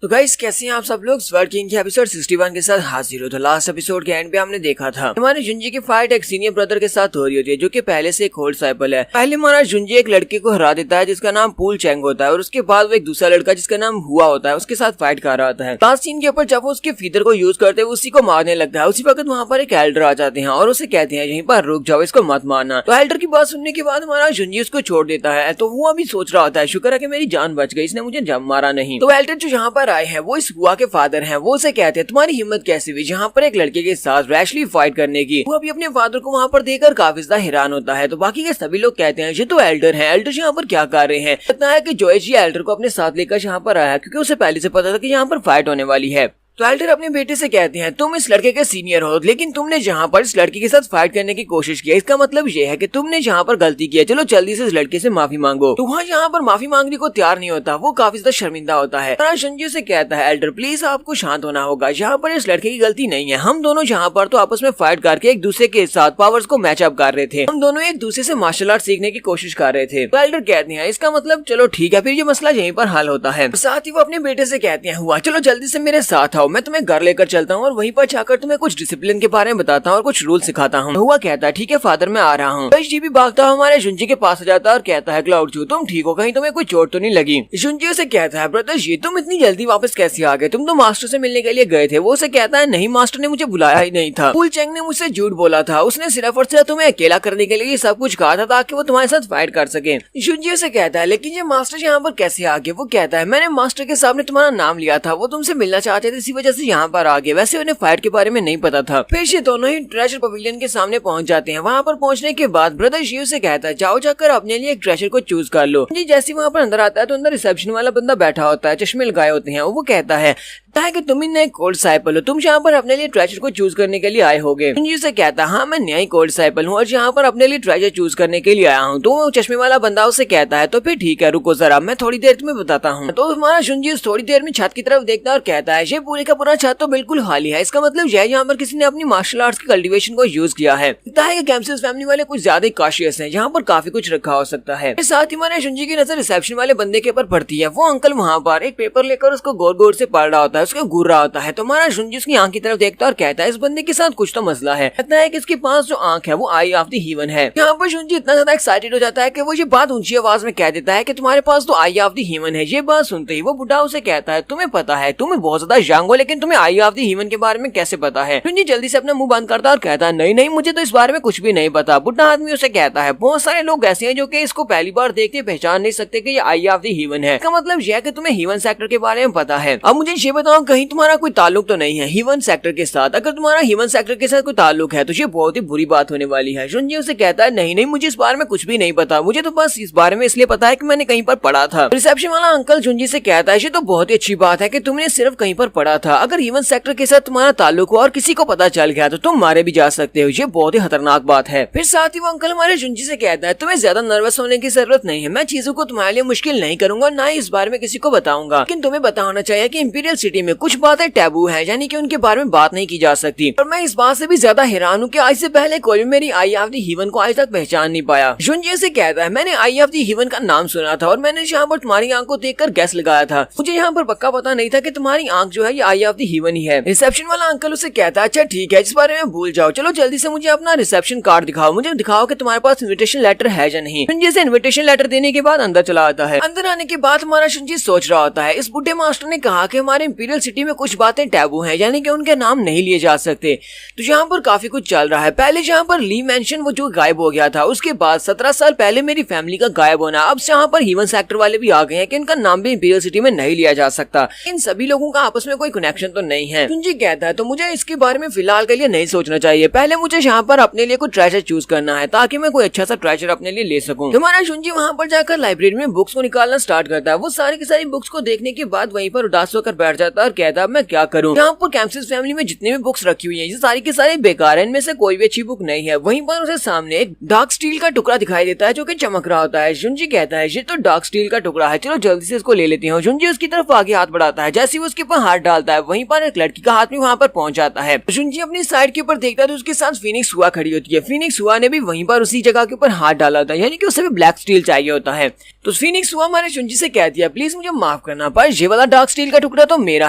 तो गाइस कैसे हैं आप सब लोग। स्वर्ड किंग के एपिसोड 61 के साथ हाजिर हो। तो लास्ट एपिसोड के एंड पे हमने देखा था हमारे जुंजी की फाइट एक सीनियर ब्रदर के साथ हो रही होती है जो कि पहले से एक होल्ड डिसाइपल है। पहले हमारा जुंजी एक लड़के को हरा देता है जिसका नाम पूल चैंग होता है और उसके बाद वो एक दूसरा लड़का जिसका नाम हुआ होता है उसके साथ फाइट कर रहा होता है। लास्ट सीन के ऊपर जब वो उसके फीदर को यूज करते हुए उसी को मारने लगता है उसी वक्त वहाँ पर एक एल्डर आ जाते हैं और उसे कहते हैं यहीं पर रुक जाओ, इसको मत मारना। तो एल्डर की बात सुनने के बाद हमारा जुंजी उसको छोड़ देता है। तो वो अभी सोच रहा होता है शुक्र है कि मेरी जान बच गई, इसने मुझे जम मारा नहीं। तो एल्डर जो यहाँ पर आए हैं वो इस हुआ के फादर हैं। वो उसे कहते हैं तुम्हारी हिम्मत कैसे हुई यहाँ पर एक लड़के के साथ रैशली फाइट करने की। वो अभी अपने फादर को वहाँ पर देखकर काफी ज्यादा हैरान होता है। तो बाकी के सभी लोग कहते हैं ये तो एल्डर हैं, एल्डर यहाँ पर क्या कर रहे हैं। पता है कि जोएस जी एल्डर को अपने साथ लेकर यहाँ पर आया क्योंकि उसे पहले से पता था कि यहाँ पर फाइट होने वाली है। तो एल्डर अपने बेटे से कहते हैं तुम इस लड़के के सीनियर हो लेकिन तुमने जहाँ पर इस लड़के के साथ फाइट करने की कोशिश की, इसका मतलब ये है कि तुमने जहाँ पर गलती की है, चलो जल्दी से इस लड़के से माफी मांगो। तो वहाँ यहाँ पर माफी मांगने को तैयार नहीं होता, वो काफी ज्यादा शर्मिंदा होता है। संजय से कहता है एल्डर प्लीज आपको शांत होना होगा, यहाँ पर इस लड़के की गलती नहीं है। हम दोनों यहाँ पर तो आपस में फाइट करके एक दूसरे के साथ पावर्स को मैच अप कर रहे थे, हम दोनों एक दूसरे से मार्शल आर्ट सीखने की कोशिश कर रहे थे। तो एल्डर कहते हैं इसका मतलब चलो ठीक है, फिर ये मसला यहीं पर हल होता है। साथ ही वो अपने बेटे से कहते हैं हुआ चलो जल्दी से मेरे साथ आओ, मैं तुम्हें घर लेकर चलता हूँ और वहीं पर जाकर तुम्हें कुछ डिसिप्लिन के बारे में बताता हूँ और कुछ रूल सिखाता हूँ। हुआ कहता है ठीक है फादर मैं आ रहा हूँ। जी भी भागता हुआ हमारे जुंजी के पास आ जाता है और कहता है क्लाउड जू तुम ठीक हो, कहीं तुम्हें कोई चोट तो नहीं लगी। जुंजी उसे कहता है ब्रदर जी तुम इतनी जल्दी वापस कैसे आ गए, तुम तो मास्टर से मिलने के लिए गए थे। वो उसे कहता है नहीं मास्टर ने मुझे बुलाया ही नहीं था, पूल चैंग ने मुझसे झूठ बोला था, उसने सिर्फ और सिर्फ तुम्हें अकेला करने के लिए ये सब कुछ कहा था ताकि वो तुम्हारे साथ फाइट कर सके। जुंजी उसे कहता है लेकिन ये मास्टर यहाँ पर कैसे आ गए। वो कहता है मैंने मास्टर के सामने तुम्हारा नाम लिया था, वो तुमसे मिलना चाहते थे इसी वजह से यहाँ पर आ गए, वैसे उन्हें फाइट के बारे में नहीं पता था। फिर ये दोनों ही ट्रेजर पवेलियन के सामने पहुंच जाते हैं। वहां पर पहुंचने के बाद ब्रदर शिव से कहता है जाओ जाकर अपने लिए एक ट्रेजर को चूज कर लो। जी जैसे वहां पर अंदर आता है तो अंदर रिसेप्शन वाला बंदा बैठा होता है, चश्मे लगाए होते हैं। वो कहता है कि तुम ही नए कोल्ड डिसाइपल हो, तुम यहाँ पर अपने लिए ट्रेजर को चूज करने के लिए आए होगे। जी से कहता है हाँ मैं नया कोल्ड डिसाइपल हूँ और यहाँ पर अपने लिए ट्रेजर चूज करने के लिए आया हूँ। तो चश्मे वाला बंदा उसे कहता है तो फिर ठीक है रुको जरा मैं थोड़ी देर तुम्हें बताता हूँ। तो हमारा जुंजी थोड़ी देर में छत की तरफ देखता है और कहता है ये पूरे का पूरा छत तो बिल्कुल खाली है, इसका मतलब यह यहाँ पर किसी ने अपनी मार्शल आर्ट्स की कल्टीवेशन को यूज किया है। लगता है कि कैम्पसिस फैमिली वाले कुछ ज्यादा कॉशियस हैं, यहाँ पर काफी कुछ रखा हो सकता है। साथ ही हमारे जुंजी की नजर रिसेप्शन वाले बंदे के ऊपर पड़ती है। वो अंकल वहाँ पर एक पेपर लेकर उसको गौर गौर से पढ़ रहा होता है, उसको घूर रहा होता है। तो हमारा जुंजी उसकी आंख की तरफ देखता है और कहता है इस बंदे के साथ कुछ तो मसला है। कहता है कि इसके पास जो आंख है वो आई ऑफ द हीवन है। यहाँ पर जुंजी इतना ज्यादा एक्साइटेड हो जाता है कि वो ये बात ऊंची आवाज में कह देता है कि तुम्हारे पास तो आई ऑफ द हीवन है। ये बात सुनते ही वो बुढ़ा उसे कहता है तुम्हें पता है तुम्हें बहुत ज्यादा यंग हो लेकिन तुम्हें आई ऑफ द हीवन के बारे में कैसे पता है। जुंजी जल्दी से अपना मुंह बंद करता है और कहता है नहीं नहीं मुझे तो इस बारे में कुछ भी नहीं पता। बुढ़ा आदमी उसे कहता है बहुत सारे लोग ऐसे हैं जो कि इसको पहली बार देखते पहचान नहीं सकते कि ये आई ऑफ द हीवन है। इसका मतलब यह है कि तुम्हें हीवन सेक्टर के बारे में पता है। अब मुझे ये बताओ कहीं तुम्हारा कोई ताल्लुक तो नहीं है हीवन सेक्टर के साथ। अगर तुम्हारा हीवन सेक्टर के साथ कोई ताल्लुक है तो ये बहुत ही बुरी बात होने वाली है। जुंजी उसे कहता है नहीं नहीं मुझे इस बारे में कुछ भी नहीं पता, मुझे तो बस इस बारे में इसलिए पता है कि मैंने कहीं पर पढ़ा था। रिसेप्शन वाला अंकल जुंजी से कहता है ये तो बहुत ही अच्छी बात है कि तुमने सिर्फ कहीं पर पढ़ा था। अगर हीवन सेक्टर के साथ तुम्हारा ताल्लुक हो और किसी को पता चल गया तो तुम मारे भी जा सकते हो, ये बहुत ही खतरनाक बात है। फिर साथ ही वो अंकल हमारे जुंजी से कहता है तुम्हें ज्यादा नर्वस होने की जरूरत नहीं है, मैं चीजों को तुम्हारे लिए मुश्किल नहीं करूंगा ना ही इस बारे में किसी को बताऊंगा, लेकिन तुम्हें पता होना चाहिए कि इंपीरियल सिटी में कुछ बातें टैबू है, यानी कि उनके बारे में बात नहीं की जा सकती। और मैं इस बात से भी ज्यादा हैरान हूँ कि आज से पहले कोई भी मेरी आई ऑफ द हीवन को आज तक पहचान नहीं पाया। जुंजी से कहता है मैंने आई ऑफ द हीवन का नाम सुना था और मैंने यहाँ पर तुम्हारी आंख को देखकर गैस लगाया था, मुझे यहाँ पर पक्का पता नहीं था कि तुम्हारी आंख जो है ये आई ऑफ द हीवन ही है। रिसेप्शन वाला अंकल उसे कहता है अच्छा ठीक है इस बारे में भूल जाओ, चलो जल्दी से मुझे अपना रिसेप्शन कार्ड दिखाओ, मुझे दिखाओ कि तुम्हारे पास इन्विटेशन लेटर है या नहीं। जुंजी से इन्विटेशन लेटर देने के बाद अंदर चला आता है। अंदर आने के बाद हमारा जुंजी सोच रहा होता है इस बुढ़े मास्टर ने कहा कि हमारे इंपीरियल सिटी में कुछ बातें टैबू हैं, यानी कि उनके नाम नहीं लिए जा सकते। तो यहाँ पर काफी कुछ चल रहा है। पहले यहाँ पर ली मेंशन वो जो गायब हो गया था, उसके बाद 17 साल पहले मेरी फैमिली का गायब होना, अब यहाँ पर हीवन सेक्टर वाले भी आ गए हैं कि इनका नाम भी इंपीरियल सिटी में नहीं लिया जा सकता। इन सभी लोगों का आपस में कोई कनेक्शन तो नहीं है। जुंजी कहता है तो मुझे इसके बारे में फिलहाल के लिए नहीं सोचना चाहिए, पहले मुझे यहाँ पर अपने लिए कोई ट्रेजर चूज करना है ताकि मैं कोई अच्छा सा ट्रेजर अपने लिए ले सकूं। हमारा जुंजी वहाँ पर जाकर लाइब्रेरी में बुक्स को निकालना स्टार्ट करता है। वो सारी की सारी बुक्स को देखने के बाद वहीं पर उदास होकर बैठ जाता है और कहता है मैं क्या करूँ। यहाँ पर कैम्पसिस फैमिली में जितनी भी बुक्स रखी हुई है ये सारी की सारी बेकार है, इनमें से कोई भी अच्छी बुक नहीं है। वहीं पर उसे सामने एक डार्क स्टील का टुकड़ा दिखाई देता है जो कि चमक रहा होता है। जुंजी कहता है ये तो डार्क स्टील का टुकड़ा है, चलो जल्दी से इसको ले लेती हूँ। जुंजी उसकी तरफ आगे हाथ बढ़ाता है, जैसे वो उसके ऊपर हाथ डालता है वहीं पर एक लड़की का हाथ भी वहाँ पर पहुंच जाता है। जुंजी अपनी साइड के ऊपर देखता है तो उसके साथ फीनिक्स हुआ खड़ी होती है। फीनिक्स हुआ ने भी वहीं पर उसी जगह के ऊपर हाथ डाला होता है, यानी कि उसे भी ब्लैक स्टील चाहिए होता है। तो फीनिक्स हुआ हमारे जुंजी से कहती है प्लीज मुझे माफ करना, पर ये वाला डार्क स्टील का टुकड़ा तो मेरा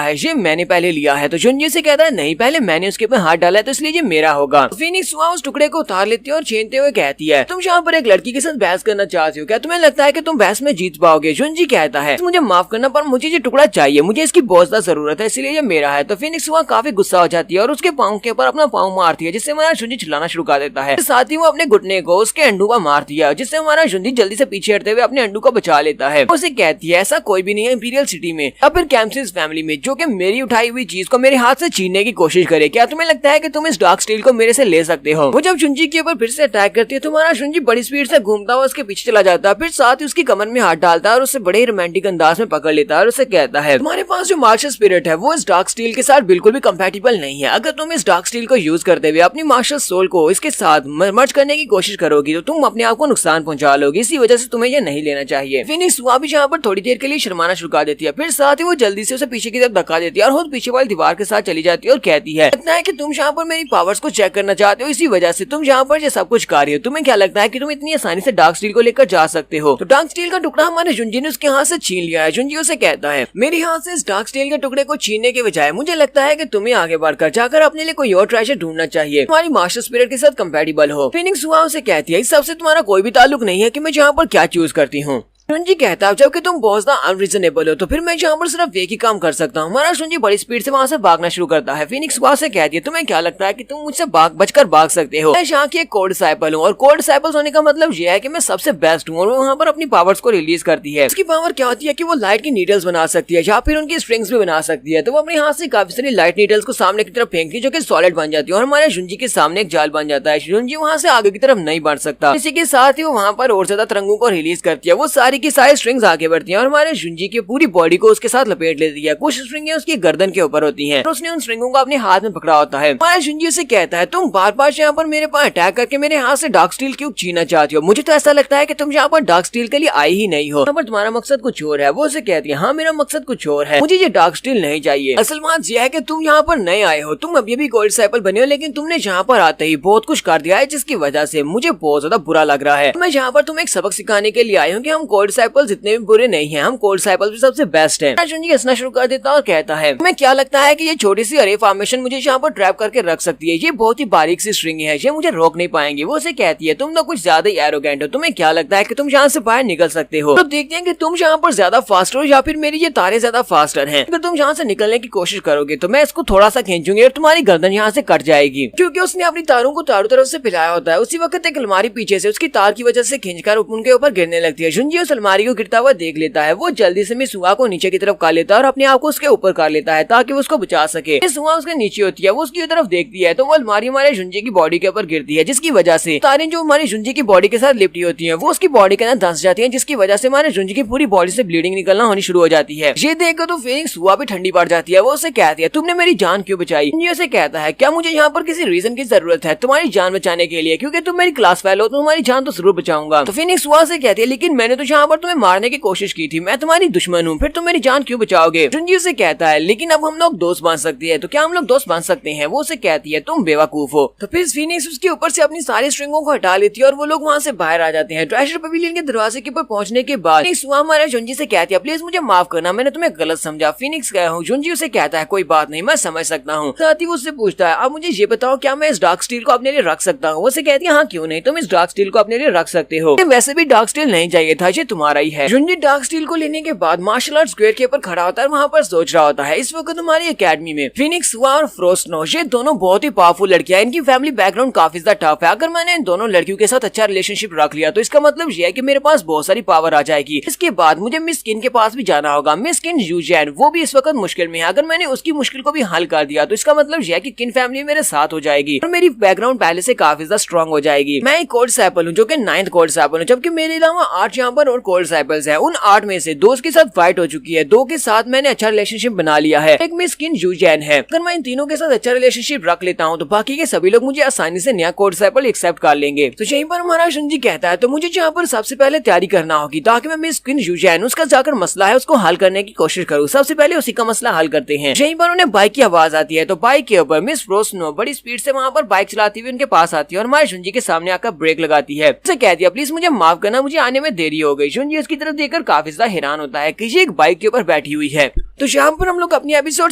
है, ये मैंने पहले लिया है। तो जुंजी से कहता है नहीं, पहले मैंने उसके ऊपर हाथ डाला है तो इसलिए ये मेरा होगा। फीनिक्स हुआ उस टुकड़े को उतार लेती है और छीनते हुए कहती है तुम यहाँ पर एक लड़की के साथ बहस करना चाहती हो, क्या तुम्हें लगता है कि तुम बहस में जीत पाओगे? जुंजी कहता है मुझे माफ करना पर मुझे ये टुकड़ा चाहिए, मुझे इसकी बहुत ज्यादा जरूरत है, इसलिए ये मेरा है। तो फीनिक्स हुआ काफी गुस्सा हो जाती है और उसके पाँव के ऊपर अपना पाँव मारती है, जिससे हमारा जुंजी चिल्लाना शुरू कर देता है। साथ ही वो अपने घुटने को उसके अंडू पर मार दिया, जिससे हमारा जुंजी जल्दी से पीछे हटते हुए अपने अंडू को बचा लेता है। उसे कहती है ऐसा कोई भी नहीं है इंपीरियल सिटी में या फिर कैम्पसिस फैमिली में जो कि मेरी उठाई हुई चीज को मेरे हाथ से छीनने की कोशिश करे। क्या तुम्हें लगता है कि तुम इस डार्क स्टील को मेरे से ले सकते हो? वो जब जुंजी के ऊपर फिर से अटैक करती है तो हमारा जुंजी बड़ी स्पीड से घूमता हुआ उसके पीछे चला जाता है, फिर साथ ही उसकी कमर में हाथ डालता है और उसे बड़े रोमांटिक अंदाज में पकड़ लेता है और उसे कहता है तुम्हारे पास जो मार्शल स्पिरिट है वो इस डार्क स्टील के साथ बिल्कुल भी कंपैटिबल नहीं है। अगर तुम इस डार्क स्टील को यूज करते हुए अपनी मार्शल सोल को इसके साथ मर्ज करने की कोशिश करोगी तो तुम अपने आप को नुकसान पहुंचा लोगे, इसी वजह से तुम्हें यह नहीं लेना चाहिए। फीनिक्स हुआ भी यहाँ पर थोड़ी देर के लिए शर्माना शुरू कर देती है, फिर साथ ही वो जल्दी से उसे पीछे की तरफ धक्का देती है और खुद पीछे वाली दीवार के साथ चली जाती है और कहती है लगता है कि तुम यहाँ पर मेरी पावर्स को चेक करना चाहते हो, इसी वजह से तुम यहाँ पर ये सब कुछ कर रही हो। तुम्हें क्या लगता है कि तुम इतनी आसानी से डार्क स्टील को लेकर जा सकते हो? तो डार्क स्टील का टुकड़ा हमारे जुंजी ने उसके हाथ से छीन लिया है। जुंजी उसे कहता है मेरे हाथ से इस डार्क स्टील के टुकड़े को छीनने के बजाय मुझे लगता है कि तुम्हें आगे बढ़कर जाकर अपने लिए कोई और ट्रेजर ढूंढना चाहिए, तुम्हारी मास्टर स्पिरिट के साथ कंपैटिबल हो। फीनिक्स हुआ उसे कहती है इस सबसे तुम्हारा कोई भी ताल्लुक नहीं है कि मैं यहाँ पर क्या चूज करती हूँ। जुंजी कहता है जबकि तुम बहुत ज्यादा अनरीजनेबल हो तो फिर मैं यहाँ पर सिर्फ एक ही काम कर सकता हूँ। हमारा जुंजी बड़ी स्पीड से वहाँ से भागना शुरू करता है। फीनिक्स वहाँ से कहती है तुम्हें क्या लगता है कि तुम मुझसे बचकर भाग सकते हो? मैं यहाँ की एक कोड डिसाइपल हूँ और कोड डिसाइपल्स होने का मतलब यह है कि मैं सबसे बेस्ट हूँ और वो वहाँ पर अपनी पावर्स को रिलीज करती है। उसकी पावर क्या होती है कि वो लाइट की नीडल्स बना सकती है या फिर उनकी स्ट्रिंग्स भी बना सकती है। तो वो अपने हाथ से काफी सारी लाइट नीडल्स को सामने की तरफ फेंकती है जो कि सॉलिड बन जाती है और हमारे जुंजी के सामने एक जाल बन जाता है। जुंजी वहाँ से आगे की तरफ नहीं बढ़ सकता, इसी के साथ ही वो वहाँ पर और ज्यादा तरंगों को रिलीज करती है। वो सारी की सारी स्ट्रिंग्स आगे बढ़ती हैं और हमारे जुंजी की पूरी बॉडी को उसके साथ लपेट लेती है। कुछ स्ट्रिंगें उसकी गर्दन के ऊपर होती हैं और उसने उन स्ट्रिंगों को अपने हाथ में पकड़ा होता है। हमारे जुंजी से कहता है तुम बार बार यहाँ पर मेरे पास अटैक करके मेरे हाथ से डार्क स्टील क्यों छीनना चाहती हो? मुझे तो ऐसा लगता है कि तुम यहाँ पर डार्क स्टील के लिए आई ही नहीं हो, यहाँ पर तुम्हारा मकसद कुछ और है। वो उसे कहती है हाँ मेरा मकसद कुछ और है, मुझे ये डार्क स्टील नहीं चाहिए। असल बात यह है कि तुम यहाँ पर नए आए हो, तुम अभी भी गोल्ड डिसाइपल बने हो, लेकिन तुमने यहाँ पर आते ही बहुत कुछ कर दिया है जिसकी वजह से मुझे बहुत ज्यादा बुरा लग रहा है। मैं यहाँ पर तुम्हें एक सबक सिखाने के लिए आई हूँ कि हम गोल्ड डिसाइपल जितने भी बुरे नहीं है, हम गोल्ड डिसाइपल भी सबसे बेस्ट है। जुंजी हंसना शुरू कर देता और कहता है तुम्हें क्या लगता है कि ये छोटी सी अरे फॉर्मेशन मुझे यहाँ पर ट्रैप करके रख सकती है? ये बहुत ही बारीक सी स्ट्रिंग है, ये मुझे रोक नहीं पाएंगे। वो उसे कहती है तुम तो कुछ ज्यादा ही एरोगेंट हो, तुम्हें क्या लगता है कि तुम यहाँ से बाहर निकल सकते हो? तो देखते हैं कि तुम यहाँ पर ज्यादा फास्ट हो या फिर मेरी ये तारे ज्यादा फास्टर हैं। अगर तुम यहाँ से निकलने की कोशिश करोगे तो मैं इसको थोड़ा सा खींचूंगी और तुम्हारी गर्दन यहाँ से कट जाएगी। क्योंकि उसने अपनी तारों को चारों तरफ से फैलाया होता है। उसी वक्त एक अलमारी पीछे से उसकी तार की वजह से खींचकर उनके ऊपर गिरने लगती है। जुंजी उस अलमारी को गिरता हुआ देख लेता है। वो जल्दी से मिस हुआ को नीचे की तरफ कर लेता है और अपने आप को उसके ऊपर कर लेता है ताकि वो उसको बचा सके। मिस हुआ उसके नीचे होती है, वो उसकी तरफ देखती है तो वो अलमारी हमारे जुंजी की बॉडी के ऊपर गिरती है, जिसकी वजह से तारें जो हमारी जुंजी की बॉडी के साथ लिपटी होती है वो उसकी बॉडी के अंदर धंस जाती है, जिसकी वजह से हमारे जुंजी की पूरी बॉडी से ब्लीडिंग निकलना होनी शुरू हो जाती है। ये देखकर तो फीनिक्स हुआ भी ठंडी पड़ जाती है। वो उसे कहती है तुमने मेरी जान क्यों बचाई? जुंजी उसे कहता है क्या मुझे यहाँ पर किसी रीजन की जरूरत है तुम्हारी जान बचाने के लिए? क्योंकि तुम मेरी क्लास फेलो हो तो तुम्हारी जान तो जरूर बचाऊंगा। तो फीनिक्स हुआ से कहती है लेकिन मैंने तो यहाँ पर तुम्हें मारने की कोशिश की थी, मैं तुम्हारी दुश्मन हूँ, फिर तुम मेरी जान क्यों बचाओगे? जुंजी उसे कहता है लेकिन अब हम लोग दोस्त बन सकते हैं, तो क्या हम लोग दोस्त बन सकते हैं? वो उसे कहती है तुम बेवकूफ हो। तो फिर फीनिक्स उसके ऊपर से अपनी सारी स्ट्रिंगों को हटा लेती है और वो लोग वहाँ से बाहर आ जाते हैं। ट्रेजर पवेलियन के दरवाजे के ऊपर पहुंचने के बाद फीनिक्स हुआ हमारे जुंजी से कहती है प्लीज मुझे माफ करना, मैंने तुम्हें गलत समझा। फीनिक्स गया हूँ। जुंजी उसे कहता है कोई बात नहीं, मैं समझ सकता हूँ। साथ ही वो उससे पूछता है अब मुझे ये बताओ क्या मैं इस डार्क स्टील को अपने लिए रख सकता हूँ? वो उसे कहती है हाँ क्यों नहीं, तुम इस डार्क स्टील को अपने लिए रख सकते हो। वैसे भी डार्क स्टील नहीं चाहिए था, ये तुम्हारा ही है। जुंजी डार्क स्टील को लेने के बाद मार्शल आर्ट स्क्वायर के ऊपर खड़ा होता है, वहाँ पर सोच रहा होता है। इस वक्त हमारी एकेडमी में फीनिक्स हुआ और फ्रोस्नो ये दोनों बहुत ही पावरफुल लड़कियां, इनकी फैमिली बैकग्राउंड काफी ज्यादा टफ है। अगर मैंने इन दोनों लड़कियों के साथ अच्छा रिलेशनशिप रख लिया तो इसका मतलब यह है कि मेरे पास बहुत सारी पावर आ जाएगी। इसके बाद मुझे मिस स्किन के पास भी जाना होगा। मिस स्किन यूजैन वो भी इस वक्त मुश्किल में है, अगर मैंने उसकी मुश्किल को भी हल कर दिया तो इसका मतलब यह है कि किन फैमिली मेरे साथ हो जाएगी और मेरी बैकग्राउंड पहले से काफी ज्यादा स्ट्रॉन्ग हो जाएगी। मैं एक कोड सैपल हूँ जो कि 9th कोड सैपल हूँ, जबकि मेरे अलावा 8 यहाँ पर और कोल्ड साइकिल्स है, उन 8 में से 2 के साथ फाइट हो चुकी है, 2 के साथ मैंने अच्छा रिलेशनशिप बना लिया है, एक मिस किन यूजैन है। अगर मैं इन तीनों के साथ अच्छा रिलेशनशिप रख लेता हूँ तो बाकी के सभी लोग मुझे आसानी से नया कोल्ड साइकिल एक्सेप्ट कर लेंगे। तो यहीं पर हमारा शुंजी कहता है तो मुझे यहाँ पर सबसे पहले तैयारी करना होगी ताकि मैं मिस किन यूजैन उसका जाकर मसला है उसको हल करने की कोशिश करूँ। सबसे पहले उसी का मसला हल करते हैं। यहीं पर उन्हें बाइक की आवाज आती है तो बाइक के ऊपर मिस फ्रोस्नो बड़ी स्पीड से वहाँ पर बाइक चलाती हुई उनके पास आती है और हमारे शुंजी के सामने आकर ब्रेक लगाती है। उसे कहती है प्लीज मुझे माफ करना, मुझे आने में देरी हो गई। शुंजी उसकी तरफ देखकर काफी ज्यादा हैरान होता है कि ये एक बाइक के ऊपर बैठी हुई है। तो यहाँ पर हम लोग अपनी एपिसोड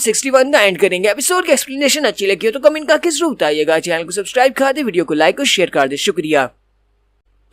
61 का एंड करेंगे। एपिसोड की एक्सप्लेनेशन अच्छी लगी हो तो कमेंट करके जरूर बताइएगा। चैनल को सब्सक्राइब कर दे, वीडियो को लाइक और शेयर कर दे। शुक्रिया।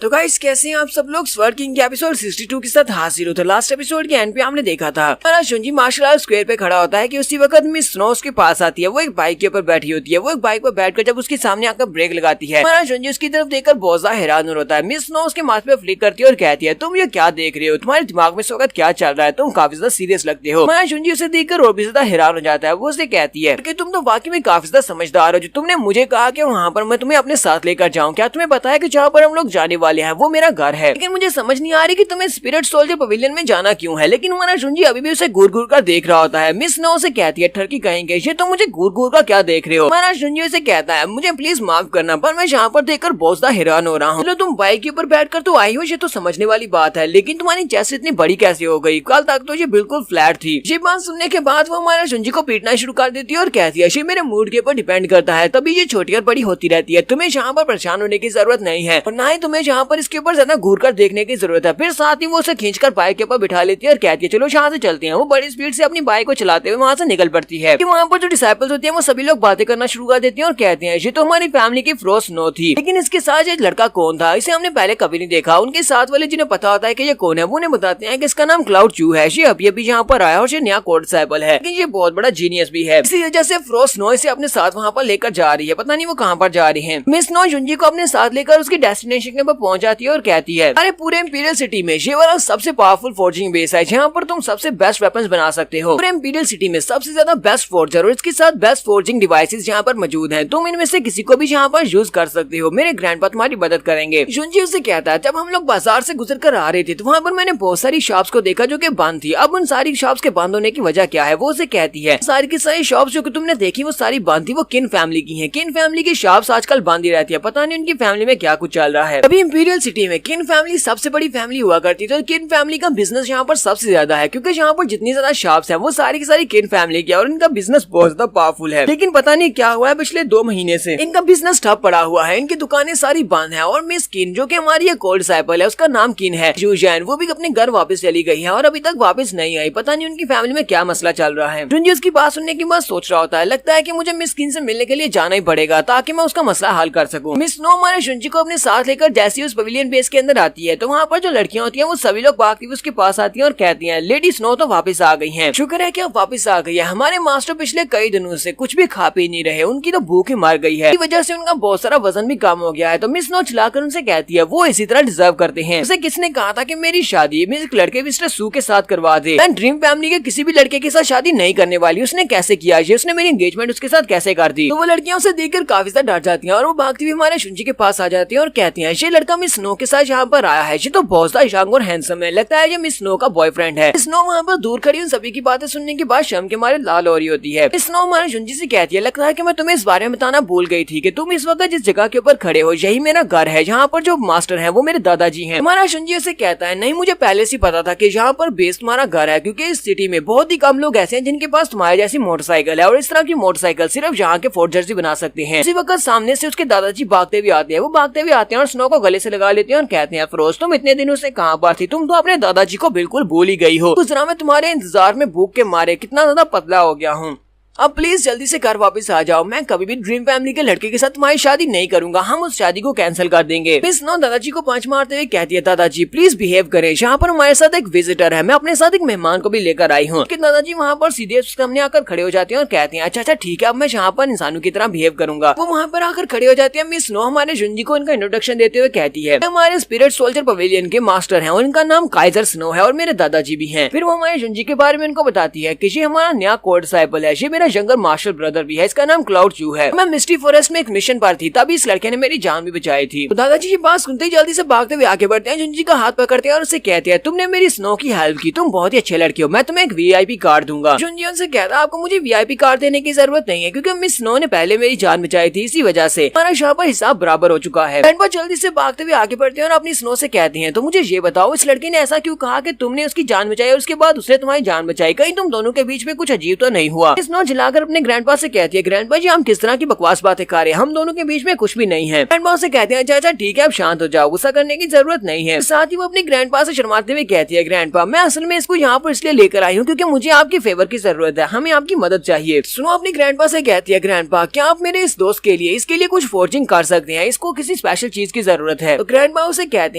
तो गाइस कैसे हैं आप सब लोग। स्वर्ड किंग के एपिसोड 62 के साथ हाजिर हो। तो लास्ट एपिसोड के एंड पे हमने देखा था हमारा शुंजी मार्शल आर्ट स्क्वायर पे खड़ा होता है कि उसी वक्त मिस स्नो उसके पास आती है। वो एक बाइक के ऊपर बैठी होती है। वो एक बाइक पर बैठकर जब उसके सामने आकर ब्रेक लगाती है, हमारा शुंजी उसकी तरफ देखकर बहुत ज्यादा हैरान होता है। मिस स्नो उसके माथे पे फ्लिक करती है और कहती है तुम ये क्या देख रहे हो, तुम्हारे दिमाग में इस वक्त क्या चल रहा है, तुम काफी ज्यादा सीरियस लगते हो। हमारा शुंजी उसे देखकर और भी ज्यादा हैरान हो जाता है। वो उसे कहती है कि तुम तो वाकई में काफी ज्यादा समझदार हो, जो तुमने मुझे कहा कि वहाँ पर मैं तुम्हें अपने साथ लेकर जाऊँ। क्या तुम्हें पता है कि जहाँ पर हम लोग जाने वाले हैं वो मेरा घर है, लेकिन मुझे समझ नहीं आ रही कि तुम्हें स्पिरिट सोल्जर पवेलियन में जाना क्यों है। लेकिन हमारा शुंजी अभी भी उसे घूर घूर कर देख रहा होता है। मिस स्नो से कहती है ठरकी कहेंगे ये तुम मुझे घूर घूर कर क्या देख रहे हो। हमारा शुंजी उसे कहता है मुझे प्लीज माफ करना, पर मैं यहाँ पर देखकर बहुत ज्यादा हैरान हो रहा हूँ। चलो तुम बाइक के ऊपर बैठकर तो आई हो, ये तो समझने वाली बात है, लेकिन तुम्हारी चेस्ट इतनी बड़ी कैसे हो गई, कल तक तो ये बिल्कुल फ्लैट थी। ये बात सुनने के बाद वो हमारा शुंजी को पीटना शुरू कर देती है और कहती है ये मेरे मूड के ऊपर डिपेंड करता है, तभी ये छोटी और बड़ी होती रहती है। तुम्हें यहाँ पर परेशान होने की जरूरत नहीं है और ना ही तुम्हें यहाँ पर इसके ऊपर ज्यादा घूर कर देखने की जरूरत है। फिर साथ ही वो उसे खींचकर बाइक के ऊपर बिठा लेती है और कहती है चलो यहाँ से चलते हैं। वो बड़ी स्पीड से अपनी बाइक को चलाते हुए वहाँ से निकल पड़ती है। वहाँ पर जो डिसाइपल्स होते हैं वो सभी लोग बातें करना शुरू कर देते हैं और कहते हैं ये तो हमारी फैमिली की फ्रोस्नो थी, लेकिन इसके साथ ये लड़का कौन था, इसे हमने पहले कभी नहीं देखा। उनके साथ वाले जिन्हें पता होता है कि ये कौन है वो उन्हें बताते हैं कि इसका नाम क्लाउड चू है, ये अभी यहाँ पर आया और ये नया कोड साइकिल है, लेकिन ये बहुत बड़ा जीनियस भी है। इसी वजह से फ्रोस्नो इसे अपने साथ वहाँ पर लेकर जा रही है। पता नहीं वो कहाँ पर जा रही है। मिस स्नो शुंजी को अपने साथ लेकर उसकी डेस्टिनेशन के ऊपर पहुंच जाती है और कहती है अरे पूरे इंपीरियल सिटी में ये वाला सबसे पावरफुल फोर्जिंग बेस है, जहाँ पर तुम सबसे बेस्ट वेपन्स बना सकते हो। पूरे इंपीरियल सिटी में सबसे ज्यादा बेस्ट फोर्जर और इसके साथ बेस्ट फोर्जिंग डिवाइसेस यहाँ पर मौजूद हैं। तुम इनमें से किसी को भी यहाँ पर यूज कर सकते हो, मेरे ग्रैंडपा तुम्हारी मदद करेंगे। शुंजी उससे कहता है जब हम लोग बाजार से गुजर कर आ रहे थे तो वहाँ पर मैंने बहुत सारी शॉप्स को देखा जो कि बंद थी। अब उन सारी शॉप्स के बंद होने की वजह क्या है, वो उसे कहती है सारी की सारी शॉप्स जो कि तुमने देखी वो सारी बंद थी, वो किन फैमिली की है। किन फैमिली की शॉप्स आजकल बंद ही रहती है, पता नहीं उनकी फैमिली में क्या कुछ चल रहा है। अभी इंपीरियल सिटी में किन फैमिली सबसे बड़ी फैमिली हुआ करती थी, तो किन फैमिली का बिजनेस यहाँ पर सबसे ज्यादा है, क्योंकि यहाँ पर जितनी ज्यादा शॉप्स है वो सारी की सारी किन फैमिली की है और इनका बिजनेस बहुत ज्यादा पावरफुल है। लेकिन पता नहीं क्या हुआ है, पिछले 2 महीने से इनका बिजनेस ठप पड़ा हुआ है, इनकी दुकानें सारी बंद है। और मिस किन जो कि हमारी ये कोल्ड साइकिल है उसका नाम किन है यूजैन, वो भी अपने घर वापस चली गई है और अभी तक वापस नहीं आई। पता नहीं उनकी फैमिली में क्या मसला चल रहा है। शुंजी उसकी बात सुनने के बाद सोच रहा होता है लगता है कि मुझे मिस किन से मिलने के लिए जाना ही पड़ेगा ताकि मैं उसका मसला हल कर सकूं। मिस स्नो हमारे शुंजी को अपने साथ लेकर जैसे उस पवेलियन बेस के अंदर आती है तो वहाँ पर जो लड़कियां होती है वो सभी लोग बाकी उसके पास आती है और कहती है लेडी स्नो तो वापस आ गई है, शुक्र है कि अब वापस आ गई है। हमारे मास्टर पिछले कई दिनों से कुछ भी खा पी नहीं रहे, उनकी तो भूख ही मर गई है, इस वजह से उनका बहुत सारा वजन भी कम हो गया है। तो मिस स्नो चिल्लाकर उनसे कहती है वो इसी तरह डिजर्व करते हैं। उसे किसने कहा था कि मेरी शादी मैं एक लड़के मिस्टर सू के साथ करवा दे, मैं ड्रीम फैमिली के किसी भी लड़के के साथ शादी नहीं करने वाली। उसने कैसे किया ये, उसने मेरी एंगेजमेंट उसके साथ कैसे कर दी। तो वो लड़कियां उसे देखकर काफी ज्यादा डर जाती हैं और वो भागती हुई हमारे शुंजी के पास आ जाती है और कहती है ये लड़का मिस स्नो के साथ यहाँ पर आया है, ये तो बहुत ज्यादा यंग और हैंडसम है, लगता है ये मिस स्नो का बॉयफ्रेंड है। स्नो वहाँ पर दूर खड़ी उन सभी की बातें सुनने के बाद शर्म के मारे लाल हो रही होती है। स्नो हमारे शुंजी से कहती है लगता है कि मैं तुम्हें इस बारे में बताना भूल गई थी कि तुम इस वक्त जिस जगह के ऊपर खड़े हो यही मेरा घर है, यहाँ पर जो मास्टर है वो मेरे दादाजी हैं। हमारा शुंजी से कहता है नहीं मुझे पहले से पता था कि यहाँ पर बेस तुम्हारा घर है, क्योंकि इस सिटी में बहुत ही कम लोग ऐसे हैं जिनके पास तुम्हारे जैसी मोटरसाइकिल है और इस तरह की मोटरसाइकिल सिर्फ यहाँ के फोर्जर्स ही बना सकते हैं। इसी वक्त सामने से उसके दादाजी भागते हुए आते हैं। वो भागते हुए आते हैं और स्नो को गले से लगा लेते हैं और कहते हैं फिरोज तुम इतने दिनों से कहाँ पर थी, तुम तो अपने दादाजी को बिल्कुल भूल ही गई हो। गुजरा मैं तुम्हारे इंतजार में भूख के मारे कितना ज्यादा पतला हो गया हूँ, अब प्लीज जल्दी से घर वापस आ जाओ। मैं कभी भी ड्रीम फैमिली के लड़के के साथ तुम्हारी शादी नहीं करूंगा, हम उस शादी को कैंसिल कर देंगे। मिस स्नो दादाजी को पंच मारते हुए कहती है दादाजी प्लीज बिहेव करें, यहाँ पर हमारे साथ एक विजिटर है, मैं अपने साथ एक मेहमान को भी लेकर आई हूँ। दादाजी वहाँ पर सीधे सामने आकर खड़े हो जाते हैं और कहते हैं अच्छा ठीक है, अब मैं यहाँ पर इंसानों की तरह बिहेव करूंगा। वो वहाँ पर आकर खड़े हो जाते हैं। मिस स्नो हमारे शुंजी को इनका इंट्रोडक्शन देते हुए कहती है हमारे स्पिरिट सोल्जर पवेलियन के मास्टर है और इनका नाम काइजर स्नो है और मेरे दादाजी भी है। फिर वो हमारे शुंजी के बारे में उनको बताती है कि ये हमारा नया कोड साइकिल है, ये मेरा यंगर मास्टर ब्रदर भी है, इसका नाम क्लाउड चू है। मैं मिस्टी फॉरेस्ट में एक मिशन पर थी, तभी इस लड़के ने मेरी जान भी बचाई थी। तो दादाजी ये बात सुनते ही जल्दी से भागते हुए आगे बढ़ते हैं, जुंजी का हाथ पकड़ते हैं और उसे कहते हैं तुमने मेरी स्नो की हेल्प की, तुम बहुत ही अच्छे लड़के हो, मैं तुम्हें एक वीआईपी कार्ड दूंगा। जुंजी उनसे कहता है आपको मुझे वीआईपी कार्ड देने की जरूरत नहीं है, क्योंकि मिस स्नो ने पहले मेरी जान बचाई थी, इसी वजह से हमारा यहाँ पर हिसाब बराबर हो चुका है। ग्रैंडपा जल्दी से भागते हुए आगे बढ़ते हैं और अपनी स्नो से कहते हैं तो मुझे ये बताओ इस लड़के ने ऐसा क्यों कहा कि तुमने उसकी जान बचाई और उसके बाद उसने तुम्हारी जान बचाई, कहीं तुम दोनों के बीच में कुछ अजीब तो नहीं हुआ? स्नो झिलाकर अपने ग्रैंडपा से कहती है ग्रैंडपा जी हम किस तरह की बकवास बातें कर रहे हैं, हम दोनों के बीच में कुछ भी नहीं है। ग्रैंडपा से कहते हैं अच्छा ठीक है, अब शांत हो जाओ, गुस्सा करने की जरूरत नहीं है। साथ ही वो अपने ग्रैंडपा से शर्माते हुए कहती है ग्रैंडपा मैं असल में इसको यहाँ पर इसलिए लेकर आई हूँ क्योंकि मुझे आपके फेवर की जरूरत है, हमें आपकी मदद चाहिए। स्नो अपने ग्रैंडपा से कहती है ग्रैंडपा क्या आप मेरे इस दोस्त के लिए इसके लिए कुछ फोर्जिंग कर सकते हैं, इसको किसी स्पेशल चीज की जरूरत है। तो ग्रैंडपा उसे कहते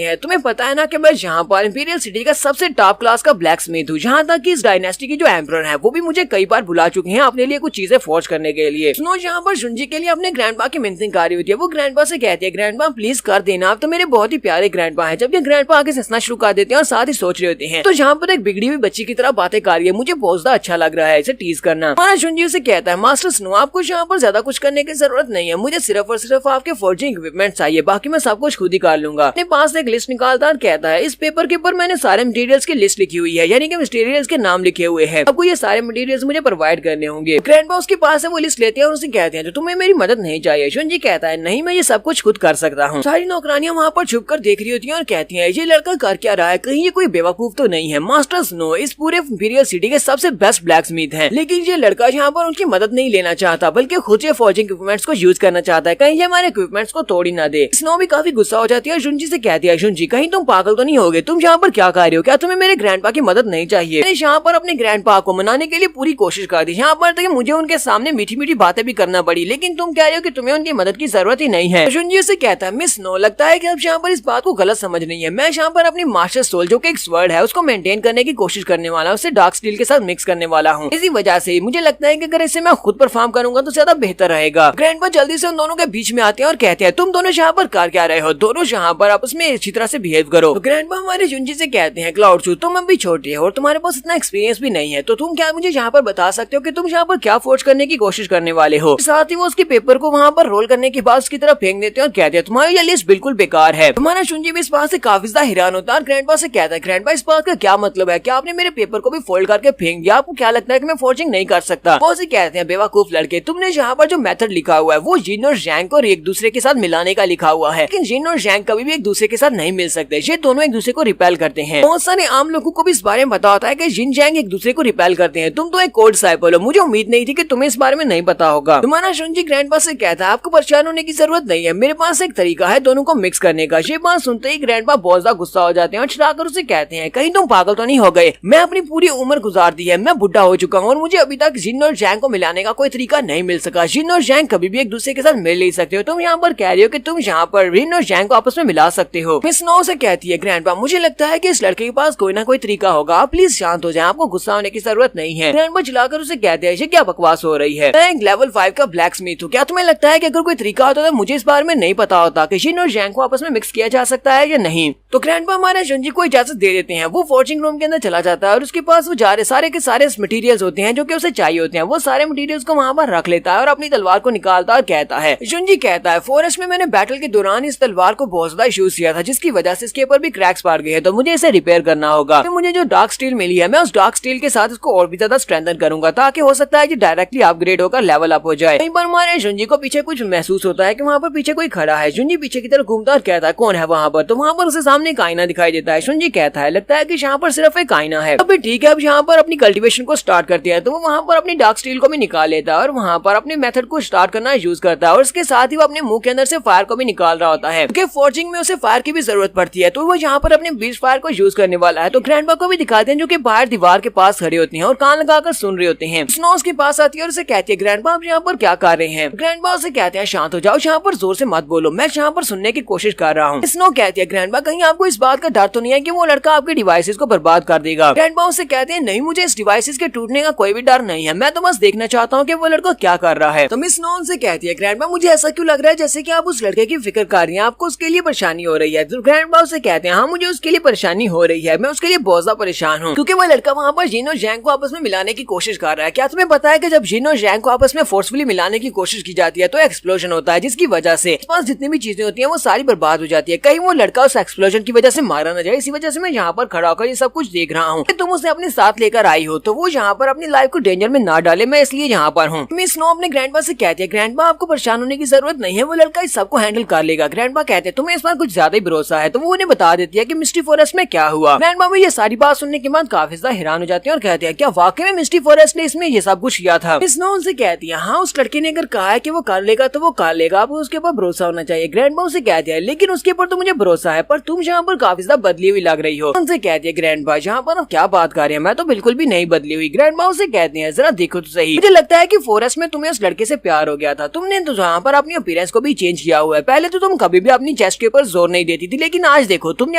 हैं तुम्हें पता है ना कि मैं यहाँ पर इंपीरियल सिटी का सबसे टॉप क्लास का ब्लैक स्मिथ हूँ, जहाँ तक कि इस डायनेस्टी की जो एम्परर है वो भी मुझे कई बार बुला चुके हैं अपने लिए कुछ चीजें फोर्ज करने के लिए। स्नो यहाँ पर जुंजी के लिए अपने ग्रैंडपा की मिन्नतें कर रही होती है, वो ग्रैंडपा से कहती है ग्रैंडपा प्लीज कर देना, आप तो मेरे बहुत ही प्यारे ग्रैंडपा है। जब ये ग्रैंडपा आगे हंसना शुरू कर देते हैं और साथ ही सोच रहे होते हैं तो यहाँ पर एक बिगड़ी हुई बच्ची की तरह बातें कर रही है, मुझे बहुत ज्यादा अच्छा लग रहा है इसे टीज करना। हमारा जुंजी उसे कहता है मास्टर स्नो आपको यहाँ पर ज्यादा कुछ करने की जरूरत नहीं है, मुझे सिर्फ और सिर्फ आपके फोर्जिंग इक्विपमेंट चाहिए, बाकी मैं सब कुछ खुद ही कर लूंगा। अपने पास एक लिस्ट निकालता और कहता है इस पेपर के ऊपर मैंने सारे मटेरियल्स की लिस्ट लिखी हुई है, यानी कि मटेरियल्स के नाम लिखे हुए हैं, आपको ये सारे मटेरियल्स मुझे प्रोवाइड करने होंगे। ग्रैंडपा उसके पास है वो लिस्ट लेते हैं और उसे कहते हैं तो तुम्हें मेरी मदद नहीं चाहिए। जुंजी कहता है नहीं मैं ये सब कुछ खुद कर सकता हूँ। सारी नौकरानियां वहाँ पर छुप कर देख रही होती हैं और कहती हैं ये लड़का कर क्या रहा है, कहीं ये कोई बेवकूफ तो नहीं है। मास्टर स्नो इस पूरे इंपीरियल सिटी के सबसे बेस्ट ब्लैक स्मिथ है, लेकिन ये लड़का यहाँ पर उनकी मदद नहीं लेना चाहता बल्कि खुद से फॉर्जिंग इक्विपमेंट्स को यूज करना चाहता है, कहीं ये हमारे इक्विपमेंट्स को तोड़ ही ना दे। स्नो भी काफी गुस्सा हो जाती है और जुंजी से कहती है जुंजी कहीं तुम पागल तो नहीं हो गए, तुम यहाँ पर क्या कर रहे हो, क्या तुम्हें मेरे ग्रैंडपा की मदद नहीं चाहिए? मैंने यहाँ पर अपने ग्रैंडपा को मनाने के लिए पूरी कोशिश कर दी, यहाँ पर मुझे उनके सामने मीठी मीठी बातें भी करना पड़ी, लेकिन तुम कह रहे हो कि तुम्हें उनकी मदद की जरूरत ही नहीं है। जुंजी से कहता है मिस स्नो लगता है कि अब यहाँ पर इस बात को गलत समझ रही है, मैं यहाँ पर अपनी मास्टर सोल जो कि एक स्वर्ड है उसको मेंटेन करने की कोशिश करने वाला हूँ, उसे डार्क स्टील के साथ मिक्स करने वाला हूँ, इसी वजह से मुझे लगता है कि अगर इसे मैं खुद परफॉर्म करूंगा तो ज्यादा बेहतर रहेगा। ग्रैंडपा जल्दी से उन दोनों के बीच में आते हैं और कहते हैं तुम दोनों यहाँ पर कर क्या रहे हो, दोनों यहाँ पर आपस में अच्छी तरह से बिहेव करो। तो ग्रैंडपा हमारे जुंजी से कहते हैं क्लाउड चू तुम अभी छोटे हो और तुम्हारे पास इतना एक्सपीरियंस भी नहीं है, तो तुम क्या मुझे यहाँ पर बता सकते हो कि तुम यहाँ पर क्या फोर्ज करने की कोशिश करने वाले हो? साथ ही वो उसके पेपर को वहाँ पर रोल करने के बाद उसकी तरफ फेंक देते हैं और कहते हैं तुम्हारी ये लिस्ट बिल्कुल बेकार है। हमारा जुंजी भी इस बात से काफी ज्यादा हैरान होता है और ग्रैंडपा से कहता है ग्रैंडपा इस बात का क्या मतलब है, क्या आपने मेरे पेपर को भी फोल्ड करके फेंक दिया, आपको क्या लगता है कि मैं फोर्जिंग नहीं कर सकता? वो उसे कहते हैं बेवकूफ लड़के, तुमने यहाँ पर जो मेथड लिखा हुआ है वो जिन और जैंग को एक दूसरे के साथ मिलाने का लिखा हुआ है, लेकिन जिन और जैंग कभी भी एक दूसरे के साथ नहीं मिल सकते, ये दोनों एक दूसरे को रिपेल करते हैं। बहुत सारे आम लोगों को भी इस बारे में पता होता है कि जिन जैंग एक दूसरे को रिपेल करते हैं, तुम तो एक कोड डिसाइपल हो, मुझे उम्मीद नहीं थी कि तुम्हें इस बारे में नहीं पता होगा। तुम्हारा जुंजी ग्रैंडपा से कहता है आपको परेशान होने की जरूरत नहीं है, मेरे पास एक तरीका है दोनों को मिक्स करने का। ये बात सुनते ही ग्रैंडपा बहुत ज्यादा गुस्सा हो जाते हैं और चिढ़ाकर उसे कहते हैं कहीं तुम पागल तो नहीं हो गए, मैं अपनी पूरी उम्र गुजार दी है, मैं बुढ़ा हो चुका हूँ और मुझे अभी तक जिन और जैंग को मिलाने का कोई तरीका नहीं मिल सका। जिन और जैंग कभी भी एक दूसरे के साथ मिल नहीं सकते हो, तुम यहाँ पर कह रहे हो कि तुम यहाँ पर जिन और जैंग को आपस में मिला सकते हो। मिस स्नो से कहती है ग्रैंडपा मुझे लगता है कि इस लड़के के पास कोई ना कोई तरीका होगा, आप प्लीज शांत हो जाएं, आपको गुस्सा होने की जरूरत नहीं है। ग्रैंडपा चिल्लाकर उसे कहते हैं ये क्या बकवास हो रही है, मैं एक लेवल 5 का ब्लैक स्मिथ हूँ, क्या तुम्हें लगता है कि अगर कोई तरीका होता तो मुझे इस बारे में नहीं पता होता कि जिन और जैंग को आपस में मिक्स किया जा सकता है या नहीं? तो ग्रैंडपा हमारे जुंजी को इजाजत दे देते हैं, वो फॉर्जिंग रूम के अंदर चला जाता है और उसके पास वो सारे के सारे मटेरियल्स होते हैं जो कि उसे चाहिए होते हैं, वो सारे मटेरियल्स को वहाँ पर रख लेता है और अपनी तलवार को निकालता और कहता है जुंजी कहता है फॉरेस्ट में मैंने बैटल के दौरान इस तलवार को बहुत ज्यादा यूज किया था, जिसकी वजह से इसके ऊपर भी क्रैक्स पड़ गए हैं, तो मुझे इसे रिपेयर करना होगा। तो मुझे जो डार्क स्टील मिली है मैं उस डार्क स्टील के साथ इसको और भी ज्यादा स्ट्रेंथन करूंगा, ताकि हो सकता है कि डायरेक्टली अपग्रेड होकर लेवल अप हो जाए। कहीं पर हमारे जुंजी को पीछे कुछ महसूस होता है कि वहाँ पर पीछे कोई खड़ा है। जुंजी पीछे की तरफ घूमता और कहता है कौन है वहाँ पर? तो वहाँ पर उसे सामने एक आईना दिखाई देता है। जुंजी कहता है लगता है कि यहाँ पर सिर्फ एक आईना है। अभी ठीक है, अब यहाँ पर अपनी कल्टीवेशन को स्टार्ट करते हैं, तो वो वहाँ पर अपनी डार्क स्टील को भी निकाल लेता है और वहाँ पर अपने मेथड को स्टार्ट करना यूज करता है और उसके साथ ही वो अपने मुंह के अंदर से फायर को भी निकाल रहा होता है, क्योंकि फॉर्जिंग में उसे फायर की भी जरूरत पड़ती है, तो वो यहाँ पर अपने बीच फायर को यूज करने वाला है। तो ग्रैंडपा को भी दिखाते हैं जो कि बाहर दीवार के पास खड़े होते हैं और कान लगाकर सुन रहे होते हैं। स्नो उसके पास आती है और उसे कहती है ग्रैंडपा आप यहाँ पर क्या कर रहे हैं? ग्रैंडपा उसे कहते हैं शांत हो जाओ, यहाँ पर जोर से मत बोलो, मैं यहाँ पर सुनने की कोशिश कर रहा हूँ। स्नो कहती है ग्रैंडपा कहीं आपको इस बात का डर तो नहीं है कि वो लड़का आपके डिवाइसेस को बर्बाद कर देगा? ग्रैंडपा उसे कहते हैं नहीं, मुझे इस डिवाइसेस के टूटने का कोई भी डर नहीं है, मैं तो बस देखना चाहता हूँ कि वो लड़का क्या कर रहा है। तो मिस स्नो उनसे कहती है ग्रैंडपा मुझे ऐसा क्यों लग रहा है जैसे कि आप उस लड़के की फिक्र कर रही हैं, आपको उसके लिए परेशानी हो रही है? तो ग्रैंडपा उसे कहते हैं हाँ मुझे उसके लिए परेशानी हो रही है, मैं उसके लिए बहुत ज्यादा परेशान हूँ, क्योंकि वो लड़का वहाँ पर जिन और जैंग को आपस में मिलाने की कोशिश कर रहा है। क्या तुम्हें पता है कि जब जिन और जैंग को आपस में फोर्सफुली मिलाने की कोशिश की जाती है तो एक्सप्लोजन होता है, जिसकी वजह से पास जितनी भी चीजें होती हैं वो सारी बर्बाद हो जाती है। कहीं वो लड़का उस एक्सप्लोजन की वजह से मारा न जाए, इसी वजह से मैं यहाँ पर खड़ा होकर ये सब कुछ देख रहा हूँ। तुम उसे अपने साथ लेकर आई हो तो वो यहाँ पर अपनी लाइफ को डेंजर में ना डाले, मैं इसलिए यहाँ पर हूँ। मिस स्नो अपने ग्रैंडपा से कहती है, ग्रैंडपा आपको परेशान होने की जरूरत नहीं है, वो लड़का इस सबको हैंडल कर लेगा। ग्रैंडपा कहते हैं तुम्हें इस बार कुछ ज्यादा ही भरोसा है, तो वो उन्हें बता देती है कि मिस्टी फॉरेस्ट में क्या हुआ। ग्रैंडपा भी ये सारी बात सुनने के बाद काफी ज्यादा हैरान हो जाती है और कहते हैं क्या वाकई में मिस्टी फॉरेस्ट ने इसमें ये सब कुछ किया था। मिस स्नो उनसे कहती है हाँ, उस लड़के ने अगर कहा है कि वो कर लेगा तो वो कर लेगा, आपको उसके ऊपर भरोसा होना चाहिए। ग्रैंडपा उसे कहती है लेकिन उसके ऊपर तो मुझे भरोसा है, पर तुम यहाँ पर काफी ज्यादा बदली हुई लग रही हो। उनसे कहती है ग्रैंडपा यहाँ पर आप क्या बात कर रहे हैं, मैं तो बिल्कुल भी नहीं बदली हुई। ग्रैंडपा उसे कहती है जरा देखो तो सही, मुझे लगता है कि फॉरेस्ट में तुम्हें उस लड़के से प्यार हो गया था, तुमने तो यहाँ पर अपनी अपीयरेंस को भी चेंज किया हुआ है। पहले तो तुम कभी भी अपनी चेस्ट के ऊपर जोर नहीं देती थी, लेकिन आज देखो तुमने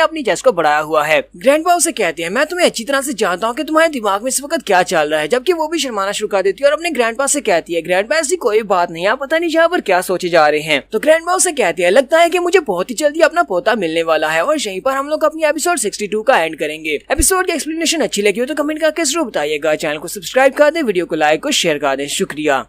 अपनी चेस्ट को बढ़ाया हुआ है। ग्रैंडपा उसे कहते हैं मैं तुम्हें अच्छी तरह से जानता हूँ कि तुम्हारे दिमाग में इस वक्त क्या चल रहा है, जबकि वो भी शर्माना शुरू कर देती है और अपने ग्रैंडपा से कहती है ग्रैंडपा ऐसी कोई बात नहीं, आप पता नहीं यहाँ पर क्या सोचे जा रहे हैं। तो ग्रैंडपा उसे कहती है लगता है कि मुझे बहुत ही जल्दी अपना पोता मिलने वाला है, और यहीं पर हम लोग अपनी एपिसोड 62 का एंड करेंगे। एपिसोड की एक्सप्लेनेशन अच्छी लगी हो तो कमेंट करके जरूर बताइएगा। चैनल को सब्सक्राइब कर दे, वीडियो को लाइक और शेयर कर दें। शुक्रिया।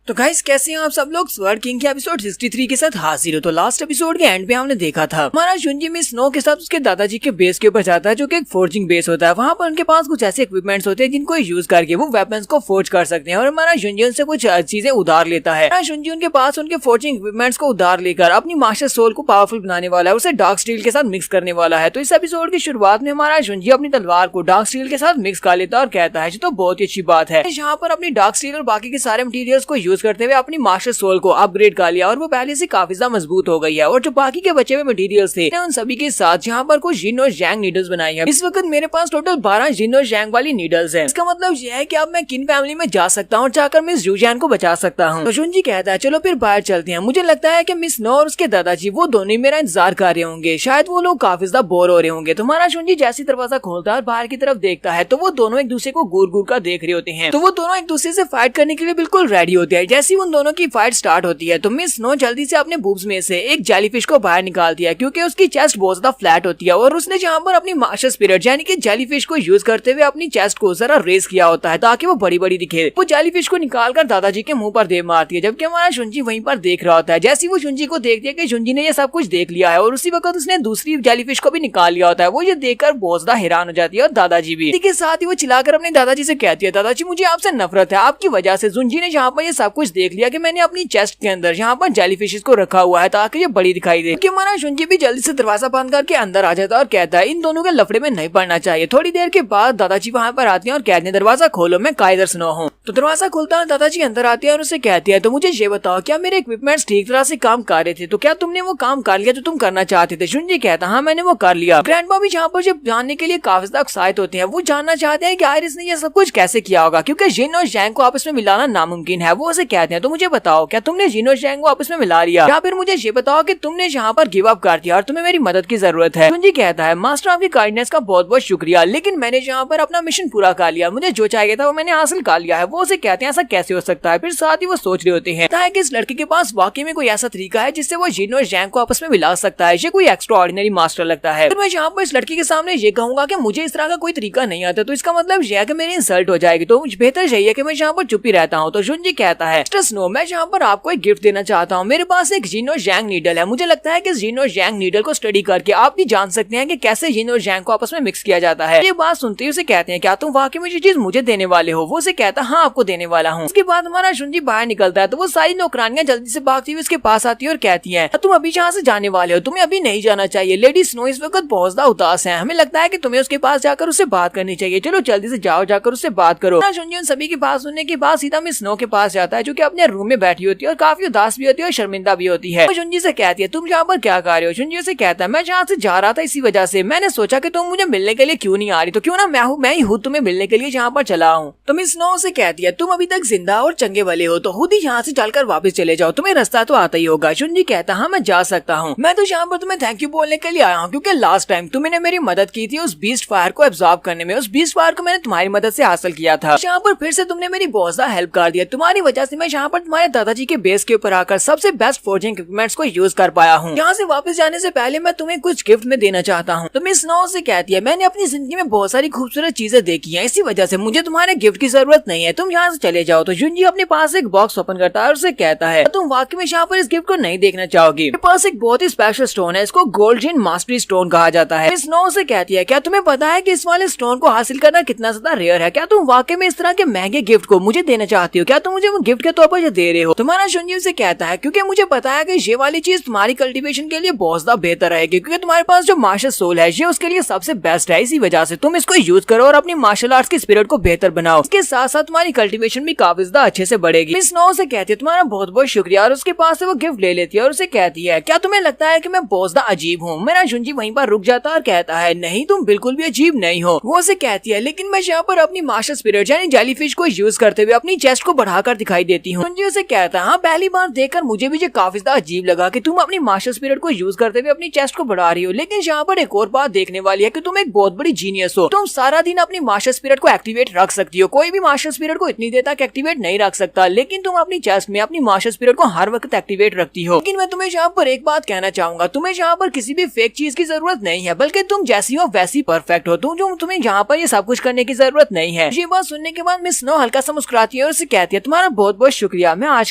तो गाइस कैसे हैं आप सब लोग, स्वर्ड किंग के एपिसोड 63 के साथ हाजिर हो। तो लास्ट एपिसोड के एंड पे हमने देखा था हमारा जुंजी मिस स्नो के साथ उसके दादाजी के बेस के ऊपर जाता है, जो कि एक फोर्जिंग बेस होता है। वहाँ पर उनके पास कुछ ऐसे इक्विपमेंट्स होते हैं जिनको यूज करके वो वेपन्स को फोर्ज कर सकते हैं, और हमारा जुंजी उनसे कुछ चीजें उधार लेता है। जुंजी उनके पास उनके फोर्जिंग इक्विपमेंट्स को उधार लेकर अपनी मास्टर सोल को पावरफुल बनाने वाला है, उसे डार्क स्टील के साथ मिक्स करने वाला है। तो इस एपिसोड की शुरुआत में हमारा जुंजी अपनी तलवार को डार्क स्टील के साथ मिक्स कर लेता है और कहता है जो तो बहुत ही अच्छी बात है। यहाँ पर अपनी डार्क स्टील और बाकी के सारे मटेरियल्स को यूज करते हुए अपनी मास्टर सोल को अपग्रेड कर लिया और वो पहले से काफी ज्यादा मजबूत हो गई है। और जो बाकी के बचे हुए मटेरियल्स थे उन सभी के साथ यहाँ पर कुछ जिन और जैंग नीडल्स बनाई है। इस वक्त मेरे पास टोटल 12 जिन और जैंग वाली नीडल्स हैं। इसका मतलब यह है कि अब मैं किन फैमिली में जा सकता हूँ और जाकर मिस यूजैन को बचा सकता हूँ। तो जुंजी कहता है चलो फिर बाहर चलते हैं। मुझे लगता है कि मिस नो और उसके दादाजी वो दोनों ही मेरा इंतजार कर रहे होंगे, शायद वो लोग काफी ज्यादा बोर हो रहे होंगे। तो हमारा जुंजी जैसे दरवाजा खोलता है और बाहर की तरफ देखता है तो वो दोनों एक दूसरे को घूर घूर कर देख रहे होते हैं। तो वो दोनों एक दूसरे से फाइट करने के लिए बिल्कुल रेडी होते हैं। जैसे उन दोनों की फाइट स्टार्ट होती है तो मिस स्नो जल्दी से अपने बूब्स में से एक जेलीफिश को बाहर निकालती है, क्योंकि उसकी चेस्ट बहुत ज्यादा फ्लैट होती है और उसने जहाँ पर अपनी मास्टर स्पिरिट यानी कि जेलीफिश को यूज करते हुए अपनी चेस्ट को जरा रेस किया होता है ताकि वो बड़ी बड़ी दिखे। वो जेलीफिश को निकालकर दादाजी के मुंह पर दे मारती है, जबकि हमारा जुंजी वहीं पर देख रहा होता है। जैसे वो जुंजी को देखती है कि जुंजी ने ये सब कुछ देख लिया है और उसी वक्त उसने दूसरी जेलीफिश को भी निकाल लिया होता है। वो ये देखकर बहुत ज्यादा हैरान हो जाती है और दादाजी भी। के साथ ही वो चिल्लाकर अपने दादाजी से कहती है दादाजी मुझे आपसे नफरत है, आपकी वजह से जुंजी ने यहाँ पर ये सब कुछ देख लिया कि मैंने अपनी चेस्ट के अंदर यहाँ पर जेलीफिश को रखा हुआ है ताकि ये बड़ी दिखाई दे। कि हमारा जुंजी भी जल्दी से दरवाजा बंद करके अंदर आ जाता है और कहता है इन दोनों के लफड़े में नहीं पड़ना चाहिए। थोड़ी देर के बाद दादाजी वहाँ पर आते हैं और कहते हैं दरवाजा खोलो, मैं कायदर स्नो हूँ। तो दरवाजा खुलता है, दादाजी अंदर आते हैं और उसे कहते हैं तो मुझे ये बताओ क्या मेरे इक्विपमेंट्स ठीक तरह से काम कर रहे थे, तो क्या तुमने वो काम कर लिया जो तुम करना चाहते थे? जुंजी कहता हाँ मैंने वो कर लिया। ग्रैंडपा भी जहाँ पर जब जानने के लिए काफी ज्यादा उत्साहित होते हैं, वो जानना चाहते हैं कि आयरिस ने ये सब कुछ कैसे किया होगा, क्योंकि जिन और जैंग को आपस में मिलाना नामुमकिन है। वो उसे कहते हैं तो मुझे बताओ क्या तुमने जिन और जैंग को आपस में मिला लिया, या फिर मुझे ये बताओ कि तुमने यहाँ पर गिव अप कर दिया और तुम्हें मेरी मदद की जरूरत है। जुंजी कहता है मास्टर आपकी काइंडनेस का बहुत बहुत शुक्रिया, लेकिन मैंने यहाँ पर अपना मिशन पूरा कर लिया, मुझे जो चाहिए था वो मैंने हासिल कर लिया है। वो उसे कहते हैं ऐसा कैसे हो सकता है? फिर साथ ही वो सोच रहे होते हैं कि इस लड़के के पास वाकई में कोई ऐसा तरीका है जिससे वो जिन और जैंग को आपस में मिला सकता है। ये कोई एक्स्ट्रा ऑर्डिनरी मास्टर लगता है। फिर मैं यहाँ पर इस लड़के के सामने ये कहूंगा कि मुझे इस तरह का कोई तरीका नहीं आता, तो इसका मतलब यह है कि मेरी इंसल्ट हो जाएगी, तो बेहतर यही है कि मैं यहाँ पर चुप ही रहता हूँ। तो जुंजी कहता है स्नो मैं यहाँ पर आपको एक गिफ्ट देना चाहता हूँ। मेरे पास एक जिन और जैंग नीडल है, मुझे लगता है कि जिन और जैंग नीडल को स्टडी करके आप भी जान सकते हैं कि कैसे जिन और जैंग को आपस में मिक्स किया जाता है। ये बात सुनते ही उसे कहते हैं क्या तुम वाकई में ये चीज मुझे देने वाले हो? वो उसे कहता है हाँ आपको देने वाला हूँ। उसके बाद हमारा जुंजी बाहर निकलता है तो वो सारी नौकरानियां जल्दी से भागती हुई उसके पास आती है और कहती है तुम अभी जहाँ से जाने वाले हो, तुम्हें अभी नहीं जाना चाहिए। लेडी स्नो इस वक्त बहुत ज्यादा उदास है, हमें लगता है कि तुम्हें उसके पास जाकर उससे बात करनी चाहिए। चलो जल्दी से जाओ, जाकर उससे बात करो। जुंजी उन सभी की बात सुनने के बाद सीधा मिस स्नो के पास जाता है, जो कि अपने रूम में बैठी होती है और काफी उदास भी होती है और शर्मिंदा भी होती है। जुंजी से कहती है तुम यहाँ पर क्या कर रहे हो? जुंजी से कहता है मैं जहाँ से जा रहा था इसी वजह से मैंने सोचा कि तुम मुझे मिलने के लिए क्यों नहीं आ रही, तो क्यों ना मैं ही हूँ तुम्हें मिलने के लिए जहाँ पर चला हूँ। तो मिस स्नो से कहती कहती है तुम अभी तक जिंदा और चंगे वाले हो तो खुद ही यहाँ से चलकर वापस चले जाओ, तुम्हें रास्ता तो आता ही होगा। जुनजी कहता हाँ मैं जा सकता हूँ, मैं तो यहाँ पर तुम्हें थैंक यू बोलने के लिए आया हूँ क्योंकि लास्ट टाइम तुमने मेरी मदद की थी उस बीस्ट फायर को एब्जॉर्ब करने में, उस बीस्ट फायर को मैंने तुम्हारी मदद से हासिल किया था। यहाँ पर फिर से तुमने मेरी बहुत ज्यादा हेल्प कर दिया, तुम्हारी वजह से मैं यहाँ पर तुम्हारे दादाजी के बेस के ऊपर आकर सबसे बेस्ट फोर्जिंग इक्विपमेंट्स को यूज कर पाया हूँ। यहाँ से वापस जाने से पहले मैं तुम्हें कुछ गिफ्ट में देना चाहता हूँ। तो मिस स्नो से कहती है मैंने अपनी जिंदगी में बहुत सारी खूबसूरत चीजें देखी है, इसी वजह से मुझे तुम्हारे गिफ्ट की जरूरत नहीं है, तुम यहाँ से चले जाओ। तो जुनजी अपने पास एक बॉक्स ओपन करता है और उसे कहता है तुम वाकई में यहाँ पर इस गिफ्ट को नहीं देखना चाहोगी, मेरे पास एक बहुत ही स्पेशल स्टोन है, इसको गोल्डन मास्टरी स्टोन कहा जाता है। मिस स्नो से कहती है क्या तुम्हें पता है कि इस वाले स्टोन को हासिल करना कितना ज्यादा रेयर है, क्या तुम वाकई में इस तरह के महंगे गिफ्ट को मुझे देना चाहती हो, क्या तुम मुझे गिफ्ट के तौर पर ये दे रहे हो। तुम्हारा जुनजी से कहता है क्योंकि मुझे पता है कि ये वाली चीज तुम्हारी कल्टीवेशन के लिए बहुत ज्यादा बेहतर रहेगी, क्योंकि तुम्हारे पास जो मार्शल सोल है ये उसके लिए सबसे बेस्ट है, इसी वजह से तुम इसको यूज करो और अपनी मार्शल आर्ट्स की स्पिरिट को बेहतर बनाओ, इसके साथ साथ तुम्हारी कल्टीवेशन भी काफी ज्यादा अच्छे से बढ़ेगी। मिस स्नो से कहती है तुम्हारा बहुत बहुत शुक्रिया और उसके पास से वो गिफ्ट ले लेती है और उसे कहती है क्या तुम्हें लगता है कि मैं बहुत ज्यादा अजीब हूँ। मेरा जुनजी वहीं पर रुक जाता है और कहता है नहीं तुम बिल्कुल भी अजीब नहीं हो। वो उसे कहती है लेकिन मैं यहाँ पर अपनी मार्शल स्पिरिट यानी जेलीफिश को यूज करते हुए अपनी चेस्ट को बढ़ाकर दिखाई देती हूँ। जुनजी उसे कहता है हाँ पहली बार देखकर मुझे भी ये काफी ज्यादा अजीब लगा कि तुम अपनी मार्शल स्पिरिट को यूज करते हुए अपनी चेस्ट को बढ़ा रही हो, लेकिन यहाँ पर एक और बात देखने वाली है कि तुम एक बहुत बड़ी जीनियस हो, तुम सारा दिन अपनी मार्शल स्पिरिट को एक्टिवेट रख सकती हो, कोई भी मार्शल स्पिरिट को इतनी देर तक एक्टिवेट नहीं रख सकता, लेकिन तुम अपनी चेस्ट में अपनी मार्शल स्पिरिट को हर वक्त एक्टिवेट रखती हो। लेकिन मैं तुम्हें यहाँ पर एक बात कहना चाहूंगा, तुम्हें यहाँ पर किसी भी फेक चीज की जरूरत नहीं है, बल्कि तुम जैसी हो वैसी परफेक्ट हो, तुम्हें यहाँ पर ये सब कुछ करने की जरूरत नहीं है। ये बात सुनने के बाद मिस स्नो हल्का सा मुस्कुराती है और उसे कहती है तुम्हारा बहुत बहुत शुक्रिया, मैं आज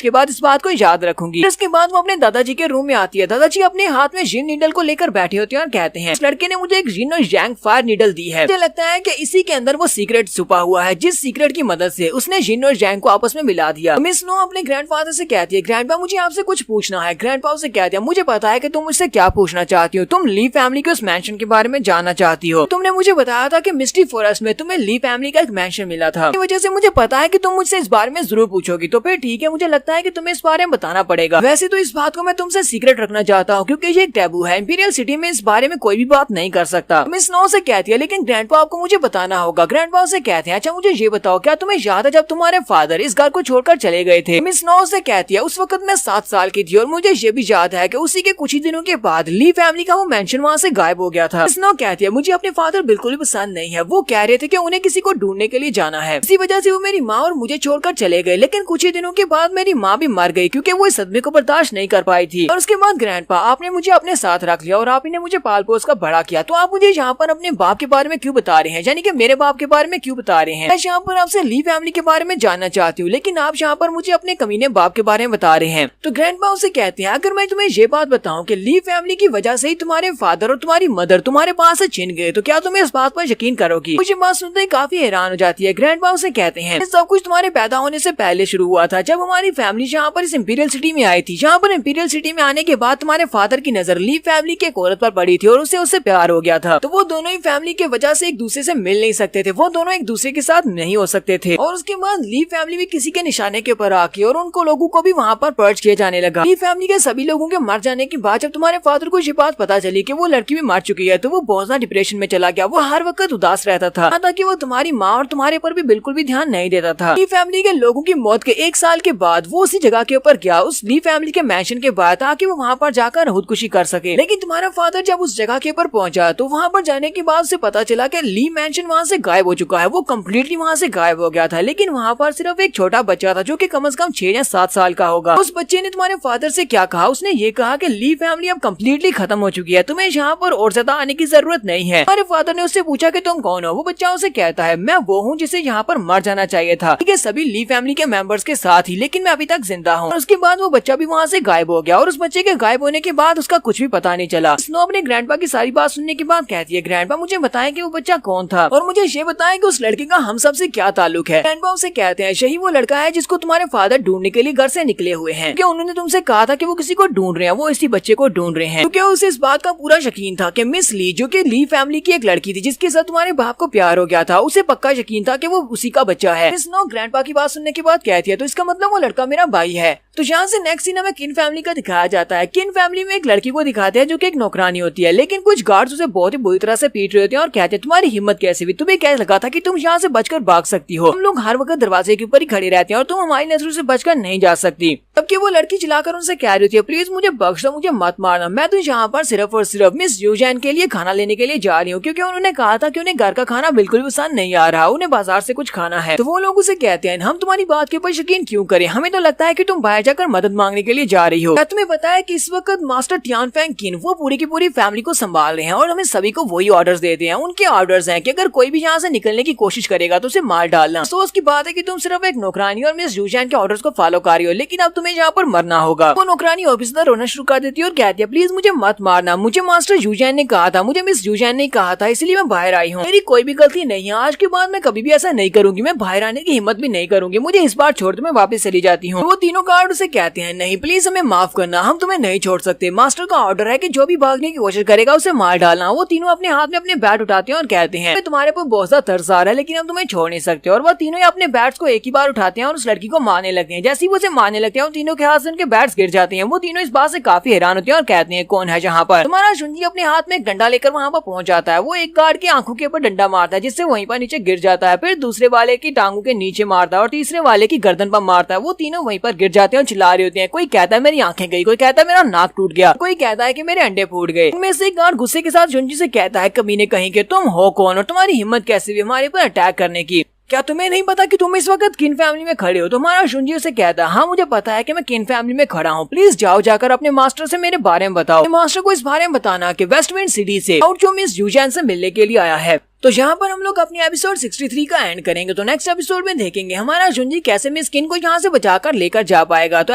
के बाद इस बात को याद रखूंगी। इसके बाद वो अपने दादाजी के रूम में आती है, दादाजी अपने हाथ में जिन नीडल को लेकर बैठे होते हैं और कहते हैं इस लड़के ने मुझे एक जिन और यांग फायर नीडल दी है, मुझे लगता है कि इसी के अंदर वो सीक्रेट छुपा हुआ है, जिस सीक्रेट की मदद से उसने जिन और यांग को आपस में मिला दिया। मिस स्नो अपने ग्रैंडफादर से कहती है ग्रैंडपा मुझे आपसे कुछ पूछना है। ग्रैंडपा उसे कहती है मुझे पता है कि तुम मुझसे क्या पूछना चाहती हो, तुम ली फैमिली के उस मैंशन के बारे में जानना चाहती हो, तुमने मुझे बताया था कि मिस्टी फॉरेस्ट में तुम्हें ली फैमिली का एक मैंशन मिला था, इस वजह से मुझे पता है कि तुम मुझसे इस बारे में जरूर पूछोगी, तो फिर ठीक है मुझे लगता है कि तुम्हें इस बारे में बताना पड़ेगा। वैसे तो इस बात को मैं तुमसे सीक्रेट रखना चाहता हूँ क्योंकि ये एक टैबू है, इंपीरियल सिटी में इस बारे में कोई भी बात नहीं कर सकता। मिस स्नो से कहती है लेकिन ग्रैंडपा आपको मुझे बताना होगा। ग्रैंडपा उसे कहते हैं अच्छा मुझे ये बताओ क्या तुम्हें याद है जब तुम्हारे फादर इस घर को छोड़कर चले गए थे। मिस स्नो से कहती है उस वक्त मैं 7 साल की थी और मुझे ये भी याद है कि उसी के कुछ ही दिनों के बाद ली फैमिली का वो मेंशन वहाँ से गायब हो गया था। स्नो कहती है मुझे अपने फादर बिल्कुल भी पसंद नहीं है, वो कह रहे थे कि उन्हें किसी को ढूंढने के लिए जाना है, इसी वजह से वो मेरी माँ और मुझे छोड़कर चले गए, लेकिन कुछ ही दिनों के बाद मेरी माँ भी मर गई क्योंकि वो इस सदमे को बर्दाश्त नहीं कर पाई थी। और उसके बाद ग्रैंडपा आपने मुझे अपने साथ रख लिया और आप ने मुझे पाल पोस का बड़ा किया, तो आप मुझे यहाँ पर अपने बाप के बारे में क्यों बता रहे हैं, यानी कि मेरे बाप के बारे में क्यों बता रहे हैं। मैं यहाँ पर आपसे ली फैमिली के बारे में जानना चाहती हूँ, लेकिन आप यहाँ पर मुझे अपने कमीने बाप के बारे में बता रहे हैं। तो ग्रैंडपा उसे कहते हैं अगर मैं तुम्हें ये बात बताऊं कि ली फैमिली की वजह से ही तुम्हारे फादर और तुम्हारी मदर तुम्हारे पास से छिन गए, तो क्या तुम्हें इस बात पर यकीन करोगी। मुझे बात सुनते ही काफी हैरान हो जाती है। ग्रैंडपा उसे कहते हैं सब कुछ तुम्हारे पैदा होने से पहले शुरू हुआ था, जब हमारी फैमिली यहाँ पर इस इंपीरियल सिटी में आई थी। यहाँ पर इंपीरियल सिटी में आने के बाद तुम्हारे फादर की नजर ली फैमिली के एक औरत पर पड़ी थी और उससे प्यार हो गया था, तो वो दोनों ही फैमिली के वजह से एक दूसरे से मिल नहीं सकते थे, वो दोनों एक दूसरे के साथ नहीं हो सकते थे। और उसके बाद ली फैमिली भी किसी के निशाने के ऊपर आके और उनको लोगों को भी वहाँ पर पर्च किया जाने लगा। ली फैमिली के सभी लोगों के मर जाने के बाद जब तुम्हारे फादर को ये बात पता चली कि वो लड़की भी मर चुकी है, तो वो बहुत ज्यादा डिप्रेशन में चला गया। वो हर वक्त उदास रहता था, ताकि वो तुम्हारी माँ और तुम्हारे पर भी बिल्कुल भी ध्यान नहीं देता था। ली फैमिली के लोगों की मौत के 1 साल के बाद वो उसी जगह के ऊपर गया, उस ली फैमिली के मैंशन के बाद, ताकि वो वहाँ पर जाकर खुदकुशी कर सके। लेकिन तुम्हारा फादर जब उस जगह के ऊपर पहुंचा तो वहाँ पर जाने के बाद उसे पता चला कि ली मैंशन वहाँ से गायब हो चुका है, वो कम्प्लीटली वहाँ से गायब हो गया था। लेकिन वहाँ पर सिर्फ एक छोटा बच्चा था जो कि कम से कम 6 या 7 साल का होगा। उस बच्चे ने तुम्हारे फादर से क्या कहा, उसने ये कहा कि ली फैमिली अब कम्प्लीटली खत्म हो चुकी है, तुम्हें यहाँ पर और ज्यादा आने की जरूरत नहीं है। हमारे फादर ने उससे पूछा कि तुम कौन हो। वो बच्चा उसे कहता है मैं वो हूँ जिसे यहाँ पर मर जाना चाहिए था, ठीक है, सभी ली फैमिली के मेंबर्स के साथ ही, लेकिन मैं अभी तक जिंदा हूँ। उसके बाद वो बच्चा भी वहाँ से गायब हो गया और उस बच्चे के गायब होने के बाद उसका कुछ भी पता नहीं चला। स्नो अपने ग्रैंडपा की सारी बात सुनने के बाद कहती है ग्रैंडपा मुझे बताएं कि वो बच्चा कौन था और मुझे ये बताएं कि उस लड़के का हम सब से क्या ताल्लुक है। ग्रैंडपा उसे कहते हैं यही वो लड़का है जिसको तुम्हारे फादर ढूंढने के लिए घर से निकले हुए हैं, क्योंकि उन्होंने तुमसे कहा था कि वो किसी को ढूंढ रहे हैं, वो इसी बच्चे को ढूंढ रहे हैं, क्योंकि उसे इस बात का पूरा यकीन था कि मिस ली जो कि ली फैमिली की एक लड़की थी जिसके साथ तुम्हारे बाप को प्यार हो गया था, उसे पक्का यकीन था कि वो उसी का बच्चा है। स्नो ग्रैंडपा की बात सुनने के बाद कहती है तो इसका मतलब वो लड़का मेरा भाई है। तो यहाँ से नेक्स्ट सीन हमें किन फैमिली का दिखाया जाता है। किन फैमिली में एक लड़की को दिखाते हैं जो कि एक नौकरानी होती है, लेकिन कुछ गार्ड्स उसे बहुत ही बुरी तरह से पीट रहे होते हैं और कहते हैं तुम्हारी हिम्मत कैसे हुई, तुम्हें क्या लगा था कि तुम यहाँ से बचकर भाग सकती हो, हम लोग हर हर वक्त दरवाजे के ऊपर ही खड़ी रहती है और तुम हमारी नजरों से बचकर नहीं जा सकती। तबकि वो लड़की चिल्लाकर उनसे कह रही थी, प्लीज मुझे बख्श दो, मुझे मत मारना, मैं तो यहाँ पर सिर्फ और सिर्फ मिस यूजैन के लिए खाना लेने के लिए जा रही हूँ, क्योंकि उन्होंने कहा था कि उन्हें घर का खाना बिल्कुल भी पसंद नहीं आ रहा, उन्हें बाजार से कुछ खाना है। तो वो लोग उसे कहते हैं, हम तुम्हारी बात के ऊपर यकीन क्यों करें, हमें तो लगता है कि तुम बाहर जाकर मदद मांगने के लिए जा रही हो। क्या तुम्हें पता है कि इस वक्त मास्टर टियान फेंग किन वो पूरी की पूरी फैमिली को संभाल रहे हैं और हमें सभी को वही ऑर्डर्स देते हैं। उनके ऑर्डर्स हैं कि अगर कोई भी यहाँ से निकलने की कोशिश करेगा तो उसे मार डालना। तो उसकी बात है कि तुम सिर्फ एक नौकरानी और मिस यूजैन के ऑर्डर्स को फॉलो कर रही हो, लेकिन अब तुम्हें यहाँ पर मरना होगा। वो नौकरानी ऑफिसर रोना शुरू कर देती है और कहती है, प्लीज मुझे मत मारना, मुझे मास्टर यूजैन ने कहा था, मुझे मिस यूजैन ने कहा था, इसलिए मैं बाहर आई हूँ, मेरी कोई भी गलती नहीं है, आज के बाद मैं कभी भी ऐसा नहीं करूंगी, मैं बाहर आने की हिम्मत भी नहीं करूंगी, मुझे इस बार छोड़ दो, मैं वापस चली जाती हूँ। वो तीनों गार्ड उसे कहते हैं, नहीं प्लीज हमें माफ करना, हम तुम्हें नहीं छोड़ सकते, मास्टर का ऑर्डर है कि जो भी भागने की कोशिश करेगा उसे मार डालना। वो तीनों अपने हाथ में अपने बैट उठाते हैं और कहते हैं, तुम्हारे पर बहुत ज्यादा तरस आ रहा है, लेकिन हम तुम्हें छोड़ नहीं सकते। और वो तीनों अपने बैट्स को एक ही बार उठाते हैं और उस लड़की को मारने लगते हैं। जैसे ही वो उसे मारने लगते हैं, उन तीनों के हाथ से उनके बैट्स गिर जाते हैं। वो तीनों इस बात से काफी हैरान होते हैं और कहते हैं, कौन है जहाँ पर? तुम्हारा जुंजी अपने हाथ में एक डंडा लेकर वहाँ पर पहुंच जाता है। वो एक गार्ड की आंखों के ऊपर डंडा मारता है, जिससे वहीं पर नीचे गिर जाता है, फिर दूसरे वाले की टांगों के नीचे मारता है और तीसरे वाले की गर्दन पर मारता है। वो तीनों वहीं पर गिर जाते हैं और चिल्ला रहे होते हैं। कोई कहता है मेरी आंखें गई, कोई कहता है मेरा नाक टूट गया, कोई कहता है कि मेरे अंडे फूट गए। इनमें से एक गार्ड गुस्से के साथ जुंजी से कहता है, कमीने कहीं के, तुम हो कौन और तुम्हारी हिम्मत कैसे हुई हमारे पर अटैक करने की? क्या तुम्हें नहीं पता कि तुम इस वक्त किन फैमिली में खड़े हो? तुम्हारा जुंजी उसे कहता है, हाँ मुझे पता है कि मैं किन फैमिली में खड़ा हूँ, प्लीज जाओ जाकर अपने मास्टर से मेरे बारे में बताओ। मास्टर को इस बारे में बताना कि वेस्टविंड सिटी से और जो मिस यूजैन से मिलने के लिए आया है। तो यहाँ पर हम लोग अपने एपिसोड 63 का एंड करेंगे। तो नेक्स्ट एपिसोड में देखेंगे हमारा जुंजी कैसे मिस किन को यहाँ से बचाकर लेकर जा पाएगा। तो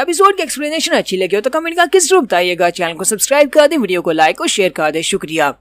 एपिसोड की एक्सप्लेनेशन अच्छी लगी हो तो कमेंट का किस रूप बताइएगा। चैनल को सब्सक्राइब कर दे, वीडियो को लाइक और शेयर कर दे। शुक्रिया।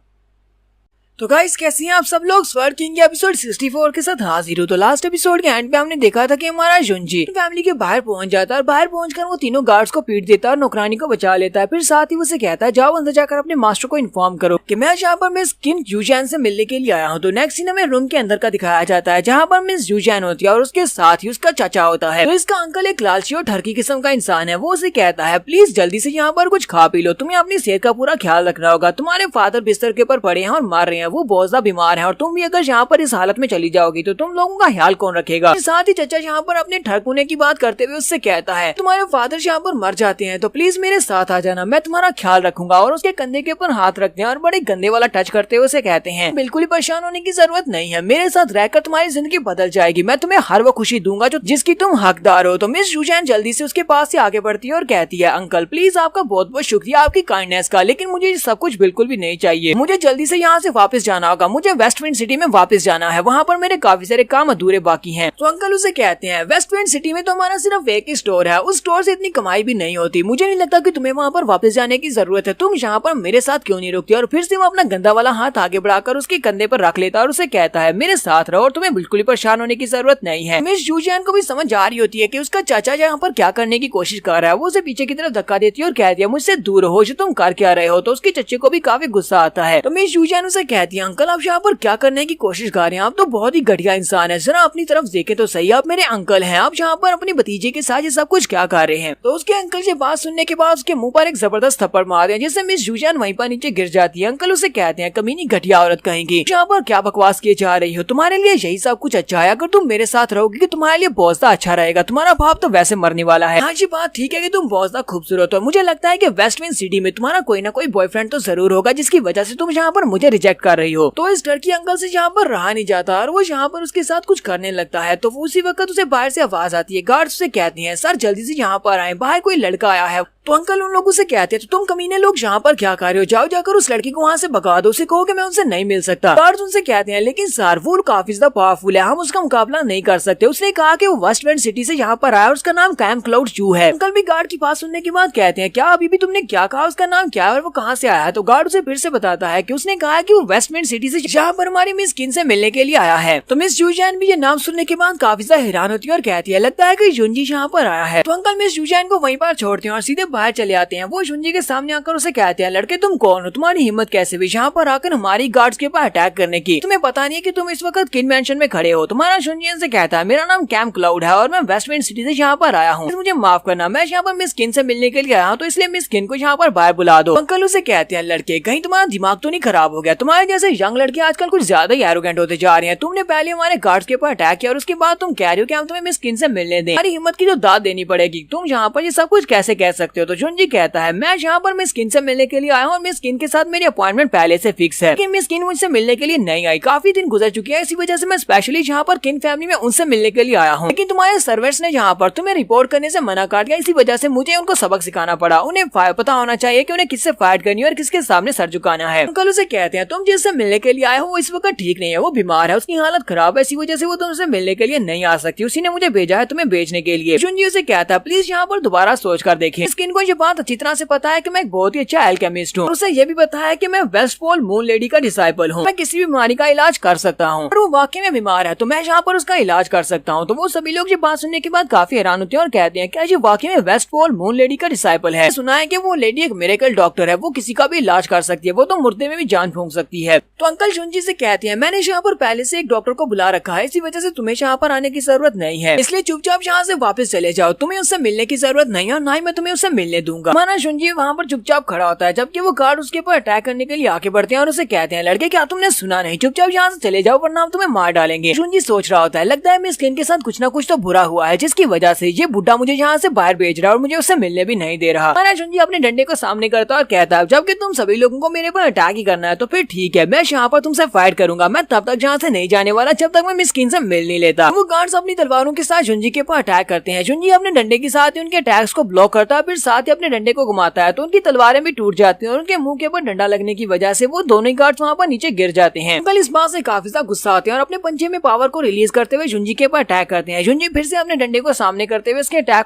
तो गाइस कैसे हैं आप सब लोग? स्वर्ड किंग के एपिसोड 64 के साथ हाजिर हो। तो लास्ट एपिसोड के एंड पे हमने देखा था कि हमारा जुंजी फैमिली के बाहर पहुंच जाता है और बाहर पहुंचकर वो तीनों गार्ड्स को पीट देता है और नौकरानी को बचा लेता है। फिर साथ ही उसे कहता है, जाओ अंदर जाकर अपने मास्टर को इन्फॉर्म करो कि मैं यहाँ पर मिस किन यूजैन से मिलने के लिए आया हूँ। तो नेक्स्ट सीन हमें रूम के अंदर का दिखाया जाता है, जहाँ पर मिस यूजैन होती है और उसके साथ ही उसका चाचा होता है। तो इसका अंकल एक लालची और ठरकी किस्म का इंसान है। वो उसे कहता है, प्लीज जल्दी से यहाँ पर कुछ खा पी लो, तुम्हें अपनी सेहत का पूरा ख्याल रखना होगा, तुम्हारे फादर बिस्तर के ऊपर पड़े हैं और मार रहे हैं, वो बहुत ज्यादा बीमार है और तुम भी अगर यहाँ पर इस हालत में चली जाओगी तो तुम लोगों का ख्याल कौन रखेगा? साथ ही चचा यहाँ पर अपने ठग होने की बात करते हुए उससे कहता है, तुम्हारे फादर यहाँ पर मर जाते हैं तो प्लीज मेरे साथ आ जाना, मैं तुम्हारा ख्याल रखूंगा। और उसके कंधे के ऊपर हाथ रखते हैं और बड़े गंदे वाला टच करते हुए उसे कहते हैं, बिल्कुल ही परेशान होने की जरूरत नहीं है, मेरे साथ रहकर तुम्हारी जिंदगी बदल जाएगी, मैं तुम्हें हर वो खुशी दूंगा जो जिसकी तुम हकदार हो। तो मिस यूजैन जल्दी से उसके पास से आगे बढ़ती है और कहती है, अंकल प्लीज आपका बहुत बहुत शुक्रिया आपकी काइंडनेस का, लेकिन मुझे सब कुछ बिल्कुल भी नहीं चाहिए, मुझे जल्दी से यहाँ से वापस जाना होगा, मुझे वेस्टविंड सिटी में वापस जाना है, वहाँ पर मेरे काफी सारे काम अधूरे बाकी हैं। तो अंकल उसे कहते हैं, वेस्टविंड सिटी में तो हमारा सिर्फ एक ही स्टोर है, उस स्टोर से इतनी कमाई भी नहीं होती, मुझे नहीं लगता कि तुम्हें वहाँ पर वापस जाने की जरूरत है, तुम यहाँ पर मेरे साथ क्यों नहीं रुकती? और फिर से वो अपना गंदा वाला हाथ आगे बढ़ाकर उसके कंधे पर रख लेता है और उसे कहता है, मेरे साथ रहो और तुम्हें बिल्कुल ही परेशान होने की जरूरत नहीं है। मिस यूजैन को भी समझ आ रही होती है कि उसका चाचा यहाँ पर क्या करने की कोशिश कर रहा है। वो उसे पीछे की तरफ धक्का देती है और कहती है, मुझसे दूर हो, जो तुम कर क्या रहे हो? तो उसके चच्चे को भी काफी गुस्सा आता है। तो मिस यूजैन उसे कहती है, अंकल आप यहाँ पर क्या करने की कोशिश कर रहे हैं? आप तो बहुत ही घटिया इंसान है, जरा अपनी तरफ देखे तो सही, आप मेरे अंकल हैं, आप यहाँ पर अपने भतीजे के साथ ये सब कुछ क्या कर रहे हैं? तो उसके अंकल से बात सुनने के बाद उसके मुंह पर एक जबरदस्त थप्पड़ मार दिया, जिससे मिस यूजैन वहीं पर नीचे गिर जाती है। अंकल उसे कहते हैं, कमीनी घटिया औरत कहेंगी, यहाँ पर क्या बकवास किए जा रही हो, तुम्हारे लिए यही सब कुछ अच्छा है, अगर तुम मेरे साथ रहोगी तुम्हारे लिए बहुत अच्छा रहेगा, तुम्हारा बाप तो वैसे मरने वाला है। हाँ जी बात ठीक है कि तुम बहुत ज्यादा खूबसूरत हो, मुझे लगता है कि वेस्टविंड सिटी में तुम्हारा कोई ना कोई बॉयफ्रेंड तो जरूर होगा जिसकी वजह से तुम यहाँ पर मुझे रिजेक्ट कर रही हो। तो इस लड़की अंकल से यहाँ पर रहा नहीं जाता और वो यहाँ पर उसके साथ कुछ करने लगता है। तो उसी वक्त उसे बाहर से आवाज आती है, गार्ड्स उसे कहती हैं, सर जल्दी से यहाँ पर आए, बाहर कोई लड़का आया है। तो अंकल उन लोगों से कहते हैं, तो तुम कमीने लोग यहाँ पर क्या कर रहे हो? जाओ जाकर उस लड़की को वहाँ से भगा दो, उसे कहो कि मैं उनसे नहीं मिल सकता। गार्ड्स उनसे कहते हैं, लेकिन सर वो काफी ज्यादा पावरफुल है, हम उसका मुकाबला नहीं कर सकते। उसने कहा कि वो वेस्टविंड सिटी से यहाँ पर आया और उसका नाम कैम क्लाउड जू है। अंकल भी गार्ड की बात सुनने के बाद कहते हैं, क्या अभी भी तुमने क्या कहा, उसका नाम क्या है और वो कहाँ से आया है? तो गार्ड उसे फिर से बताता है कि उसने कहा कि वो वेस्टविंड सिटी से यहाँ पर हमारी मिस किन से मिलने के लिए आया है। तो मिस यूजैन भी ये नाम सुनने के बाद काफी ज्यादा हैरान होती है और कहती है, लगता है कि जुंजी यहाँ पर आया है। तो अंकल मिस यूजैन को वहीं पर छोड़ते हैं और सीधे बाहर चले आते हैं। वो जुंजी के सामने आकर उसे कहते हैं, लड़के तुम कौन हो, तुम्हारी हिम्मत कैसे हुई यहाँ पर आकर हमारी गार्ड्स के ऊपर अटैक करने की, तुम्हें पता नहीं है कि तुम इस वक्त किन मेंशन में खड़े हो। तुम्हारा जुंजी से कहता है, मेरा नाम कैम क्लाउड है और मैं वेस्टविंड सिटी से यहाँ पर आया हूँ, मुझे माफ करना, मैं यहाँ पर मिस किन से मिलने के लिए आया हूँ, तो इसलिए मिस किन को यहाँ पर बाहर बुला दो। अंकल उसे कहते हैं, लड़के कहीं तुम्हारा दिमाग तो नहीं खराब हो गया, तुम्हारे जैसे यंग लड़के आजकल कुछ ज्यादा ही एरोगेंट होते जा रहे हैं। तुमने पहले हमारे गार्ड्स के ऊपर अटैक किया और उसके बाद तुम कह रहे हो कि हम तुम्हें मिस किन से मिलने दें, हमारी हिम्मत की तो दाद देनी पड़ेगी, तुम यहाँ पर ये सब कुछ कैसे कह सकते हो। तो जुंजी कहता है, मैं यहाँ पर मिस किन से मिलने के लिए आया हूँ और मिस किन के साथ मेरी अपॉइंटमेंट पहले से फिक्स है, लेकिन मिस किन मुझसे मिलने के लिए नहीं आई, काफी दिन गुजर चुके हैं, इसी वजह से मैं स्पेशली यहाँ पर किन फैमिली में उनसे मिलने के लिए आया हूँ, लेकिन तुम्हारे सर्वेंट्स ने यहाँ पर तुम्हें रिपोर्ट करने से मना कर दिया, इसी वजह से मुझे उनको सबक सिखाना पड़ा। उन्हें पता होना चाहिए कि उन्हें किससे फाइट करनी है और किसके सामने सर झुकाना है। अंकल उसे कहते हैं, तुम जिससे मिलने के लिए आए हो वो इस वक्त ठीक नहीं है, वो बीमार है, उसकी हालत खराब है, इसी वजह से वो तुमसे मिलने के लिए नहीं आ सकती, उसी ने मुझे भेजा है तुम्हें बेचने के लिए। जुंजी उसे कहता है, प्लीज यहाँ पर दोबारा सोच कर देखें। स्किन को ये बात अच्छी तरह से पता है कि मैं एक बहुत ही अच्छा एल्केमिस्ट हूँ, उसे ये भी पता है कि मैं वेस्टफॉल मून लेडी का डिसाइपल हूँ, मैं किसी भी बीमारी का इलाज कर सकता हूँ, और वो वाकई में बीमार है तो मैं यहाँ पर उसका इलाज कर सकता हूँ। तो वो सभी लोग ये बात सुनने के बाद काफी हैरान होते हैं और कहते हैं, क्या ये वाकई में वेस्टफॉल मून लेडी का डिसाइपल है? सुना है कि वो लेडी एक मिरेकल डॉक्टर है, वो किसी का भी इलाज कर सकती है, वो तो मुर्दे में भी जान फूंक सकती है। तो अंकल जुंजी से कहते हैं, मैंने यहाँ पर पहले से एक डॉक्टर को बुला रखा है, इसी वजह से तुम्हें यहाँ पर आने की जरूरत नहीं है, इसलिए चुपचाप यहाँ से वापस चले जाओ, तुम्हें उससे मिलने की जरूरत नहीं है और ना ही मैं तुम्हें उससे मिलने दूंगा। माना जुंजी वहाँ पर चुपचाप खड़ा होता है, जबकि वो गार्ड उसके ऊपर अटैक करने के लिए आगे बढ़ते हैं और उसे कहते हैं, लड़के क्या तुमने सुना नहीं, चुपचाप यहाँ से चले जाओ वरना हम तुम्हें मार डालेंगे। जुंजी सोच रहा होता है, लगता है मिस किन के साथ कुछ ना कुछ तो बुरा हुआ है, जिसकी वजह से ये बुढ़ा मुझे यहाँ से बाहर भेज रहा है और मुझे उससे मिलने भी नहीं दे रहा। माना जुंजी अपने डंडे को सामने करता है और कहता है, जबकि तुम सभी लोगों को मेरे पर अटैक ही करना है तो फिर ठीक है, मैं यहाँ पर तुमसे फाइट करूंगा, मैं तब तक यहाँ से नहीं जाने वाला जब तक मैं मिस किन से मिल नहीं लेता। वो गार्ड्स अपनी तलवारों के साथ जुंजी के ऊपर अटैक करते हैं। जुंजी अपने डंडे के साथ ही उनके अटैक्स को ब्लॉक करता है, फिर साथ ही अपने डंडे को घुमाता है तो उनकी तलवारें भी टूट जाती हैं और उनके मुंह के ऊपर डंडा लगने की वजह से वो दोनों गार्ड्स वहाँ पर नीचे गिर जाते हैं। अंकल इस बात से काफी ज्यादा गुस्सा आते हैं और अपने पंजे में पावर को रिलीज करते हुए जुंजी के ऊपर अटैक करते हैं। जुंजी फिर से अपने डंडे को सामने करते हुए उसके अटैक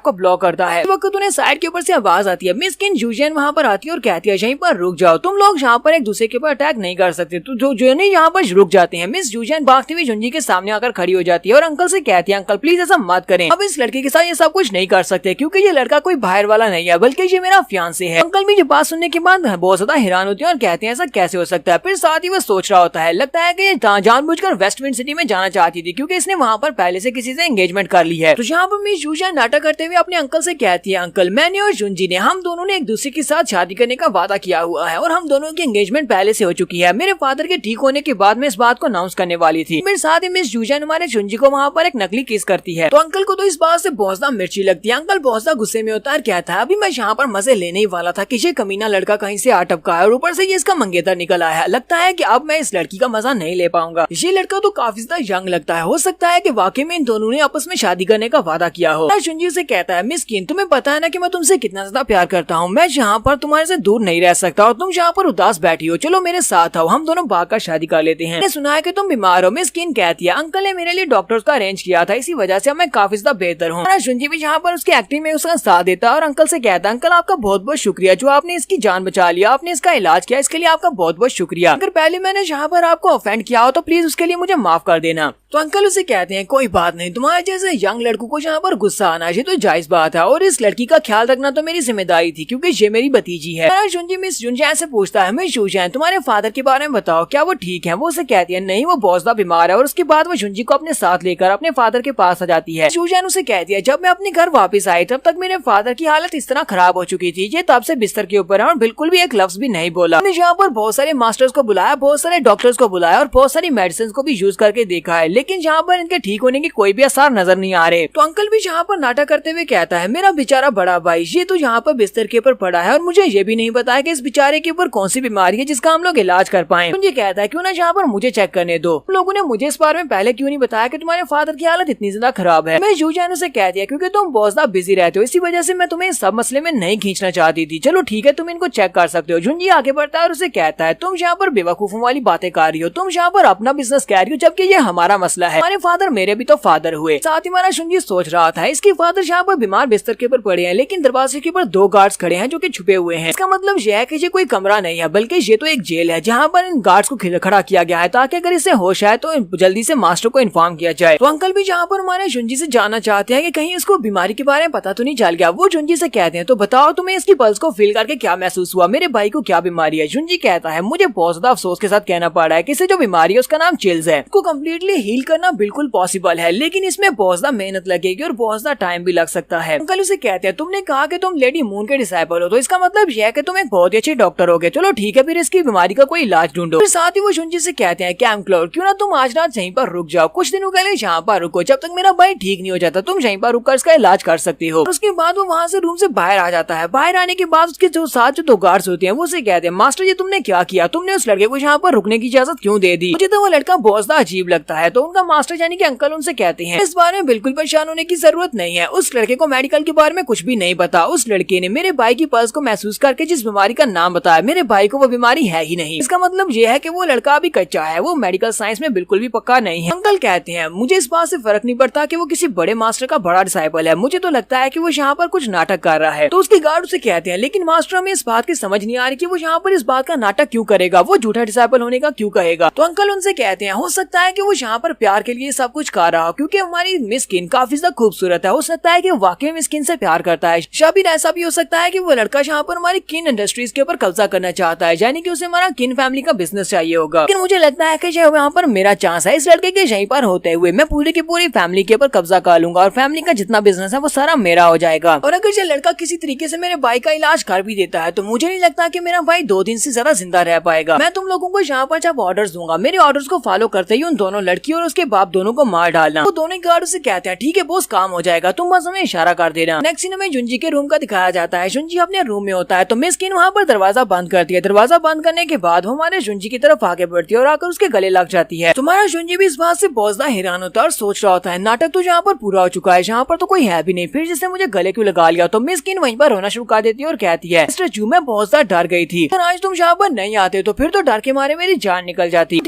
को ब्लॉक करता है। इस वक्त उन्हें साइड के ऊपर से आवाज आती है, मिस किन जूजियन वहाँ पर आती है और कहती है, यहीं पर रुक जाओ, तुम लोग यहाँ पर एक दूसरे के ऊपर अटैक नहीं कर सकते। तो जो यहाँ पर रुक जाते हैं। मिस जूजियन भागती हुई जुंजी के सामने आकर खड़ी हो जाती है और अंकल से कहती है, अंकल प्लीज ऐसा मत करें, अब इस लड़के के साथ ये सब कुछ नहीं कर सकते क्योंकि ये लड़का कोई बाहर वाला नहीं है बल्कि ये मेरा फियांसे है। अंकल भी ये बात सुनने के बाद बहुत ज्यादा हैरान होती है और कहते हैं, ऐसा कैसे हो सकता है। फिर साथ ही वो सोच रहा होता है, लगता है कि ये जानबूझकर वेस्टविंड सिटी में जाना चाहती थी क्योंकि इसने वहाँ पर पहले से किसी से एंगेजमेंट कर ली है। तो यहाँ पर मिस जूजियन नाटक करते हुए अपने अंकल से कहती है, अंकल मैंने और जुंजी ने हम दोनों ने एक दूसरे के साथ शादी करने का वादा किया हुआ है और हम दोनों की एंगेजमेंट पहले से हो चुकी है। मेरे फादर के ठीक होने के बाद मैं इस बात को अनाउंस करने वाली थी। मेरे साथ ही मिस जूजियन हमारे जुंजी को वहाँ पर एक नकली किस करती है। तो अंकल को तो इस बात से बहुत ज्यादा मिर्ची लगती है। अंकल बहुत ज्यादा गुस्से में होता है, क्या था अभी मैं यहाँ पर मजे लेने ही वाला था कि ये कमीना लड़का कहीं से आ टपका है और ऊपर से ये इसका मंगेतर निकल आया है। लगता है कि अब मैं इस लड़की का मजा नहीं ले पाऊंगा। ये लड़का तो काफी ज्यादा यंग लगता है, हो सकता है कि वाकई में इन दोनों ने आपस में शादी करने का वादा किया हो। जुंजी से कहता है, मिस किन तुम्हें पता है ना कि मैं तुमसे कितना ज्यादा प्यार करता हूँ, मैं यहाँ पर तुम्हारे से दूर नहीं रह सकता और तुम यहाँ पर उदास बैठी हो, चलो मेरे साथ आओ, हम दोनों भाग कर शादी कर लेते हैं। मैंने सुना है कि तुम बीमार हो। मिस किन कहती है, अंकल ने मेरे लिए डॉक्टर्स का अरेंज किया था, इसी वजह से मैं काफी ज्यादा बेहतर हूँ। जुंजी भी यहाँ पर उसकी एक्टिंग में उसका साथ देता है और अंकल से कहता है, अंकल आपका बहुत बहुत शुक्रिया जो आपने इसकी जान बचा लिया, आपने इसका इलाज किया, इसके लिए आपका बहुत बहुत शुक्रिया। अगर पहले मैंने यहाँ पर आपको ऑफेंड किया हो तो प्लीज उसके लिए मुझे माफ कर देना। तो अंकल उसे कहते हैं, कोई बात नहीं, तुम्हारे जैसे यंग लड़कों को यहाँ पर गुस्सा आना ये तो जायज बात है और इस लड़की का ख्याल रखना तो मेरी जिम्मेदारी थी क्योंकि ये मेरी भतीजी है। जुंजी मिस जूजियन से पूछता है, मिस जूजियन तुम्हारे फादर के बारे में बताओ, क्या वो ठीक है? वो उसे कहती है, नहीं वो बहुत ज्यादा बीमार है और उसके बाद वो जुंजी को अपने साथ लेकर अपने फादर के पास आ जाती है। जूजियन उसे कहती है, जब मैं अपने घर वापस आई तब तक मेरे फादर की हालत इस तरह खराब हो चुकी थी, ये तब से बिस्तर के ऊपर है और बिल्कुल भी एक लफ्ज भी नहीं बोला। हमने यहाँ पर बहुत सारे मास्टर्स को बुलाया, बहुत सारे डॉक्टर्स को बुलाया और बहुत सारी मेडिसिन को भी यूज करके देखा है, लेकिन यहाँ पर इनके ठीक होने की कोई भी असर नजर नहीं आ रहे। तो अंकल भी यहाँ पर नाटक करते हुए कहता है, मेरा बेचारा बड़ा भाई ये तो यहाँ पर बिस्तर के ऊपर पड़ा है और मुझे ये भी नहीं पता है कि इस बेचारे के ऊपर कौन सी बीमारी है जिसका हम लोग इलाज कर पाए। मुझे कहता है, क्यों ना यहाँ पर मुझे चेक करने दो। लोगों ने मुझे इस बारे में पहले क्यों नहीं बताया कि तुम्हारे फादर की हालत इतनी ज्यादा खराब है। मैं जूजियन से कहती है, क्योंकि तुम बहुत ज्यादा बिजी रहते हो, इसी वजह से मैं तुम्हें सब मसले में नहीं खींचना चाहती थी। चलो ठीक है, तुम इनको चेक कर सकते हो। जुंजी आगे बढ़ता है और उसे कहता है, तुम यहाँ पर बेवकूफों वाली बातें कर रही हो, तुम यहाँ पर अपना बिजनेस कह रही हो जबकि ये हमारा मसला मसला है, हमारे फादर मेरे भी तो फादर हुए। साथ ही हमारा शुंजी सोच रहा था इसके फादर यहाँ पर बीमार बिस्तर के ऊपर पड़े हैं, लेकिन दरवाजे के ऊपर 2 गार्ड्स खड़े हैं जो कि छुपे हुए हैं। इसका मतलब यह है कि ये कोई कमरा नहीं है बल्कि ये तो एक जेल है जहाँ पर इन गार्ड्स को खड़ा किया गया है ताकि अगर इसे होश आए तो जल्दी से मास्टर को इन्फॉर्म किया जाए। तो अंकल भी यहाँ पर हमारे शुंजी से जानना चाहते हैं कि कहीं इसको बीमारी के बारे में पता तो नहीं चल गया। वो शुंजी से कहते हैं तो बताओ तुम्हें इसकी पल्स को फील करके क्या महसूस हुआ, मेरे भाई को क्या बीमारी है। शुंजी कहता है मुझे बहुत ज्यादा अफसोस के साथ कहना पड़ रहा है कि इसे जो बीमारी है उसका नाम चिल्स है। इसको कम्प्लीटली हील करना बिल्कुल पॉसिबल है लेकिन इसमें बहुत ज्यादा मेहनत लगेगी और बहुत ज्यादा टाइम भी लग सकता है। अंकल उसे कहते हैं तुमने कहा कि तुम लेडी मून के डिसाइपल हो तो इसका मतलब यह है कि तुम एक बहुत ही अच्छे डॉक्टर हो गए। चलो ठीक है फिर इसकी बीमारी का कोई इलाज ढूंढो। फिर साथ ही वो शुंजी से कहते हैं कैम क्लाउड क्यों ना तुम आज रात यहीं पर रुक जाओ, कुछ दिनों के लिए यहाँ पर रुको, जब तक मेरा भाई ठीक नहीं हो जाता तुम यहीं पर रुककर इसका इलाज कर सकती हो। उसके बाद वो वहाँ से रूम से बाहर आ जाता है। बाहर आने के बाद उसके जो साथ जो 2 गार्ड्स होते हैं वो उसे कहते हैं मास्टर जी तुमने क्या किया, तुमने उस लड़के को यहाँ पर रुकने की इजाजत क्यों दे दी। मुझे तो वो लड़का बहुत ज्यादा अजीब लगता है। तो उनका मास्टर यानी कि अंकल उनसे कहते हैं इस बारे में बिल्कुल परेशान होने की जरूरत नहीं है, उस लड़के को मेडिकल के बारे में कुछ भी नहीं पता। उस लड़के ने मेरे भाई की पल्स को महसूस करके जिस बीमारी का नाम बताया मेरे भाई को वो बीमारी है ही नहीं। इसका मतलब ये है कि वो लड़का अभी कच्चा है, वो मेडिकल साइंस में बिल्कुल भी पक्का नहीं है। अंकल कहते हैं मुझे इस बात से फर्क नहीं पड़ता कि वो किसी बड़े मास्टर का बड़ा डिसाइपल है, मुझे तो लगता है कि वो यहाँ पर कुछ नाटक कर रहा है। तो उसके गार्ड उसे कहते हैं लेकिन मास्टर हमें इस बात की समझ नहीं आ रही कि वो यहाँ पर इस बात का नाटक क्यों करेगा, वो झूठा डिसाइपल होने का क्यों कहेगा। तो अंकल उनसे कहते हैं हो सकता है कि वो यहाँ पर प्यार के लिए सब कुछ कर रहा हो क्योंकि हमारी मिस स्किन काफी ज्यादा खूबसूरत है, हो सकता है कि वाकई में स्किन से प्यार करता है। शायद ऐसा भी हो सकता है कि वो लड़का यहाँ पर हमारी किन इंडस्ट्रीज के ऊपर कब्जा करना चाहता है, यानी कि उसे हमारा किन फैमिली का बिजनेस चाहिए होगा। लेकिन मुझे लगता है कि यहाँ पर मेरा चांस है, इस लड़के के यहीं पर होते हुए मैं पूरी की पूरी फैमिली के ऊपर कब्जा कर लूंगा और फैमिली का जितना बिजनेस है वो सारा मेरा हो जाएगा। और अगर ये लड़का किसी तरीके से मेरे भाई का इलाज कर भी देता है तो मुझे नहीं लगता कि मेरा भाई 2 दिन से ज्यादा जिंदा रह पाएगा। मैं तुम लोगों को यहाँ पर जब ऑर्डर्स दूंगा मेरे ऑर्डर्स को फॉलो करते ही उन दोनों लड़की और उसके बाप दोनों को मार डालना। वो दोनों गार्ड से कहते हैं ठीक है बॉस काम हो जाएगा, तुम बस हमें इशारा कर देना। नेक्स्ट सीन में जुंजी के रूम का दिखाया जाता है। जुंजी अपने रूम में होता है तो मिस किन वहाँ पर दरवाजा बंद करती है। दरवाजा बंद करने के बाद हमारे जुंजी की तरफ आगे बढ़ती है और आकर उसके गले लग जाती है। तुम्हारा जुंजी भी इस बात से बहुत ज्यादा हैरान होता है और सोच रहा होता है नाटक तो यहाँ पर पूरा हो चुका है, यहाँ पर तो कोई है भी नहीं, फिर जिसने मुझे गले क्यों लगा लिया। तो मिस किन वहीं पर रोना शुरू कर देती है और कहती है मिस्टर जू मैं बहुत ज्यादा डर गई थी, आज तुम यहाँ पर नहीं आते तो फिर तो डर के मारे मेरी जान निकल जाती।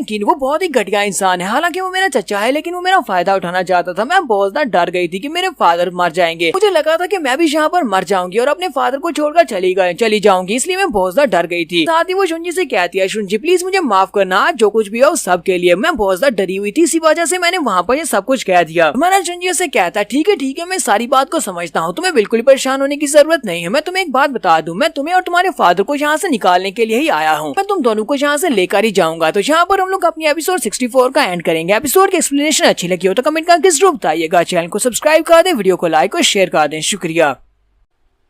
किन वो बहुत ही घटिया इंसान है, हालांकि वो मेरा चचा है लेकिन वो मेरा फायदा उठाना चाहता था। मैं बहुत ज्यादा डर गई थी कि मेरे फादर मर जाएंगे, मुझे लगा था कि मैं भी यहाँ पर मर जाऊंगी और अपने फादर को छोड़कर चली जाऊंगी, इसलिए मैं बहुत ज्यादा डर गई थी। साथ ही वो शुंजी से कहती है शुंजी प्लीज मुझे माफ करना, आज जो कुछ भी हो सब के लिए मैं बहुत ज्यादा डरी हुई थी, इसी वजह से मैंने वहाँ पर ये सब कुछ कह दिया। हमारा शुंजी से कहता है ठीक है मैं सारी बात को समझता हूँ, तुम्हें बिल्कुल परेशान होने की जरूरत नहीं है। मैं तुम्हें एक बात बता दूं, मैं तुम्हें और तुम्हारे फादर को यहाँ से निकालने के लिए ही आया हूँ, मैं तुम दोनों को यहाँ से लेकर ही जाऊंगा। तो यहाँ पर हम लोग अपनी एपिसोड 64 का एंड करेंगे। एपिसोड की एक्सप्लेनेशन अच्छी लगी हो तो कमेंट करके जरूर बताइएगा, चैनल को सब्सक्राइब कर दें, वीडियो को लाइक और शेयर कर दें, शुक्रिया।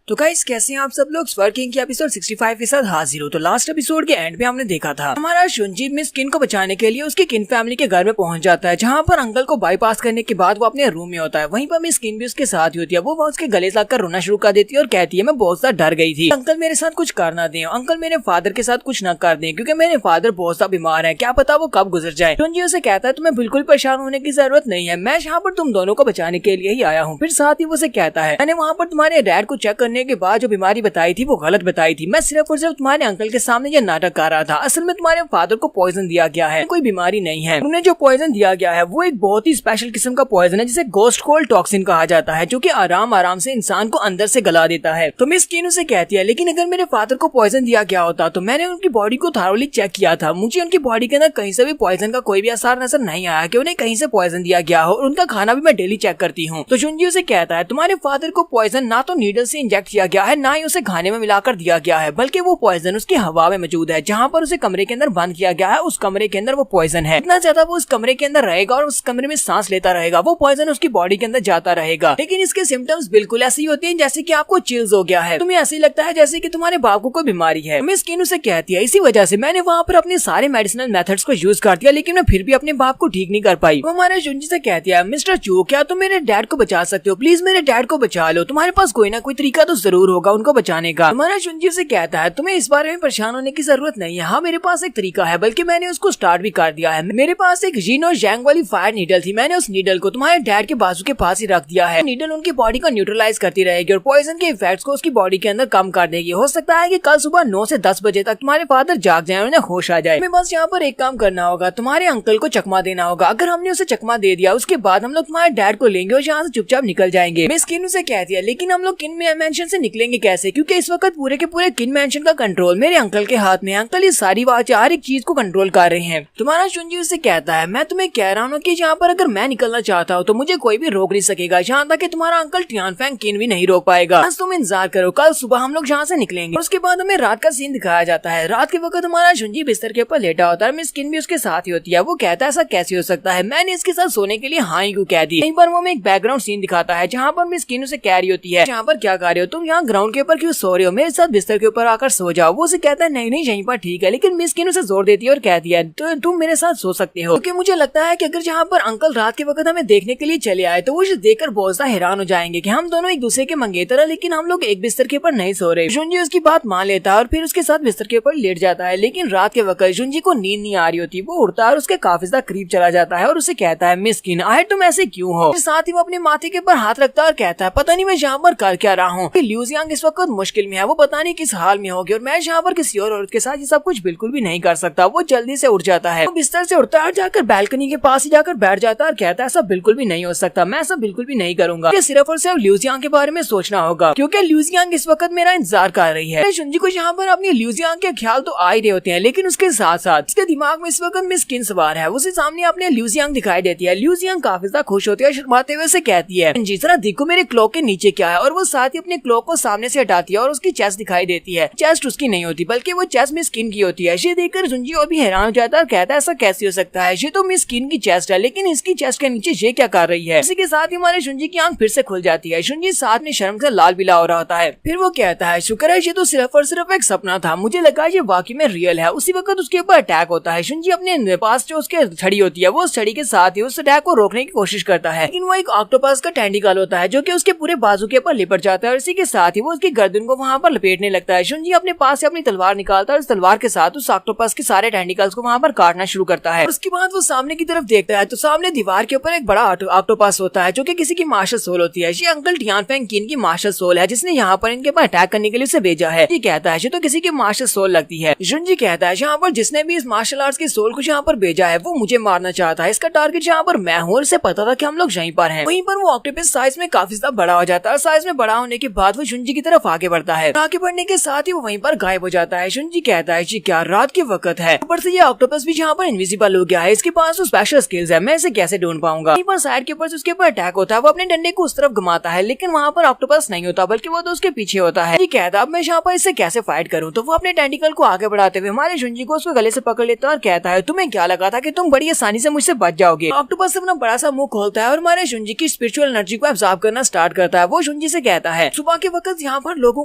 तो गाइस कैसे हैं आप सब लोग। स्वर्ग किंग के एपिसोड 65 के साथ हाजिर हो। तो लास्ट एपिसोड के एंड पे हमने देखा था हमारा शुंजी मिस किन को बचाने के लिए उसकी किन फैमिली के घर में पहुंच जाता है, जहां पर अंकल को बाईपास करने के बाद वो अपने रूम में होता है। वहीं पर मिस किन भी उसके साथ ही होती है। वो उसके गले लगकर रोना शुरू कर देती है और कहती है मैं बहुत ज्यादा डर गई थी, अंकल मेरे साथ कुछ कर ना दें, अंकल मेरे फादर के साथ कुछ न कर दें क्योंकि मेरे फादर बहुत सा बीमार है, क्या पता वो कब गुजर जाए। शुंजी उसे कहता है तुम्हें बिल्कुल परेशान होने की जरूरत नहीं है, मैं यहाँ पर तुम दोनों को बचाने के लिए ही आया हूँ। फिर साथ ही वो उसे कहता है मैंने वहाँ पर तुम्हारे डैड को चेक करने के बाद जो बीमारी बताई थी वो गलत बताई थी, मैं सिर्फ और सिर्फ तुम्हारे अंकल के सामने ये नाटक कर रहा था। असल में तुम्हारे फादर को पॉइजन दिया गया है, कोई बीमारी नहीं है। उन्हें जो पॉइजन दिया गया है वो एक बहुत ही स्पेशल किस्म का पॉइजन है जिसे गोस्ट कोल्ड टॉक्सिन कहा जाता है, जो कि आराम से इंसान को अंदर से गला देता है। तो मिस किन उसे कहती है लेकिन अगर मेरे फादर को पॉइजन दिया गया होता तो मैंने उनकी बॉडी को थॉरोली चेक किया था, मुझे उनकी बॉडी के अंदर कहीं से भी पॉइजन का कोई भी असर नजर नहीं आया कि उन्हें कहीं से पॉइजन दिया गया हो, और उनका खाना भी मैं डेली चेक करती हूँ। तो शुंजी उसे कहता है तुम्हारे फादर को पॉइजन ना तो नीडल से इंजेक्ट किया गया है, ना ही उसे खाने में मिलाकर दिया गया है, बल्कि वो पॉइजन उसकी हवा में मौजूद है। जहाँ पर उसे कमरे के अंदर बंद किया गया है उस कमरे के अंदर वो पॉइजन है। इतना ज्यादा वो उस कमरे के अंदर रहेगा और उस कमरे में सांस लेता रहेगा, वो पॉइजन उसकी बॉडी के अंदर जाता रहेगा। लेकिन इसके सिम्टम्स बिल्कुल ऐसे ही होते हैं जैसे कि आपको चिल्स हो गया है, तुम्हें ऐसे ही लगता है जैसे कि तुम्हारे बाप को कोई बीमारी है। मिस किन उसे कहती है इसी वजह से मैंने वहाँ पर अपने सारे मेडिसिनल मेथड्स को यूज कर दिया, लेकिन मैं फिर भी अपने बाप को ठीक नहीं कर पाई। वो हमारे शुंजी से कहती है मिस्टर चू क्या तुम मेरे डैड को बचा सकते हो, प्लीज मेरे डैड को बचा लो, तुम्हारे पास कोई ना कोई तरीका तो तो जरूर होगा उनको बचाने का। हमारा जुंजी उसे कहता है तुम्हें इस बारे में परेशान होने की जरूरत नहीं है, हाँ मेरे पास एक तरीका है, बल्कि मैंने उसको स्टार्ट भी कर दिया है। मेरे पास एक जिन और जैंग वाली फायर नीडल थी, मैंने उस नीडल को तुम्हारे डैड के बाजू के पास ही रख दिया है। नीडल उनकी बॉडी को न्यूट्रलाइज करती रहेगी और पॉइजन के इफेक्ट्स को उसकी बॉडी के अंदर कम कर देगी। हो सकता है कि कल सुबह 9 से 10 बजे तक तुम्हारे फादर जाग जाए और उन्हें होश आ जाए। हमें बस यहाँ पर एक काम करना होगा, तुम्हारे अंकल को चकमा देना होगा। अगर हमने उसे चकमा दे दिया उसके बाद हम लोग तुम्हारे डैड को लेंगे और यहाँ से चुपचाप निकल जाएंगे। मिस किन उसे कहती है लेकिन हम लोग किन मैंशन से निकलेंगे कैसे, क्योंकि इस वक्त पूरे के पूरे किन मैंशन का कंट्रोल मेरे अंकल के हाथ में है। अंकल ये सारी बात हर एक चीज को कंट्रोल कर रहे हैं। तुम्हारा जुंजी उसे कहता है मैं तुम्हें कह रहा हूँ कि यहाँ पर अगर मैं निकलना चाहता हूँ तो मुझे कोई भी रोक नहीं सकेगा, यहाँ तक कि तुम्हारा अंकल टियानफेंग किन भी नहीं रोक पाएगा। बस तुम इंतजार करो, कल सुबह हम लोग यहाँ से निकलेंगे। उसके बाद हमें रात का सीन दिखाया जाता है। रात के वक्त हमारा जुंजी बिस्तर के ऊपर लेटा होता है, मिस किन भी उसके साथ ही होती है। वो कहता है ऐसा कैसे हो सकता है, मैंने इसके साथ सोने के लिए हाँ ही क्यों कह दी। यहीं पर वो हमें एक बैकग्राउंड सीन दिखाता है जहाँ पर मिस किन उसे कह रही होती है यहाँ पर क्या कर रहे हो तुम, यहाँ ग्राउंड के ऊपर क्यों सो रहे हो, मेरे साथ बिस्तर के ऊपर आकर सो जाओ। वो उसे कहता है नहीं नहीं यहीं पर ठीक है, लेकिन मिस किन उसे जोर देती है और कहती है तो तुम मेरे साथ सो सकते हो, क्योंकि मुझे लगता है कि अगर जहाँ पर अंकल रात के वक्त हमें देखने के लिए चले आए तो वो इसे देखकर बहुत ज्यादा हैरान हो जाएंगे कि हम दोनों एक दूसरे के मंगेतर है लेकिन हम लोग एक बिस्तर के ऊपर नहीं सो रहे। जुंजी उसकी बात मान लेता है और फिर उसके साथ बिस्तर के ऊपर लेट जाता है। लेकिन रात के वक्त जुंजी को नींद नहीं आ रही होती, वो उड़ता है और उसके काफी ज्यादा करीब चला जाता है और उसे कहता है मिस किन आए तुम ऐसे क्यों हो। साथ ही वो अपने माथे के ऊपर हाथ रखता है और कहता है पता नहीं मैं यहाँ पर कर क्या रहा हूँ। ल्यू जियांग इस वक्त मुश्किल में है, वो पता नहीं किस हाल में होगी और मैं यहाँ पर किसी और औरत के साथ ये सब कुछ बिल्कुल भी नहीं कर सकता। वो जल्दी से उठ जाता है, वो बिस्तर से उठता है और जाकर बैल्कनी के पास ही जाकर बैठ जाता है और कहता है ऐसा बिल्कुल भी नहीं हो सकता, मैं ऐसा बिल्कुल भी नहीं करूंगा। सिर्फ और सिर्फ ल्यू जियांग के बारे में सोचना होगा क्योंकि ल्यू जियांग इस वक्त मेरा इंतजार कर रही है। जुंजी को यहाँ पर अपनी ल्यू जियांग के ख्याल तो आ ही रहे होते हैं, लेकिन उसके साथ साथ उसके दिमाग में इस वक्त मिस किन सवार है। उसे सामने अपने ल्यू जियांग दिखाई देती है। ल्यू जियांग काफी ज्यादा खुश होती है, शर्माते हुए से कहती है जी जरा देखो मेरे क्लॉक के नीचे क्या है, और वो साथ ही अपने क्लॉक को सामने से हटाती है और उसकी चेस्ट दिखाई देती है। चेस्ट उसकी नहीं होती बल्कि वो चेस्ट मिस किन की होती है। ये देखकर जुंजी और भी हैरान हो जाता है और कहता है ऐसा कैसे हो सकता है, ये तो मिस किन की चेस्ट है लेकिन इसकी चेस्ट के नीचे ये क्या कर रही है। इसी के साथ ही हमारे जुंजी की आंख फिर से खुल जाती है। जुंजी साथ में शर्म से लाल बिला हो रहा होता है। फिर वो कहता है शुक्र है ये तो सिर्फ और सिर्फ एक सपना था, मुझे लगा ये वाकई में रियल है। उसी वक्त उसके ऊपर अटैक होता है। जुंजी अपने पास जो उसके छड़ी होती है वो उस छड़ी के साथ ही उस अटैक को रोकने की कोशिश करता है, लेकिन वो एक ऑक्टोपस का टेंटिकल होता है जो कि उसके पूरे बाजू के ऊपर लिपट जाता है और इसी के साथ ही वो उसकी गर्दन को वहाँ पर लपेटने लगता है। जुंजी अपने पास से अपनी तलवार निकालता है और उस तलवार के साथ उस ऑक्टोपस के सारे टेंटिकल्स को वहाँ पर काटना शुरू करता है। उसके बाद वो सामने की तरफ देखता है तो सामने दीवार के ऊपर एक बड़ा ऑक्टोपस होता है जो कि किसी की मार्शल सोल होती है। ये अंकल टियानफेंग किन की मार्शल सोल है जिसने यहाँ पर इनके ऊपर अटैक करने के लिए उसे भेजा है। ये कहता है ये तो किसी की मार्शल सोल लगती है। जुंजी कहता है यहाँ पर जिसने भी इस मार्शल आर्ट्स की सोल को यहाँ पर भेजा है वो मुझे मारना चाहता है, इसका टारगेट यहाँ पर मैं हूँ और इसे पता था कि हम लोग यहीं पर हैं। वहीं पर वो ऑक्टोपस साइज में काफी ज्यादा बड़ा हो जाता है। साइज में बड़ा होने के बाद वो जुंजी की तरफ आगे बढ़ता है। आगे बढ़ने के साथ ही वो वहीं पर गायब हो जाता है। जुंजी कहता है जी क्या रात के वक्त है, ऊपर से ये ऑक्टोपस भी यहाँ पर इनविजिबल हो गया है, इसके पास तो स्पेशल स्किल्स है, मैं इसे कैसे ढूंढ पाऊंगा। वहीं पर साइड के ऊपर से उसके ऊपर अटैक होता है, वो अपने डंडे को उस तरफ घुमाता है लेकिन वहाँ पर ऑक्टोपस नहीं होता बल्कि वो तो उसके पीछे होता है। ये कहता अब मैं यहाँ पर इससे कैसे फाइट करूँ, तो वो अपने टेंटिकल को आगे बढ़ाते हुए हमारे जुंजी को उसके गले से पकड़ लेता है और कहता है तुम्हें क्या लगा था कि तुम बड़ी आसानी से मुझसे बच जाओगे। ऑक्टोपस अपना बड़ा सा मुंह खोलता है और हमारे जुंजी की स्पिरिचुअल एनर्जी को एब्जॉर्ब करना स्टार्ट करता है। वो जुंजी से कहता है सुबह के वक्त यहाँ पर लोगों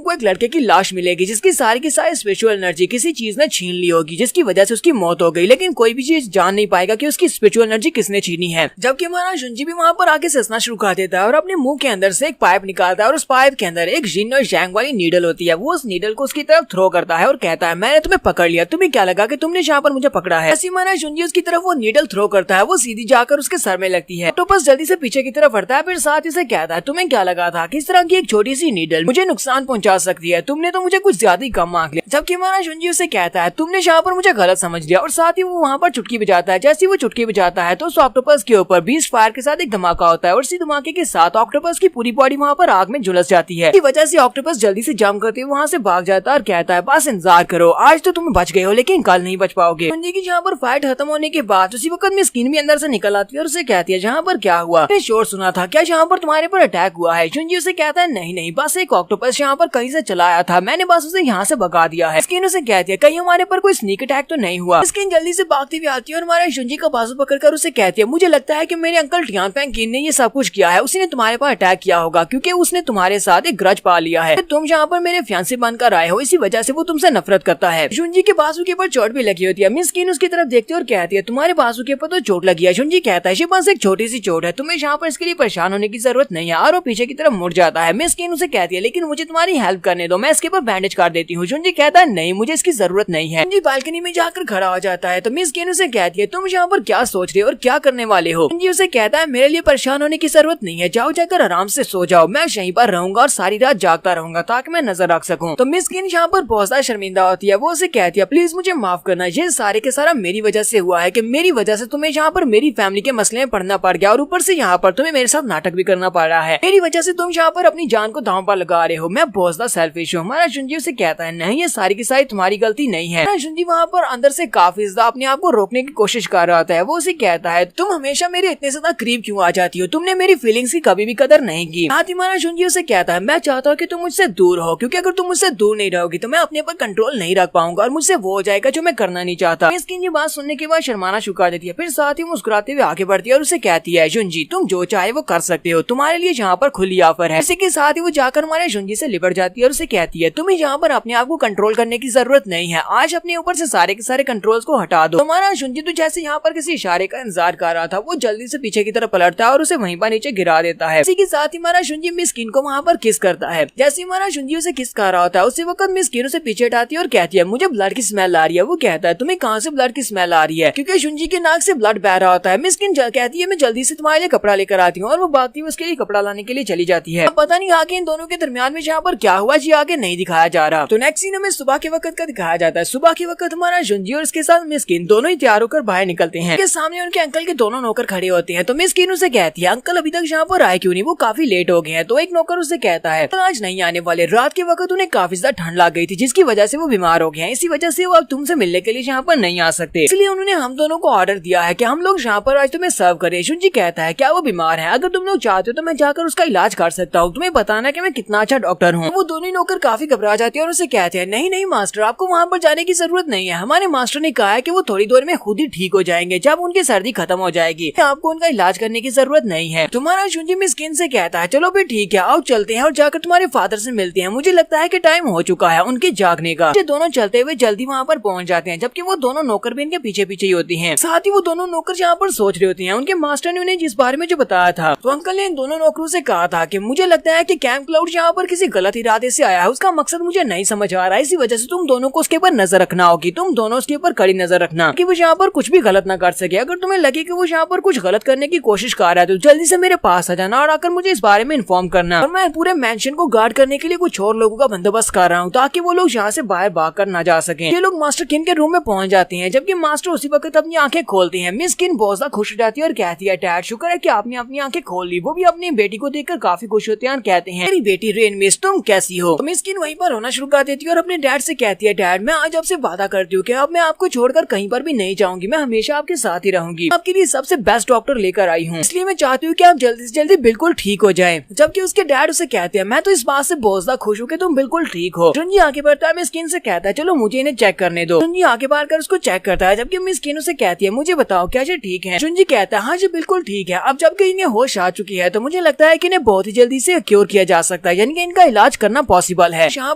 को एक लड़के की लाश मिलेगी जिसकी सारी की सारी स्पिरिचुअल एनर्जी किसी चीज ने छीन ली होगी जिसकी वजह से उसकी मौत हो गई, लेकिन कोई भी चीज जान नहीं पाएगा कि उसकी स्पिरिचुअल एनर्जी किसने छीनी है। जबकि हमारा जुंजी भी वहाँ पर आके ससना शुरू कर देता है और अपने मुंह के अंदर से एक पाइप निकालता है और उस पाइप के अंदर एक जिन और जैंग वाली नीडल होती है। वो उस नीडल को उसकी तरफ थ्रो करता है और कहता है मैंने तुम्हें पकड़ लिया, तुम्हें क्या लगा कि तुमने यहाँ पर मुझे पकड़ा है। ऐसी हमारा जुंजी उसकी तरफ वो नीडल थ्रो करता है, वो सीधी जाकर उसके सर में लगती है। ऑक्टोपस जल्दी से पीछे की तरफ हटता है, फिर साथ ही से कहता है तुम्हें क्या लगा था कि इस तरह की एक छोटी सी नीडल मुझे नुकसान पहुंचा सकती है, तुमने तो मुझे कुछ ज्यादा ही कम मांग लिया। जबकि हमारा जुंजी उसे कहता है तुमने यहाँ पर मुझे गलत समझ लिया, और साथ ही वो वहाँ पर चुटकी बजाता है। जैसे वो चुटकी बजाता है तो उस ऑक्टोपस के ऊपर बीस्ट फायर के साथ एक धमाका होता है और इसी धमाके के साथ ऑक्टोपस की पूरी बॉडी वहाँ पर आग में झुलस जाती है। इसी वजह से ऑक्टोपस जल्दी से जंप करते हुए वहाँ से भाग जाता है और कहता है बस इंतजार करो, आज तो तुम बच गए हो लेकिन कल नहीं बच पाओगे। जुंजी की जहाँ पर फाइट खत्म होने के बाद उसी वक्त में स्किन भी अंदर से निकल आती है और उसे कहती है जहाँ पर क्या हुआ, मैंने शोर सुना था, क्या यहाँ पर तुम्हारे पर अटैक हुआ है। जुंजी उसे कहता है नहीं नहीं, बस एक ऑक्टोपस यहाँ पर कहीं से चला आया था, मैंने बस उसे यहाँ से भगा दिया है। स्किन उसे कहती है कहीं हमारे पर कोई स्नीक अटैक तो नहीं हुआ। स्किन जल्दी से भागती हुई आती है और हमारे जुंजी का बाजू पकड़कर उसे कहती है मुझे लगता है कि मेरे अंकल टियानफेंग किन ने ये सब कुछ किया है, उसने तुम्हारे पर अटैक किया होगा क्योंकि उसने तुम्हारे साथ एक ग्रज पा लिया है, तुम यहाँ पर मेरे फियांसे बनकर आए हो, इसी वजह से वो तुमसे नफरत करता है। जुंजी के बाजू के ऊपर चोट भी लगी होती है। मिस किन उसकी तरफ देखती है और कहती है तुम्हारे बाजू के ऊपर तो चोट लगी है। जुंजी कहता है बस एक छोटी सी चोट है, तुम्हें यहाँ पर इसके लिए परेशान होने की जरूरत नहीं है, और वो पीछे की तरफ मुड़ जाता है। मिस किन उसे कहती है लेकिन मुझे तुम्हारी हेल्प करने दो, मैं इसके ऊपर बैंडेज कर देती हूँ। जुंजी कहता है नहीं, मुझे इसकी जरूरत नहीं है। जुंजी बालकनी में जाकर खड़ा हो जाता है तो मिस किन उसे कहती है तुम यहाँ पर क्या सोच रहे हो और क्या करने वाले हो। जुंजी उसे कहता है मेरे लिए परेशान होने की जरूरत नहीं है, जाओ जाकर आराम से सो जाओ, मैं यहीं पर रहूंगा और सारी रात जागता रहूंगा ताकि मैं नजर रख सकूं। तो मिस किन यहाँ पर बहुत ज्यादा शर्मिंदा होती है, वो उसे कहती है प्लीज मुझे माफ करना, ये सारे के सारा मेरी वजह से हुआ है कि मेरी वजह से तुम्हें यहाँ पर मेरी फैमिली के मसले में पड़ना पड़ गया और ऊपर से यहाँ पर तुम्हें मेरे साथ नाटक भी करना पड़ रहा है, मेरी वजह से तुम यहाँ पर अपनी जान को दांव पर लगा रहे हो, मैं बहुत ज्यादा सेल्फिश हूँ। हमारा जुंजी उसे कहता है नहीं, ये सारी की सारी तुम्हारी गलती नहीं है। जुंजी वहाँ पर अंदर से काफी ज्यादा अपने आप को रोकने की कोशिश कर रहा होता है। वो उसे कहता है तुम हमेशा मेरे इतने ज्यादा करीब क्यों आ जाती हो, तुमने मेरी फीलिंग्स की कभी भी कदर नहीं की। साथ ही हमारा जुंजी उसे कहता है मैं चाहता हूँ कि तुम मुझसे दूर हो, क्योंकि अगर तुम मुझसे दूर नहीं रहोगी तो मैं अपने पर कंट्रोल नहीं रख पाऊंगा और मुझसे वो हो जाएगा जो मैं करना नहीं चाहता। इसकी ये बात सुनने के बाद शर्माना शुरू कर देती है, फिर साथ ही मुस्कुराते हुए आगे बढ़ती है और उसे कहती है जुंजी तुम जो चाहे वो कर सकते हो, तुम्हारे लिए यहाँ पर खुली ऑफर है। इसी के साथ ही वो जाकर हमारे जुंजी से लिपट जाती है और उसे कहती है तुम्हें यहाँ पर अपने आप को कंट्रोल करने की जरूरत नहीं है, आज अपने ऊपर से सारे के सारे कंट्रोल्स को हटा दो। हमारा जुंजी तो जैसे यहाँ पर किसी इशारे का इंतजार कर रहा था, वो जल्दी से पीछे की तरफ पलटता है और उसे वहीं पर नीचे गिरा देता है। इसी के साथ ही हमारा जुंजी मिस किन को वहाँ पर किस करता है। जैसे हमारा जुंजी उसे किस कर रहा होता है उसी वक्त मिस किन उसे पीछे हटाती है और कहती है मुझे ब्लड की स्मेल आ रही है। वो कहता है तुम्हें कहाँ से ब्लड की स्मेल आ रही है, क्योंकि जुंजी के नाक से ब्लड बह रहा होता है। मिस किन कहती है मैं जल्दी से तुम्हारे लिए कपड़ा लेकर आती हूँ और वो भागती हुई उसके लिए कपड़ा लाने के लिए चली जाती है। पता नहीं आगे इन दोनों के दरमियान में यहाँ पर क्या हुआ जी आगे नहीं दिखाया जा रहा। तो नेक्स्ट सीन हमें सुबह के वक्त का दिखाया जाता है। सुबह के वक्त हमारा जुंजी और इसके साथ मिस किन दोनों ही तैयार होकर बाहर निकलते हैं। के सामने उनके अंकल के दोनों नौकर खड़े होते हैं। तो मिस किन उसे कहती है अंकल अभी तक यहाँ पर आए क्यों नहीं, वो काफी लेट हो गए हैं। तो एक नौकर उसे कहता है आज नहीं आने वाले, रात के वक्त उन्हें काफी ज्यादा ठंड लग गई थी जिसकी वजह से वो बीमार हो गए हैं, इसी वजह से वो अब तुमसे मिलने के लिए यहाँ पर नहीं आ सकते, इसलिए उन्होंने हम दोनों को ऑर्डर दिया है कि हम लोग यहाँ पर आज तुम्हें सर्व करें। जुंजी कहता है क्या वो बीमार है, अगर तुम लोग चाहते हो तो मैं जाकर उसका इलाज कर सकता हूँ, तुम्हें बताना कि मैं कितना अच्छा डॉक्टर हूँ। वो दोनों नौकर काफी घबरा जाते हैं और उसे कहते हैं नहीं नहीं मास्टर आपको वहाँ पर जाने की जरूरत नहीं है, हमारे मास्टर ने कहा है कि वो थोड़ी देर में खुद ही ठीक हो जाएंगे, जब उनकी सर्दी खत्म हो जाएगी आपको उनका इलाज करने की जरूरत नहीं है। तुम्हारा जुंजी मिस किन से कहता है चलो फिर ठीक है आओ चलते हैं और जाकर तुम्हारे फादर से मिलते हैं, मुझे लगता है कि टाइम हो चुका है उनके जागने का। दोनों चलते हुए जल्दी वहाँ पर पहुँच जाते हैं, जबकि वो दोनों नौकर भी इनके पीछे पीछे ही होती हैं। साथ ही वो दोनों नौकर यहाँ पर सोच रहे होते हैं उनके मास्टर ने उन्हें जिस बारे में जो बताया था। तो अंकल ने इन दोनों नौकरों से कहा था कि मुझे लगता है कि कैंप क्लाउड यहाँ पर किसी गलत इरादे से आया है, उसका मकसद मुझे नहीं समझ आ रहा है, इसी वजह से तुम दोनों को उसके ऊपर नजर रखना होगी, तुम दोनों उसके ऊपर कड़ी नजर रखना कि वो यहाँ पर कुछ भी गलत ना कर सके। अगर तुम्हें लगे कि वो यहाँ पर कुछ गलत करने की कोशिश कर रहा है तो जल्दी से मेरे पास आ जाना और आकर मुझे इस बारे में इन्फॉर्म करना, और मैं पूरे मेंशन को गार्ड करने के लिए कुछ और लोगों का बंदोबस्त कर रहा हूँ ताकि वो लोग यहाँ से बाहर भाग कर ना जा सके। ये लोग मास्टर किन के रूम में पहुंच जाते हैं, जबकि मास्टर उसी वक्त अपनी आंखें खोलते हैं। मिस किन बहुत ज्यादा खुश हो जाती है और कहती है डैड शुक्र है कि आपने अपनी आंखें खोल ली। वो भी अपनी बेटी को देखकर काफी खुश होते हैं और कहते हैं मेरी बेटी रेन मिस तुम कैसी हो। तो मिस किन वहीं पर रोना शुरू कर देती है और अपने डैड से कहती है डैड मैं आज आपसे वादा करती हूँ कि अब मैं आपको छोड़कर कहीं पर भी नहीं जाऊंगी, मैं हमेशा आपके साथ ही रहूंगी, आपके लिए सबसे बेस्ट डॉक्टर लेकर आई हूँ, इसलिए मैं चाहती हूँ कि आप जल्दी से जल्दी बिल्कुल ठीक हो जाएं। जबकि उसके डैड उसे कहते हैं मैं तो इस बात से बहुत ज्यादा खुश हूँ कि तुम बिल्कुल ठीक हो। जुंजी आगे बढ़ता है, मिस किन से कहता है चलो मुझे इन्हें चेक करने दो। जुंजी आगे बढ़कर उसको चेक करता है, जबकि मिस किन उसे कहती है मुझे बताओ क्या ये ठीक है। जुंजी कहता है हाँ जी बिल्कुल ठीक है, अब जबकि इन्हें होश आ चुकी है तो मुझे लगता है कि इन्हें बहुत ही जल्दी से क्योर किया जा सकता है, यानी कि इनका इलाज करना पॉसिबल है। यहाँ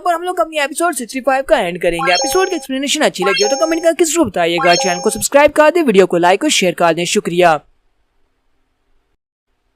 पर हम लोग अपनी एपिसोड 65 का एंड करेंगे। एपिसोड की एक्सप्लेनेशन अच्छी लगी हो तो कमेंट करके जरूर बताइएगा, चैनल को सब्सक्राइब कर दे, वीडियो को लाइक और शेयर कर दें, शुक्रिया।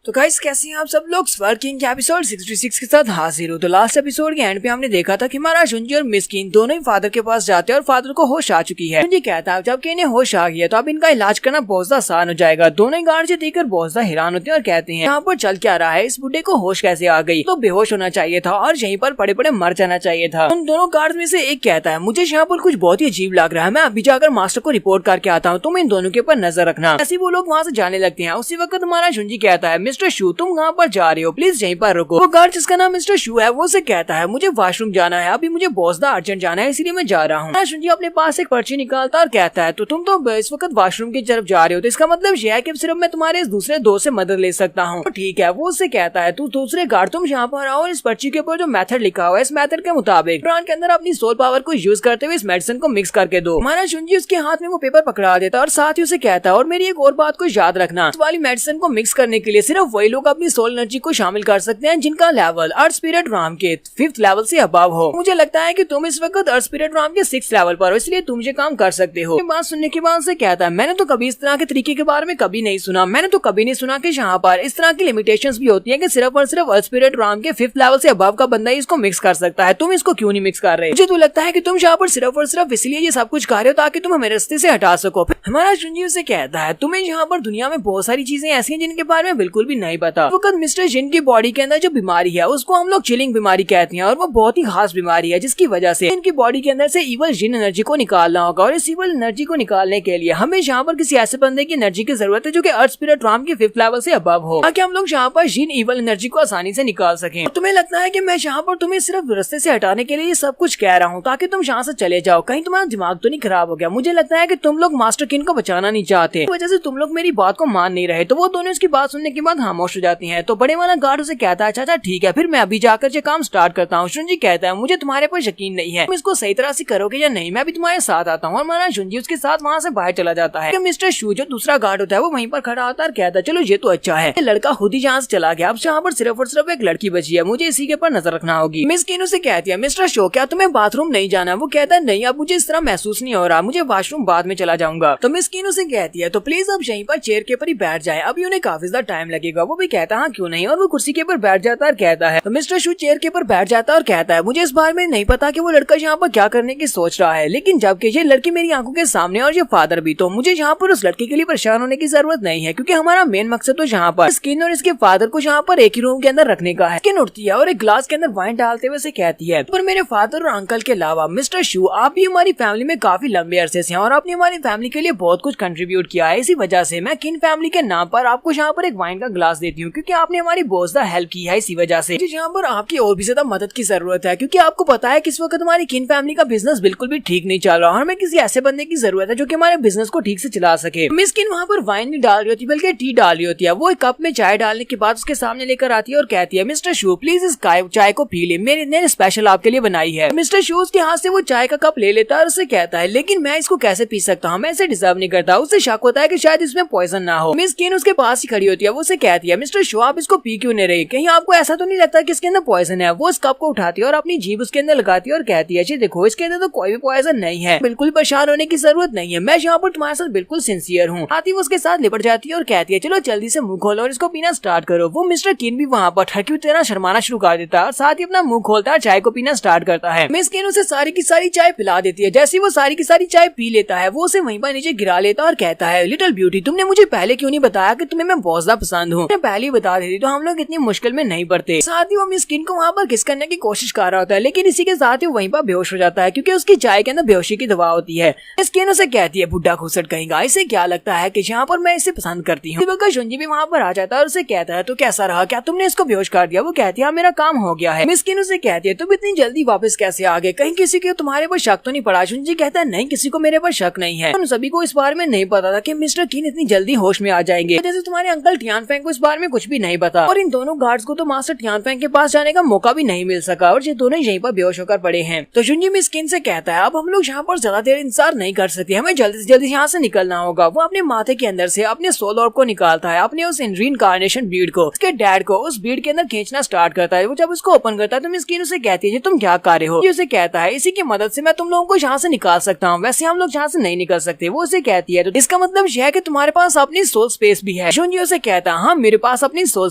तो गाइस कैसे हैं आप सब लोग, स्वर्ग किंग के एपिसोड 66 के साथ हाजिर हो। तो लास्ट एपिसोड के एंड पे हमने देखा था कि हमारा जुंजी और मिस किन दोनों ही फादर के पास जाते हैं और फादर को होश आ चुकी है। जुंजी कहता है जबकि इन्हें होश आ गया तो अब इनका इलाज करना बहुत ज्यादा आसान हो जाएगा। दोनों ही गार्ड से देखकर बहुत ज्यादा हैरान होते हैं और कहते हैं यहाँ पर चल क्या रहा है, इस बुढ़े को होश कैसे आ गई, तो बेहोश होना चाहिए था और यहीं पर पड़े पड़े मर जाना चाहिए था। उन दोनों गार्ड में से एक कहता है मुझे यहाँ पर कुछ बहुत ही अजीब लग रहा है, मैं अभी जाकर मास्टर को रिपोर्ट करके आता हूँ, तुम इन दोनों के ऊपर नजर रखना। ऐसे वो लोग वहाँ से जाने लगते हैं। उसी वक्त हमारा जुंजी कहता है मिस्टर शू तुम पर जा रहे हो, प्लीज यहीं पर रुको। वो गार्ड जिसका नाम मिस्टर शू है वो से कहता है मुझे वॉशरूम जाना है, अभी मुझे बहुत ज्यादा अर्जेंट जाना है इसलिए मैं जा रहा हूँ। जुंजी अपने पास एक पर्ची निकालता और कहता है तो तुम तो इस वक्त वॉशरूम की तरफ जा रहे हो तो इसका मतलब यह है कि सिर्फ मैं तुम्हारे इस दूसरे दोस्त से मदद ले सकता हूँ। तो ठीक है, वो उससे कहता है तू दूसरे गार्ड तुम यहाँ पर आओ और इस पर्ची के ऊपर जो मेथड लिखा हुआ है इस मेथड के मुताबिक प्लांट के अंदर अपनी सोल पावर को यूज करते हुए इस मेडिसिन को मिक्स करके दो। हमारा जुंजी उसके हाथ में वो पेपर पकड़ा देता और साथ ही उसे कहता है और मेरी एक और बात को याद रखना, इस वाली मेडिसिन को मिक्स करने के लिए सिर्फ सिर्फ वही लोग अपनी सोल एनर्जी को शामिल कर सकते हैं जिनका लेवल अर्थ स्पिरिट राम के 5th लेवल से अबव हो। मुझे लगता है कि तुम इस वक्त अर्थ स्पिरिट राम के 6th लेवल पर हो, इसलिए तुम ये काम कर सकते हो। बात सुनने के बाद से कहता है मैंने तो कभी इस तरह के तरीके के बारे में कभी नहीं सुना। मैंने तो कभी नहीं सुना कि यहाँ पर इस तरह की लिमिटेशंस भी होती है कि सिर्फ और सिर्फ अर्थ स्पिरिट राम के 5th लेवल से अबव का बंदा ही इसको मिक्स कर सकता है। तुम इसको क्यों नहीं मिक्स कर रहे? मुझे तो लगता है कि तुम यहाँ पर सिर्फ और सिर्फ इसलिए ये सब कुछ कर रहे हो ताकि तुम हमें रास्ते से हटा सको। हमारा जुंजी से कहता है तुम्हें यहाँ पर दुनिया में बहुत सारी चीजें ऐसी हैं जिनके बारे में बिल्कुल भी नहीं पता। वक्त मिस्टर जिन की बॉडी के अंदर जो बीमारी है उसको हम लोग चिलिंग बीमारी कहते हैं और वो बहुत ही खास बीमारी है जिसकी वजह से इनकी बॉडी के अंदर से इवल जिन एनर्जी को निकालना होगा। और इस इवल एनर्जी को निकालने के लिए हमें यहाँ पर किसी ऐसे बंदे की एनर्जी की जरूरत है जो कि अर्थ स्पिरिट राम के 5th लेवल से अबव हो, ताकि हम लोग यहाँ पर जिन इवल एनर्जी को आसानी से निकाल सकें। तुम्हें लगता है कि मैं यहाँ पर तुम्हें सिर्फ रास्ते से हटाने के लिए ये सब कुछ कह रहा हूँ ताकि तुम यहाँ से चले जाओ? कहीं तुम्हारा दिमाग तो नहीं खराब हो गया? मुझे लगता है कि तुम लोग मास्टर किन को बचाना नहीं चाहते, इस वजह से तुम लोग मेरी बात को मान नहीं रहे। तो वो दोनों उसकी बात सुनने के बाद खामोश हो जाती हैं। तो बड़े वाला गार्ड उसे कहता है अच्छा ठीक है, फिर मैं अभी जाकर ये काम स्टार्ट करता हूँ। शुंजी कहता है मुझे तुम्हारे पर यकीन नहीं है, तुम इसको सही तरह से करोगे या नहीं, मैं भी तुम्हारे साथ आता हूँ। और हमारा शुंजी उसके साथ वहाँ से बाहर चला जाता है। मिस्टर शू जो दूसरा गार्ड होता है वो वहीं पर खड़ा होता है और कहता है चलो ये तो अच्छा है, लड़का खुद ही यहाँ से चला गया, अब यहाँ पर सिर्फ और सिर्फ एक लड़की बची है, मुझे इसी के ऊपर नजर रखना होगी। मिस किनो से कहती है मिस्टर शो क्या तुम्हें बाथरूम नहीं जाना? वो कहता है नहीं, अब मुझे इस तरह महसूस नहीं हो रहा, मुझे वॉशरूम बाद में चला जाऊंगा। तो मिस किनो से कहती है तो प्लीज अब यहीं पर चेयर के ऊपर ही बैठ जाए, अभी उन्हें काफी ज्यादा टाइम लगेगा। वो भी कहता है हाँ क्यों नहीं, और वो कुर्सी के ऊपर बैठ जाता है और कहता है तो मिस्टर शू चेयर के ऊपर बैठ जाता है और कहता है मुझे इस बारे में नहीं पता कि वो लड़का यहाँ पर क्या करने की सोच रहा है, लेकिन जबकि ये लड़की मेरी आंखों के सामने और ये फादर भी, तो मुझे यहाँ पर उस लड़के के लिए परेशान होने की जरूरत नहीं है क्योंकि हमारा मेन मकसद तो यहाँ पर स्किन और इसके फादर को यहाँ पर एक ही रूम के अंदर रखने का है। स्किन उठती है और एक ग्लास के अंदर वाइन डालते हुए से कहती है पर मेरे फादर और अंकल के अलावा मिस्टर शू आप भी हमारी फैमिली में काफी लंबे अरसे से हैं और आपने हमारी फैमिली के लिए बहुत कुछ कंट्रीब्यूट किया है, इसी वजह से मैं किन फैमिली के नाम पर आपको यहाँ पर एक वाइन का ग्लास देती हूँ क्योंकि आपने हमारी बहुत ज्यादा हेल्प की है। इसी वजह से यहाँ पर आपकी और भी ज्यादा मदद की जरूरत है क्योंकि आपको पता है कि इस वक्त हमारी किन फैमिली का बिजनेस बिल्कुल भी ठीक नहीं चल रहा, हमें किसी ऐसे बंदे की जरूरत है जो कि हमारे बिजनेस को ठीक से चला सके। मिस किन वहाँ पर वाइन नहीं डाल रही होती बल्कि टी डाल रही होती है। वो एक कप में चाय डालने के बाद उसके सामने लेकर आती है और कहती है मिस्टर शू प्लीज इस चाय को पी ले, मैंने स्पेशल आपके लिए बनाई है। मिस्टर शू उसके हाथ से वो चाय का कप ले लेता है और उससे कहता है लेकिन मैं इसको कैसे पी सकता हूँ, मैं इसे डिजर्व नहीं करता। उससे शक होता है कि शायद इसमें पॉइजन ना हो। मिस किन उसके पास ही खड़ी होती है, वो उसे कहती है मिस्टर शू आप इसको पी क्यों नहीं रही, कहीं आपको ऐसा तो नहीं लगता कि इसके अंदर पॉइजन है? वो इस कप को उठाती है और अपनी जीभ उसके अंदर लगाती है और कहती है जी देखो इसके अंदर तो कोई भी पॉइजन नहीं है, बिल्कुल परेशान होने की जरूरत नहीं है, मैं यहाँ पर तुम्हारे साथ बिल्कुल सिंसियर हूँ। आती वो उसके साथ लिपट जाती है और कहती है चलो जल्दी से मुंह खोलो और इसको पीना स्टार्ट करो। वो मिस्टर किन भी वहाँ पर ठरकी तरह शर्माना शुरू कर देता है और साथ ही अपना मुंह खोलता है, चाय को पीना स्टार्ट करता है। मिस किन उसे सारी की सारी चाय पिला देती है। जैसे वो सारी की सारी चाय पी लेता है वो उसे वहीं पर नीचे गिरा लेता है और कहता है लिटिल ब्यूटी तुमने मुझे पहले क्यों नहीं बताया कि तुम्हें मैं बहुत ज्यादा पसंद हूँ, पहले ही बता देती तो हम लोग इतनी मुश्किल में नहीं पड़ते। साथ ही वो मिस किन को वहाँ पर किस करने की कोशिश कर रहा होता है लेकिन इसी के साथ ही वहीं पर बेहोश हो जाता है क्योंकि उसकी चाय के अंदर बेहोशी की दवा होती है। मिस किन उसे कहती है बुढ़ा घुसट कहेगा, इसे क्या लगता है कि यहाँ पर मैं इसे पसंद करती हूँ। शुंजी भी वहाँ पर आ जाता है और उसे कहता है तो कैसा रहा, क्या तुमने इसको बेहोश कर दिया? वो कहती है मेरा काम हो गया है। मिस किन उसे कहती है तुम इतनी जल्दी वापस कैसे आ गए, कहीं किसी को तुम्हारे पर शक तो नहीं पड़ा? शुंजी कहता है नहीं किसी को मेरे पर शक नहीं है, उन सभी को इस बारे में नहीं पता था कि मिस्टर किन इतनी जल्दी होश में आ जाएंगे, जैसे तुम्हारे अंकल टियानफेंग को इस बारे में कुछ भी नहीं पता और इन दोनों गार्ड्स को तो मास्टर टियानफेंग के पास जाने का मौका भी नहीं मिल सका और ये दोनों यहीं पर बेहोश होकर पड़े हैं। तो शुंजी मिस किन से कहता है अब हम लोग यहाँ पर ज्यादा देर इंतजार नहीं कर सकते, हमें जल्दी से जल्दी यहाँ से निकलना होगा। वो अपने माथे के अंदर से अपने सोल ऑर्ब को निकालता है, अपने उस रीइंकार्नेशन बीड को उसके डैड को उस बीड के अंदर खींचना स्टार्ट करता है। वो जब उसको ओपन करता है तो मिस किन उसे कहती है तुम क्या कर रहे हो? उसे कहता है इसी की मदद से मैं तुम लोगों को यहाँ से निकाल सकता हूँ, वैसे हम लोग यहाँ से नहीं निकल सकते। वो उसे कहती है तो इसका मतलब यह है कि तुम्हारे पास अपनी सोल स्पेस भी है। शुंजी उसे कहता है हाँ मेरे पास अपनी सोल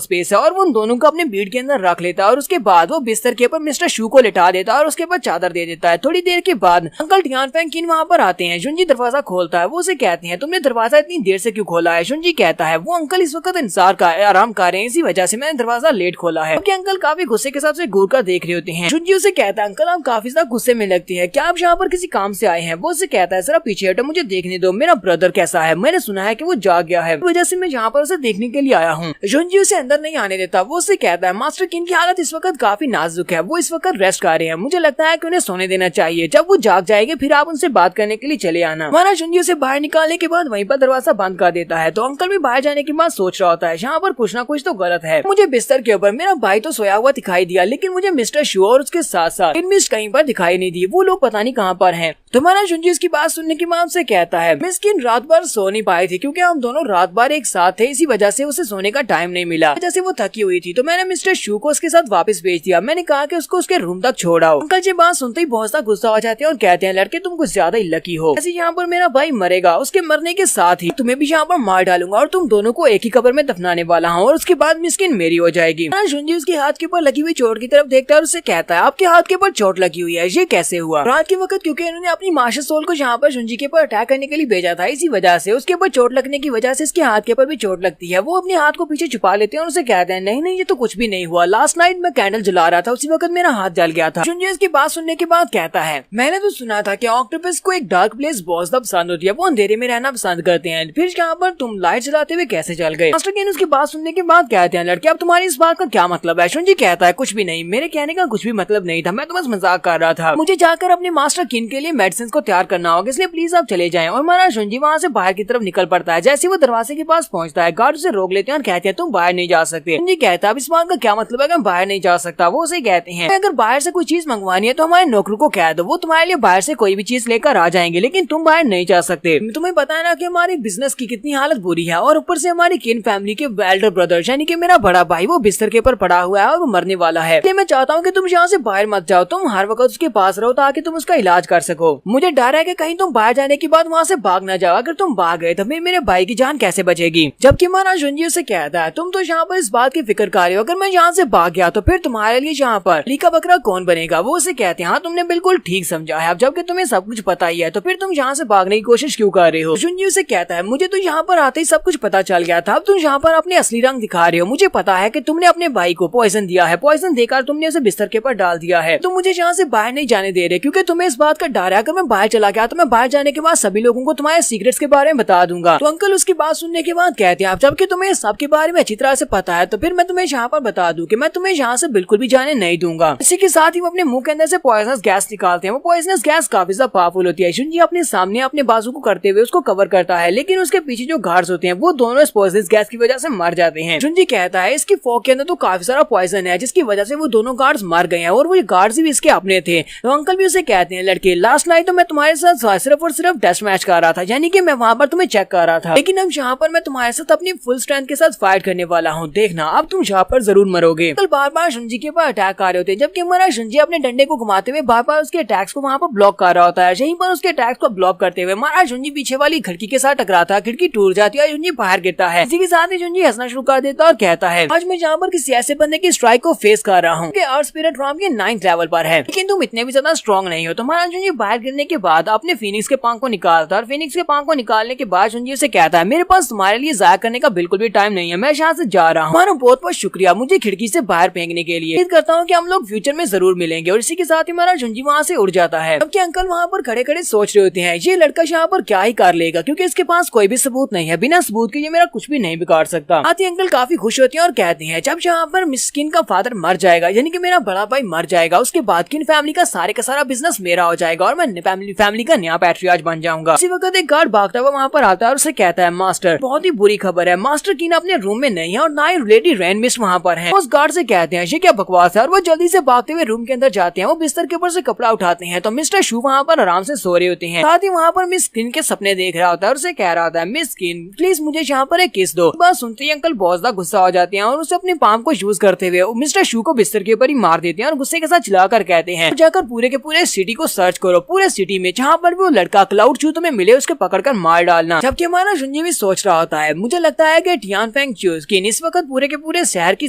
स्पेस है और वो उन दोनों को अपने बीड के अंदर रख लेता है और उसके बाद वो बिस्तर के ऊपर मिस्टर शू को लिटा देता है और उसके बाद चादर दे देता है। थोड़ी देर के बाद अंकल टियानफेंग किन वहाँ पर आते हैं। शुंजी दरवाजा खोलता है, वो उसे कहते हैं तुमने दरवाजा इतनी देर से क्यों खोला है? शुंजी कहता है वो अंकल इस वक्त इंतजार का आराम कर रहे हैं, इसी वजह से मैंने दरवाजा लेट खोला है। क्योंकि अंकल काफी गुस्से के साथ से घूर कर देख रहे होते हैं। शुंजी उसे कहता है अंकल आप काफी ज्यादा गुस्से में लगती है, क्या आप यहाँ पर किसी काम से आए हैं? वो उसे कहता है जरा पीछे हटो, मुझे देखने दो मेरा ब्रदर कैसा है, मैंने सुना है कि वो जाग गया है, वजह से मैं यहाँ पर उसे देखने के लिए आया हूँ। शुंजी उसे अंदर नहीं आने देता। वो उसे कहता है मास्टर किन की हालत इस वक्त काफी नाजुक है, वो इस वक्त रेस्ट कर रहे हैं, मुझे लगता है कि उन्हें सोने देना चाहिए, जब वो जाग जाएंगे फिर आप उनसे बात करने के लिए चले आना। हमारा शुंजी उसे बाहर निकालने के बाद वहीं पर दरवाजा बंद कर देता है। तो अंकल भी बाहर जाने के बाद सोच रहा होता है यहाँ पर कुछ ना कुछ तो गलत है, मुझे बिस्तर के ऊपर मेरा भाई तो सोया हुआ दिखाई दिया लेकिन मुझे मिस्टर शू और उसके साथ साथ मिस कहीं पर दिखाई नहीं दी, वो लोग पता नहीं कहाँ पर हैं। तुम्हारा शुंजी इसकी बात सुनने के बाद से कहता है मिस किन रात भर सो नहीं पाई थी क्योंकि हम दोनों रात भर एक साथ थे, इसी वजह से उसे सोने सोने का टाइम नहीं मिला। जैसे वो थकी हुई थी तो मैंने मिस्टर शू को उसके साथ वापस भेज दिया। मैंने कहा कि उसको उसके रूम तक छोड़ाओ। अंकल जी बात सुनते ही बहुत सा गुस्सा हो जाते हैं और कहते हैं लड़के तुम कुछ ज्यादा ही लकी हो। ऐसे यहाँ पर मेरा भाई मरेगा, उसके मरने के साथ ही तुम्हें भी यहाँ पर मार डालूंगा और तुम दोनों को एक ही कब्र में दफनाने वाला हूँ और उसके बाद मिस्किन मेरी हो जाएगी। जुंजी उसके हाथ के ऊपर लगी हुई चोट की तरफ देखता है और उससे कहता है आपके हाथ के ऊपर चोट लगी हुई है, ये कैसे हुआ? रात के वक्त क्योंकि इन्होंने अपनी मास्टर सोल को यहाँ पर जुंजी के ऊपर अटैक करने के लिए भेजा था, इसी वजह से उसके ऊपर चोट लगने की वजह से इसके हाथ के ऊपर भी चोट लगती है। वो अपने हाथ को पीछे छुपा लेते हैं और उसे कहते हैं नहीं नहीं ये तो कुछ भी नहीं हुआ, लास्ट नाइट मैं कैंडल जला रहा था, उसी वक्त मेरा हाथ जल गया था। जुंजी इसकी बात सुनने के बाद कहता है मैंने तो सुना था कि ऑक्टोपस को एक डार्क प्लेस बहुत ज्यादा पसंद होती है, वो अंधेरे में रहना पसंद करते हैं, फिर यहाँ पर तुम लाइट जलाते हुए कैसे जल गए? मास्टर किन उसकी बात सुनने के बाद कहते हैं लड़के अब तुम्हारी इस बात का क्या मतलब है? जुंजी कहता है कुछ भी नहीं, मेरे कहने का कुछ भी मतलब नहीं था, मैं तो बस मजाक कर रहा था, मुझे जाकर अपने मास्टर किन के लिए मेडिसिन को तैयार करना होगा, इसलिए प्लीज आप चले जाएं। और महाराज जुंजी वहाँ से बाहर की तरफ निकल पड़ता है। जैसे वो दरवाजे के पास पहुंचता है गार्ड उसे रोक लेते हैं और कहते हैं तुम बाहर नहीं जा सकते। जुंजी कहता है अब इस बात का क्या मतलब है कि मैं बाहर नहीं जा सकता? वो उसे कहते हैं अगर बाहर से कोई चीज मंगवानी है तो हमारे नौकरों को कह दो, वो तुम्हारे लिए बाहर से कोई भी चीज लेकर आ जाएंगे, लेकिन तुम बाहर नहीं जा सकते। तुम्हें पता है ना कि हमारी बिजनेस की कितनी हालत बुरी है और ऊपर से हमारी किन फैमिली के एल्डर ब्रदर यानी कि मेरा बड़ा भाई वो बिस्तर के ऊपर पड़ा हुआ है और वो मरने वाला है, इसलिए मैं चाहता हूँ कि तुम यहाँ से बाहर मत जाओ, तुम हर वक्त उसके पास रहो ताकि तुम उसका इलाज कर सको। मुझे डर है कि कहीं तुम बाहर जाने के बाद वहाँ से भाग ना जाओ, अगर तुम भाग गए तो मेरे भाई की जान कैसे बचेगी? जबकि महाराज जुंजी उसे कहता है तुम तो यहाँ पर इस बात की फिक्र कर रहे हो, अगर मैं यहाँ से भाग गया तो फिर तुम्हारे लिए यहाँ पर लीका बकरा कौन बनेगा? वो उसे कहते हैं हाँ तुमने बिल्कुल ठीक समझा है, अब जबकि तुम्हें सब कुछ पता ही है तो फिर तुम यहाँ से भागने की कोशिश क्यों कर रहे हो? जुंजी उसे कहता है मुझे तो यहाँ पर आते ही सब कुछ पता चल गया था, अब तुम यहाँ पर अपने असली रंग दिखा रहे हो, मुझे पता है कि तुमने अपने भाई को पॉइजन दिया है, पॉइजन देकर तुमने उसे बिस्तर के ऊपर डाल दिया है, तुम मुझे यहाँ से बाहर नहीं जाने दे रहे क्योंकि तुम्हें इस बात का डर है अगर मैं बाहर चला गया तो मैं बाहर जाने के बाद सभी लोगों को तुम्हारे सीक्रेट्स के बारे में बता दूंगा। तो अंकल उसकी बात सुनने के बाद कहते हैं जबकि तुम्हें सबके बारे में अच्छी तरह से पता है तो फिर मैं तुम्हें यहाँ पर बता दूं कि मैं तुम्हें यहाँ से बिल्कुल भी जाने नहीं दूंगा। इसी के साथ ही वो अपने मुंह के अंदर से पॉइजनस गैस निकालते हैं। वो पॉइजनस गैस काफी ज्यादा पावरफुल होती है। जुंजी अपने सामने अपने बाजू को करते हुए उसको कवर करता है, लेकिन उसके पीछे जो गार्ड्स होते हैं वो दोनों इस पॉइजनस गैस की वजह से मर जाते हैं। जुंजी कहता है इसकी फॉग के अंदर तो काफी सारा पॉइजन है जिसकी वजह से वो दोनों गार्ड्स मर गए हैं और वो गार्ड्स भी इसके अपने थे। तो अंकल भी उसे कहते हैं लड़के लास्ट नाइट तो मैं तुम्हारे साथ सिर्फ और सिर्फ टेस्ट मैच कर रहा था, यानी कि मैं वहाँ पर तुम्हें चेक कर रहा था, लेकिन अब यहाँ पर मैं तुम्हारे साथ अपनी फुल स्ट्रेंथ के साथ फाइट करने वाला हूँ, देखना अब तुम यहाँ पर जरूर मरोगे। अंकल बार बार जुंजी के ऊपर अटैक कर रहे होते हैं, जबकि हमारा जुंजी अपने डंडे को घुमाते हुए बार बार उसके अटैक्स को वहाँ पर ब्लॉक कर रहा होता है। यहीं पर उसके अटैक्स को ब्लॉक करते हुए हमारा जुंजी पीछे वाली खिड़की के साथ टकराता है, खिड़की टूट जाती है, जुंजी बाहर गिरता है। इसी के साथ ही जुंजी हंसना शुरू कर देता है और कहता है आज मैं यहाँ पर किसी ऐसे बंदे की स्ट्राइक को फेस कर रहा हूँ अर्थ स्पिरिट फॉर्म के 9th लेवल पर है, लेकिन तुम इतने भी ज्यादा स्ट्रॉन्ग नहीं हो। तुम्हारा जुंजी बाहर गिरने के बाद अपने फिनिक्स के पंख को निकालता है और फिनिक्स के पंख को निकालने के बाद जुंजी से कहता है मेरे पास तुम्हारे लिए जाया करने का बिल्कुल भी टाइम नहीं है, मैं यहाँ से जा रहा हूँ। हमारा बहुत बहुत शुक्रिया मुझे खिड़की से बाहर फेंकने के लिए, उम्मीद करता हूँ कि हम लोग फ्यूचर में जरूर मिलेंगे। और इसी के साथ ही हमारा जुंजी वहाँ से उड़ जाता है। जबकि अंकल वहाँ पर खड़े खड़े सोच रहे होते हैं ये लड़का यहाँ पर क्या ही कर लेगा क्योंकि इसके पास कोई भी सबूत नहीं है, बिना सबूत के ये मेरा कुछ भी नहीं बिगाड़ सकता। आती अंकल काफी खुश होते हैं और कहते हैं जब यहाँ पर मिस्किन का फादर मर जाएगा यानी कि मेरा बड़ा भाई मर जाएगा उसके बाद किन फैमिली का सारा बिजनेस मेरा हो जाएगा और मैं फैमिली का नया पैट्रियार्च बन जाऊंगा। इसी वक्त एक गार्ड भागता हुआ वहाँ पर आता है और उसे कहता है मास्टर बहुत ही बुरी खबर है, मास्टर किन अपने रूम में नहीं है और ना ही लेडी रेन मिस्ट वहाँ पर है। उस गार्ड से कहते हैं ये क्या बकवास है और वो जल्दी से भागते हुए रूम के अंदर जाते हैं। वो बिस्तर के ऊपर से कपड़ा उठाते हैं तो मिस्टर शू वहाँ पर आराम से सो रहे होते हैं। साथ ही वहाँ पर मिस किन के सपने देख रहा होता है और उसे कह रहा होता है मिस किन प्लीज मुझे यहाँ पर एक किस दो। बात सुनते ही अंकल बहुत ज्यादा गुस्सा हो जाते हैं और उसे अपने पाम को यूज करते हुए मिस्टर शू को बिस्तर के ऊपर ही मार देते हैं और गुस्से के साथ चिल्लाकर कहते हैं जाकर पूरे के पूरे सिटी को सर्च करो, पूरे सिटी में जहाँ पर भी वो लड़का क्लाउड शू तुम्हें मिले उसके पकड़कर मार डालना। जबकि हमारा जुंजी भी सोच रहा होता है मुझे लगता है कि टियानफेंग चूस्किन इस वक्त पूरे के पूरे शहर की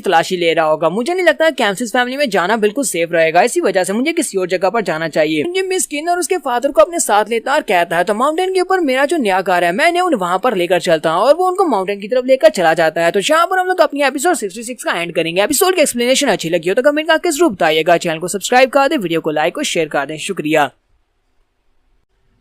तलाशी ले रहा होगा, मुझे नहीं लगता कैम्सिस फैमिली में जाना बिल्कुल सेफ रहेगा, इसी वजह से मुझे किसी और जगह पर जाना चाहिए। जुंजी मिस किन और उसके फादर को अपने साथ लेता और कहता है तो माउंटेन के ऊपर मेरा जो नया घर है मैंने उन्हें वहाँ पर लेकर चलता हूँ और वो उनको माउंटेन की तरफ लेकर चला जाता है। तो यहाँ पर हम लोग अपनी एपिसोड 66 का एंड करेंगे। एपिसोड की एक्सप्लेनेशन अच्छी लगी हो तो कमेंट करके जरूर बताइएगा, चैनल को सब्सक्राइब कर दे, वीडियो को लाइक और शेयर कर दें, शुक्रिया।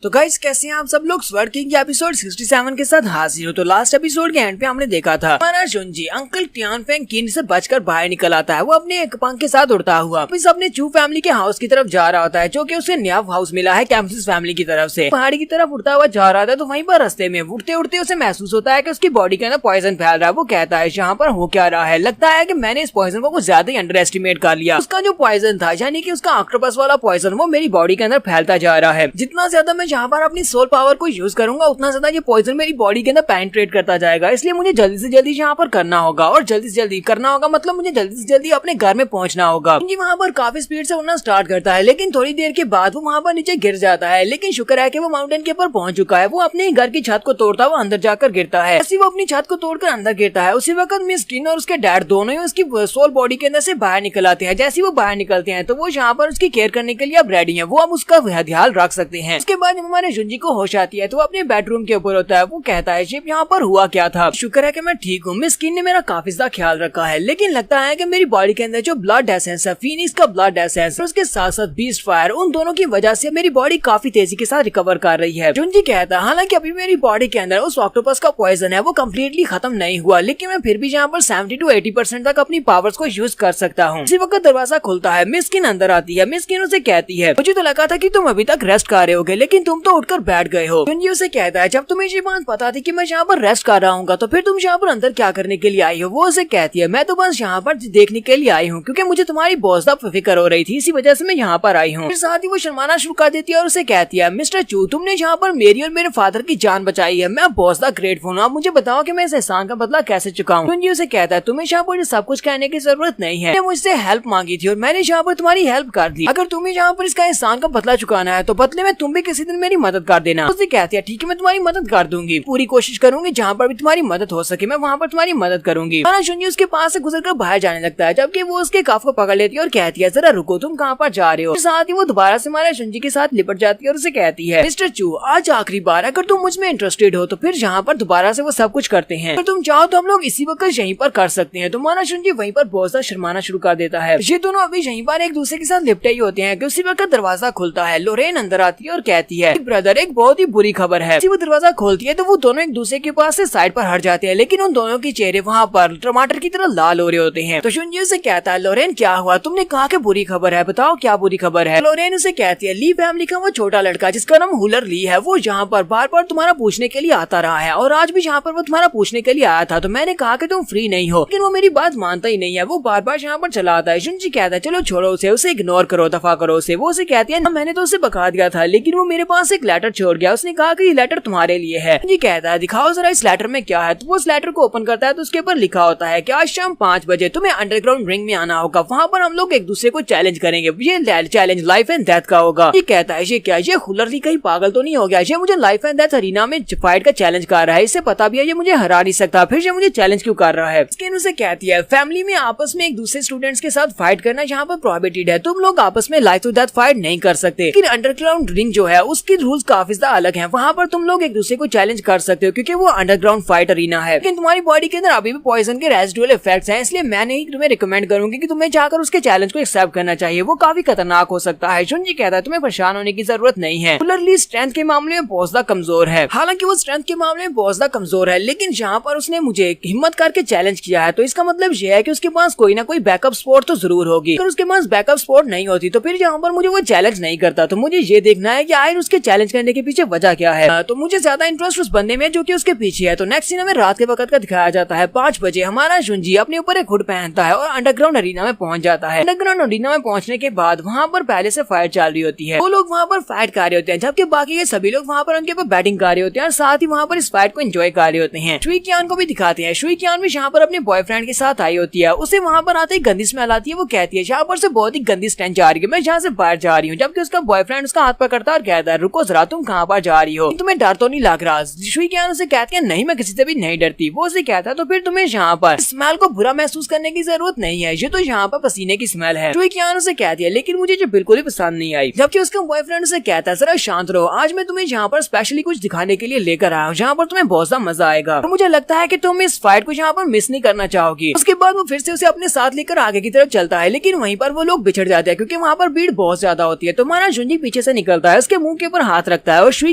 तो गाइस कैसे हैं आप सब लोग? स्वर्ड किंग के एपिसोड 67 के साथ हाजिर हो। तो लास्ट एपिसोड के एंड पे हमने देखा था हमारा जुंजी अंकल टियानफेंग किन से बचकर बाहर निकल आता है। वो अपने एक पंख के साथ उड़ता हुआ वापस अपने चू फैमिली के हाउस की तरफ जा रहा होता है जो कि उसे नया हाउस मिला है कैम्सिस फैमिली की तरफ से। पहाड़ी की तरफ उड़ता हुआ जा रहा था तो वहीं पर रास्ते में उड़ते उड़ते उसे महसूस होता है कि उसकी बॉडी के अंदर पॉइजन फैल रहा है। वो कहता है यहाँ पर हो क्या रहा है, लगता है कि मैंने इस पॉइजन को कुछ ज्यादा ही अंडर एस्टिमेट कर लिया। उसका जो पॉइजन था यानी कि उसका ऑक्टोपस वाला पॉइजन वो मेरी बॉडी के अंदर फैलता जा रहा है। जितना ज्यादा मैं जहाँ पर अपनी सोल पावर को यूज करूंगा उतना ज्यादा ये पॉइजन मेरी बॉडी के अंदर पेनिट्रेट करता जाएगा, इसलिए मुझे जल्दी से जल्दी यहाँ पर करना होगा। और जल्दी से जल्दी करना होगा मतलब मुझे जल्दी से जल्दी अपने घर में पहुंचना होगा। वहाँ पर काफी स्पीड से उड़ना स्टार्ट करता है, लेकिन थोड़ी देर के बाद वो वहाँ पर नीचे गिर जाता है। लेकिन शुक्र है कि वो माउंटेन के ऊपर पहुंच चुका है। वो अपने घर की छत को तोड़ता हुआ अंदर जाकर गिरता है। ऐसे वो अपनी छत को तोड़कर अंदर गिरता है, उसी वक्त मिस टीन और उसके डैड दोनों ही उसकी सोल बॉडी के अंदर से बाहर निकल आते हैं। जैसे वो बाहर निकलते हैं तो वो यहाँ पर उसकी केयर करने के लिए अब रेडी है, वो अब उसका ध्यान रख सकते हैं। उसके बाद हमारे जुंजी को होश आती है तो वो अपने बेडरूम के ऊपर होता है। वो कहता है शिप यहाँ पर हुआ क्या था, शुक्र है कि मैं ठीक हूँ, मिस कीन ने मेरा काफी ज्यादा ख्याल रखा है। लेकिन लगता है कि मेरी बॉडी के अंदर जो ब्लड एसेंस है, फीनिक्स का ब्लड एसेंस, उसके साथ साथ बीस्ट फायर, उन दोनों की वजह से मेरी बॉडी काफी तेजी के साथ रिकवर कर रही है। जुंजी कहता है हालांकि अभी मेरी बॉडी के अंदर उस ऑक्टोपस का पॉइजन है वो कम्प्लीटली खत्म नहीं हुआ, लेकिन मैं फिर भी यहाँ पर 70 to 80% तक अपनी पावर्स को यूज कर सकता हूँ। इसी वक्त दरवाजा खुलता है, मिस कीन अंदर आती है। मिस कीन उसे कहती है मुझे तो लगा था कि तुम अभी तक रेस्ट कर रहे होगे, लेकिन तुम तो उठकर बैठ गए हो। जुंजी उसे कहता है जब तुम्हें ये बात पता थी कि मैं यहाँ पर रेस्ट कर रहा हूँ तो फिर तुम यहाँ पर अंदर क्या करने के लिए आई हो। वो उसे कहती है मैं तो बस यहाँ पर देखने के लिए आई हूँ, क्योंकि मुझे तुम्हारी बहुत ज्यादा फिक्र हो रही थी, इसी वजह से मैं यहाँ पर आई हूँ। फिर साथ ही वो शर्माना शुरू कर देती है और उसे कहती है मिस्टर चू तुमने यहाँ पर मेरी और मेरे फादर की जान बचाई है, मैं बहुत ज्यादा ग्रेटफुल हूँ। आप मुझे बताओ कि मैं इस एहसान का बदला कैसे चुकाऊं। जुंजी उसे कहता है तुम्हें यहाँ पर सब कुछ कहने की जरूरत नहीं है, मुझसे हेल्प मांगी थी और मैंने यहाँ पर तुम्हारी हेल्प कर दी। अगर तुम्हें यहाँ पर इसका एहसान का बदला चुकाना है तो बदले में तुम भी किसी दिन मेरी मदद कर देना। उसे कहती है ठीक है मैं तुम्हारी मदद कर दूंगी, पूरी कोशिश करूंगी जहाँ पर भी तुम्हारी मदद हो सके मैं वहाँ पर तुम्हारी मदद करूंगी। जुंजी उसके पास से गुजरकर बाहर जाने लगता है, जबकि वो उसके कफ को पकड़ लेती है और कहती है जरा रुको तुम कहाँ पर जा रहे हो। साथ ही वो दोबारा से हमारे जुंजी के साथ लिपट जाती है और उसे कहती है मिस्टर चू आज आखिरी बार अगर तुम मुझ में इंटरेस्टेड हो तो फिर यहाँ पर दोबारा से वो सब कुछ करते हैं, अगर तुम चाहो तो हम लोग इसी वक्त यहीं पर कर सकते हैं। तुम्हारा जुंजी वहीं पर बहुत ज्यादा शर्माना शुरू कर देता है। ये दोनों अभी यहीं पर एक दूसरे के साथ लिपटे ही होते हैं कि उसी वक्त दरवाजा खुलता है। लोरेन अंदर आती है और कहती है ब्रदर एक बहुत ही बुरी खबर है। वो दरवाजा खोलती है तो वो दोनों एक दूसरे के पास से साइड पर हट जाते हैं, लेकिन उन दोनों के चेहरे वहाँ पर टमाटर की तरह लाल हो रहे होते हैं। तो जुंजी उसे कहता है लोरेन क्या हुआ, तुमने कहा कि बुरी खबर है, बताओ क्या बुरी खबर है। लोरेन उसे कहती है ली फैमिली का वो छोटा लड़का जिसका नाम हुलर ली है वो यहाँ पर बार बार तुम्हारा पूछने के लिए आता रहा है और आज भी यहाँ पर वो तुम्हारा पूछने के लिए आया था। तो मैंने कहा कि तुम फ्री नहीं हो, लेकिन वो मेरी बात मानता ही नहीं है, वो बार बार यहाँ पर चला आता है। जुंजी कहता है चलो छोड़ो उसे इग्नोर करो, दफा करो उसे। वो उसे कहती है मैंने तो उसे बका दिया था, लेकिन वो मेरे पास एक लेटर छोड़ गया, उसने कहा कि ये लेटर तुम्हारे लिए है। जुंजी कहता है दिखाओ जरा इस लेटर में क्या है। तो वो उस लेटर को ओपन करता है तो उसके ऊपर लिखा होता है कि आज शाम 5 बजे तुम्हें अंडरग्राउंड रिंग में आना होगा, वहाँ पर हम लोग एक दूसरे को चैलेंज करेंगे, ये चैलेंज लाइफ एंड डेथ का होगा। ये कहता है ये क्या, ये हुलरली कहीं पागल तो नहीं हो गया, ये मुझे लाइफ एंड डेथ अरीना में फाइट का चैलेंज कर रहा है, इससे पता भी है ये मुझे हरा नहीं सकता, फिर ये मुझे चैलेंज क्यों कर रहा है। स्किन उसे कहती है फैमिली में आपस में एक दूसरे स्टूडेंट्स के साथ फाइट करना यहाँ पर प्रोहिबिटेड है, तुम लोग आपस में लाइफ टू डेथ फाइट नहीं कर सकते, लेकिन अंडरग्राउंड रिंग जो है उसके रूल्स काफी ज्यादा अलग हैं, वहाँ पर तुम लोग एक दूसरे को चैलेंज कर सकते हो क्योंकि वो अंडरग्राउंड फाइट अरीना है। लेकिन तुम्हारी बॉडी के अंदर अभी भी पॉइजन के रेसिडुअल इफेक्ट्स हैं, इसलिए मैं नहीं तुम्हें रिकमेंड करूंगी कि तुम्हें जाकर उसके चैलेंज को एक्सेप्ट करना चाहिए, वो काफी खतरनाक हो सकता है। जुंजी कहता है तुम्हें परेशान होने की जरूरत नहीं है, हुलरली स्ट्रेंथ के मामले में बहुत ज्यादा कमजोर है। हालांकि वो स्ट्रेंथ के मामले में बहुत ज्यादा कमजोर है, लेकिन यहाँ पर उसने मुझे हिम्मत करके चैलेंज किया है, तो इसका मतलब ये है कि उसके पास कोई ना कोई बैकअप स्पोर्ट तो जरूर होगी। अगर उसके पास बैकअप स्पोर्ट नहीं होती तो फिर यहाँ पर मुझे वो चैलेंज नहीं करता। तो मुझे ये देखना है कि आखिर उसके चैलेंज करने के पीछे वजह क्या है। तो मुझे ज्यादा इंटरेस्ट उस बंदे में जो कि उसके पीछे है। तो नेक्स्ट सीन में रात के वक्त का दिखाया जाता है। 5 बजे हमारा जुंजी अपने ऊपर एक हुड पहनता है और अंडरग्राउंड अरीना में पहुंच जाता है। अंडरग्राउंड अरीना में पहुंचने के बाद वहाँ पर पहले से फाइट चल रही होती है, वो लोग वहाँ पर फाइट कर रहे होते हैं, जबकि बाकी के सभी लोग वहाँ पर उनके ऊपर बैटिंग कर रहे होते हैं और साथ ही वहाँ पर इस फाइट को एंजॉय कर रहे होते हैं। शुई कियान को भी दिखाते हैं। शुई कियान भी यहाँ पर अपने बॉयफ्रेंड के साथ आई होती है, उसे वहाँ पर आते ही गंदी स्मेल आती है। वो कहती है यहाँ पर से बहुत ही गंदी स्टेंच जा रही है, मैं यहाँ से बाहर जा रही हूँ, जबकि उसका बॉयफ्रेंड उसका हाथ पकड़ता है और कहता है रुको जरा तुम कहाँ पर जा रही हो, तुम्हें डर तो नहीं लग रहा। शुई कियान उसे कहती है नहीं मैं किसी से भी नहीं डरती। वो उसे कहता है तो फिर तुम्हें यहाँ पर स्मेल को बुरा महसूस करने की जरूरत नहीं है, ये तो यहाँ पर पसीने की स्मेल है। शुई कियान उसे कहती है लेकिन मुझे जो बिल्कुल ही पसंद नहीं आई, जबकि उसका बॉयफ्रेंड उसे कहता है जरा शांत रहो, आज मैं तुम्हें यहाँ पर स्पेशली कुछ दिखाने के लिए लेकर आया हूँ, जहाँ पर तुम्हें बहुत ज्यादा मजा आएगा, तो मुझे लगता है कि तुम इस फाइट को यहाँ पर मिस नहीं करना चाहोगी। उसके बाद वो फिर से उसे अपने साथ लेकर आगे की तरफ चलता है, लेकिन वहीं पर वो लोग बिछड़ जाते हैं क्योंकि वहाँ पर भीड़ बहुत ज्यादा होती है। तो हमारा जुंजी पीछे से निकलता है, उसके मुंह के ऊपर हाथ रखता है और शुई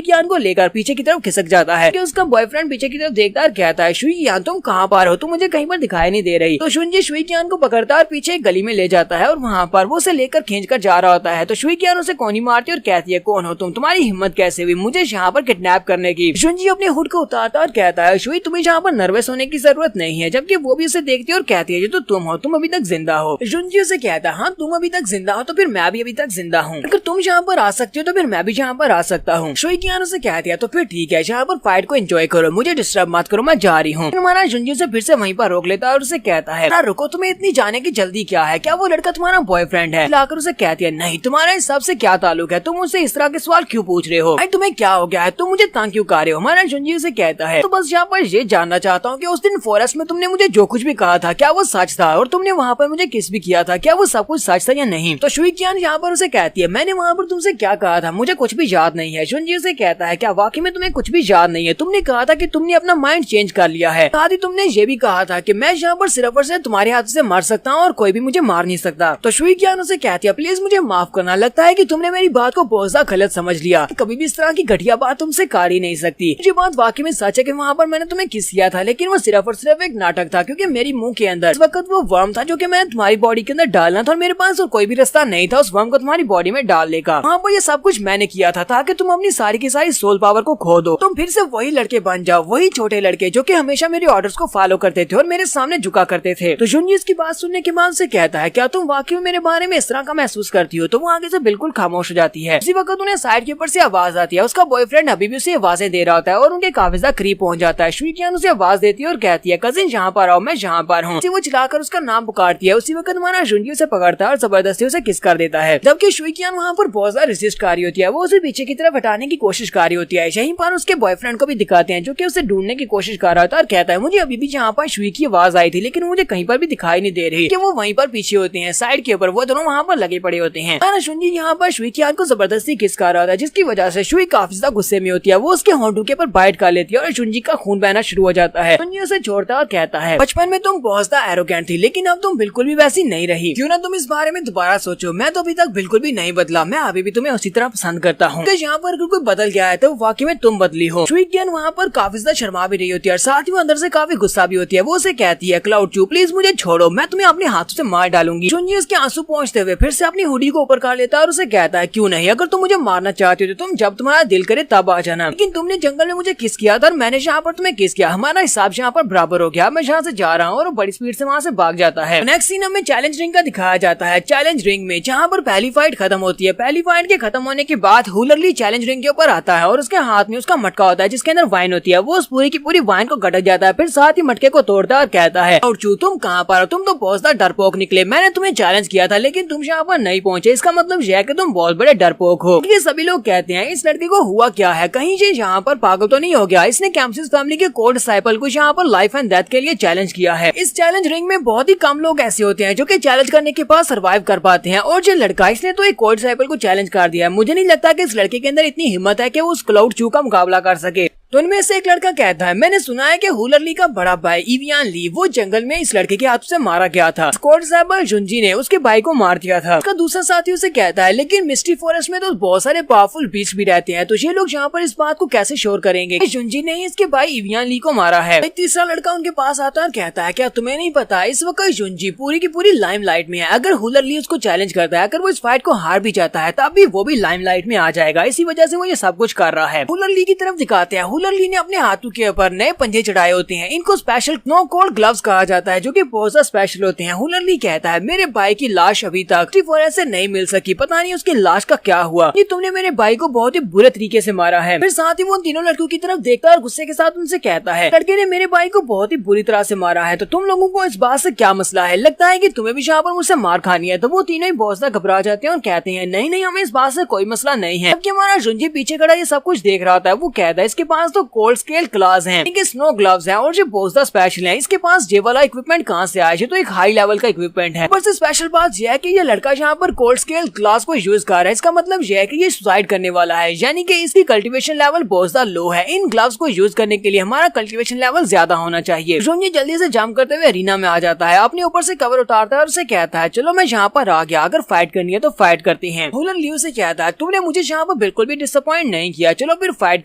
कियान को लेकर पीछे की तरफ खिसक जाता है कि उसका बॉयफ्रेंड पीछे की तरफ देखता है, कहता है शुई कियान तुम कहाँ पर हो, तुम मुझे कहीं पर दिखाई नहीं दे रही। तो जुंजी शुई कियान को पकड़ता है और पीछे एक गली में ले जाता है और वहाँ पर वो उसे लेकर खींच कर जा रहा होता है। तो शुई कियान उसे कोनी मारती है और कहती है कौन हो तुम, तुम्हारी हिम्मत कैसे हुई मुझे यहाँ पर किडनैप करने की। जुंजी अपने हुड को उतारता और कहता है शुई तुम्हें यहाँ पर नर्वस होने की जरूरत नहीं है, जबकि वो भी उसे देखती है और कहती है ये तो तुम हो, तुम अभी तक जिंदा हो। जुंजी उसे कहता है हाँ तुम अभी तक जिंदा हो तो फिर मैं भी अभी तक जिंदा हूँ, अगर तुम यहाँ पर आ सकती हो तो फिर मैं भी यहाँ पर पर आ सकता हूँ। शुइकियान उसे कहती है तो फिर ठीक है, यहाँ पर फाइट को एंजॉय करो, मुझे डिस्टर्ब मत करो, मैं जा रही हूँ। हमारा जुंजी उसे फिर से वहीं पर रोक लेता है और उसे कहता है रुको, तुम्हें इतनी जाने की जल्दी क्या है? क्या वो लड़का तुम्हारा बॉयफ्रेंड है? लाकर उसे कहती है नहीं, तुम्हारा इस सब से क्या ताल्लुक है? तुम मुझसे इस तरह के सवाल क्यों पूछ रहे हो? तुम्हें क्या हो गया है? तुम मुझे तंग क्यों कर रहे हो? हमारा जुंजी उसे कहता है तो बस यहाँ पर ये जानना चाहता हूँ कि उस दिन फॉरेस्ट में तुमने मुझे जो कुछ भी कहा था क्या वो सच था, और तुमने वहाँ पर मुझे किस भी किया था क्या वो सब कुछ सच था या नहीं? तो शुइकियान यहाँ पर उसे कहती है मैंने वहाँ पर तुमसे क्या कहा था? मुझे कुछ भी याद नहीं है। जुंजी उसे कहता है क्या वाकई में तुम्हें कुछ भी याद नहीं है? तुमने कहा था कि तुमने अपना माइंड चेंज कर लिया है। साथ ही तुमने ये भी कहा था कि मैं यहाँ पर सिर्फ और सिर्फ तुम्हारे हाथ से मर सकता हूँ और कोई भी मुझे मार नहीं सकता। तो शुइकियान उसे कहती है प्लीज मुझे माफ करना, लगता है कि तुमने मेरी बात को बहुत ज्यादा गलत समझ लिया, कभी भी इस तरह की घटिया बात तुमसे कर ही नहीं सकती। ये बात वाकई में सच है कि वहाँ पर मैंने तुम्हें किस किया था, लेकिन वो सिर्फ और सिर्फ एक नाटक था, क्योंकि मेरी मुंह के अंदर इस वक्त वो वर्म था जो कि मैंने तुम्हारी बॉडी के अंदर डालना था और मेरे पास और कोई भी रास्ता नहीं था उस वर्म को तुम्हारी बॉडी में डालने का। वहाँ पर ये सब कुछ मैंने किया था ताकि तुम अपनी सारी की सारी सोल पावर को खो दो, तुम फिर से वही लड़के बन जाओ, वही छोटे लड़के जो कि हमेशा मेरे ऑर्डर्स को फॉलो करते थे और मेरे सामने झुका करते थे। तो जुंजी इसकी बात सुनने के बाद से कहता है क्या तुम वाकई में मेरे बारे में इस तरह का महसूस करती हो? तो वो आगे से बिल्कुल खामोश हो जाती है। इसी वक्त उन्हें साइड के ऊपर से आवाज आती है, उसका बॉयफ्रेंड अभी भी उसे आवाजें दे रहा होता है और उनके काफी ज्यादा करीब पहुंच जाता है। शुइकियान उसे आवाज देती है और कहती है कजिन यहाँ पर आओ, मैं यहाँ पर हूँ। वो चिल्लाकर उसका नाम पुकारती है। उसी वक्त हमारा जुंजी उसे पकड़ता है और जबरदस्ती उसे किस कर देता है, जबकि शुइकियान वहाँ पर बहुत ज्यादा रेसिस्ट कर रही होती है। वो उसे पीछे की तरफ हटाने की कोशिश कर रही होती है। यहीं पर उसके बॉयफ्रेंड को भी दिखाते हैं जो कि उसे ढूंढने की कोशिश कर रहा होता है और कहता है मुझे अभी भी यहाँ पर शुई की आवाज आई थी लेकिन मुझे कहीं पर भी दिखाई नहीं दे रही कि वो वहीं पर पीछे होते हैं साइड के ऊपर, वो दोनों वहाँ पर लगे पड़े होते हैं। शुंजी यहाँ पर शुइकियान को जबरदस्ती किस कर रहा होता है जिसकी वजह से शुई काफी ज्यादा गुस्से में होती है। वो उसके होंठों के ऊपर बाइट कर लेती है और शुंजी का खून बहना शुरू हो जाता है। शुंजी उसे छोड़ता और कहता है बचपन में तुम बहुत ज्यादा एरोगेंट थी लेकिन अब तुम बिल्कुल भी वैसी नहीं रही, क्यों ना तुम इस बारे में दोबारा सोचो, मैं तो अभी तक बिल्कुल भी नहीं बदला, मैं अभी भी तुम्हें उसी तरह पसंद करता हूँ। यहाँ पर अगर कोई बदल गया है तो वाकई में तुम बदली हो। शुइकियान वहाँ पर काफी ज्यादा शर्मा भी रही होती है और साथ ही वो अंदर से काफी गुस्सा भी होती है। वो उसे कहती है क्लाउड चू प्लीज मुझे छोड़ो, मैं तुम्हें अपने हाथों से मार डालूंगी। शुंजी उसके आंसू पहुंचते हुए फिर से अपनी हुडी को ऊपर कर लेता है और उसे कहता है क्यों नहीं, अगर तुम मुझे मारना चाहती हो तो तुम जब तुम्हारा दिल करे तब आ जाना, लेकिन तुमने जंगल में मुझे किस किया था और मैंने यहाँ पर तुम्हें किस किया, हमारा हिसाब यहाँ पर बराबर हो गया, मैं यहाँ से जा रहा हूँ। और बड़ी स्पीड से वहाँ से भाग जाता है। नेक्स्ट सीन हमें चैलेंज रिंग का दिखाया जाता है। चैलेंज रिंग में जहाँ पर पहली फाइट खत्म होती है, पहली फाइट के खत्म होने के बाद हुलरली चैलेंज रिंग के ऊपर आता है और उसके हाथ में उसका मटका होता है जिसके अंदर वाइन होती है। वो उस पूरी की पूरी वाइन को गटक जाता है, फिर साथ ही मटके को तोड़ता है और कहता है और चू तुम कहाँ पर हो, तुम तो बहुत ज्यादा डरपोक निकले, मैंने तुम्हें चैलेंज किया था लेकिन तुम यहाँ पर नहीं पहुंचे, इसका मतलब यह है कि तुम बहुत बड़े डरपोक हो। ये सभी लोग कहते हैं इस लड़के को हुआ क्या है, कहीं ये यहाँ पर पागल तो नहीं हो गया, इसने कैम्पसिस फैमिली के कोड डिसाइपल को यहाँ पर लाइफ एंड डेथ के लिए चैलेंज किया है। इस चैलेंज रिंग में बहुत ही कम लोग ऐसे होते हैं जो कि चैलेंज करने के बाद सर्वाइव कर पाते हैं और ये लड़का इसने तो एक कोड डिसाइपल को चैलेंज कर दिया है। मुझे नहीं लगता कि इस लड़के के अंदर इतनी हिम्मत है कि वो उस क्लाउड चू का मुकाबला कर सके। तो उनमें से एक लड़का कहता है मैंने सुना है कि हुलरली का बड़ा भाई इवियान ली वो जंगल में इस लड़के के हाथों से मारा गया था, स्क्वाड साहब जुंजी ने उसके भाई को मार दिया था। उसका दूसरा साथी उसे कहता है लेकिन मिस्टी फॉरेस्ट में तो बहुत सारे पावरफुल बीस्ट भी रहते हैं, तो ये लोग यहाँ पर इस बात को कैसे श्योर करेंगे कि जुंजी ने इसके भाई इवियान ली को मारा है। एक तीसरा लड़का उनके पास आता है और कहता है क्या तुम्हें नहीं पता इस वक्त जुंजी पूरी की पूरी लाइमलाइट में है, अगर हुलरली उसको चैलेंज करता है, अगर वो इस फाइट को हार भी जाता है तब भी वो भी लाइमलाइट में आ जाएगा, इसी वजह से वो ये सब कुछ कर रहा है। हुलरली की तरफ दिखाते हैं, हुलरली ने अपने हाथों के ऊपर नए पंजे चढ़ाए होते हैं, इनको स्पेशल स्नो कोल्ड ग्लव्स कहा जाता है जो कि बहुत ज्यादा स्पेशल होते हैं। हुलरली कहता है मेरे भाई की लाश अभी तक फॉरेस्ट से नहीं मिल सकी, पता नहीं उसकी लाश का क्या हुआ, ये तुमने मेरे भाई को बहुत ही बुरे तरीके से मारा है। फिर साथ ही वो तीनों लड़कों की तरफ देखता है और गुस्से के साथ उनसे कहता है लड़के ने मेरे भाई को बहुत ही बुरी तरह से मारा है, तो तुम लोगों को इस बात से क्या मसला है, लगता है कि तुम्हें भी यहाँ पर मुझसे मार खानी है। तो वो तीनों ही बहुत ज्यादा घबरा जाते हैं और कहते हैं नहीं नहीं हमें इस बात से कोई मसला नहीं है। जबकि हमारा जुंजी पीछे खड़ा ये सब कुछ देख रहा होता है। वो कहता है इसके पास तो कोल्ड स्केल क्लास है, इनके स्नो ग्लव्स हैं और ये बहुत ज्यादा स्पेशल है, इसके पास ये वाला इक्विपमेंट कहाँ से आया, ये तो एक हाई लेवल का इक्विपमेंट है। पर स्पेशल बात यह है कि ये लड़का यहाँ पर कोल्ड स्केल ग्लास को यूज कर रहा है, इसका मतलब यह है कि ये सुसाइड करने वाला है, यानी कि इसकी कल्टीवेशन लेवल बहुत ज्यादा लो है। इन ग्लव्स को यूज करने के लिए हमारा कल्टीवेशन लेवल ज्यादा होना चाहिए। जुंजी जल्दी से जंप करते हुए अरीना में आ जाता है, अपने ऊपर से कवर उतारता है और उसे कहता है चलो मैं यहाँ पर आ गया, अगर फाइट करनी है तो फाइट करते हैं। हुलरली से कहता है तुमने मुझे यहाँ पर बिल्कुल भी डिसअपॉइंट नहीं किया, चलो फिर फाइट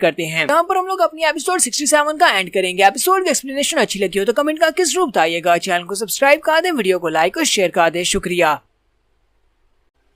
करते हैं। यहाँ पर हम लोग अपनी एपिसोड 67 का एंड करेंगे। एपिसोड की एक्सप्लेनेशन अच्छी लगी हो तो कमेंट का किस रूप बताइएगा, चैनल को सब्सक्राइब कर दें, वीडियो को लाइक और शेयर कर दें। शुक्रिया।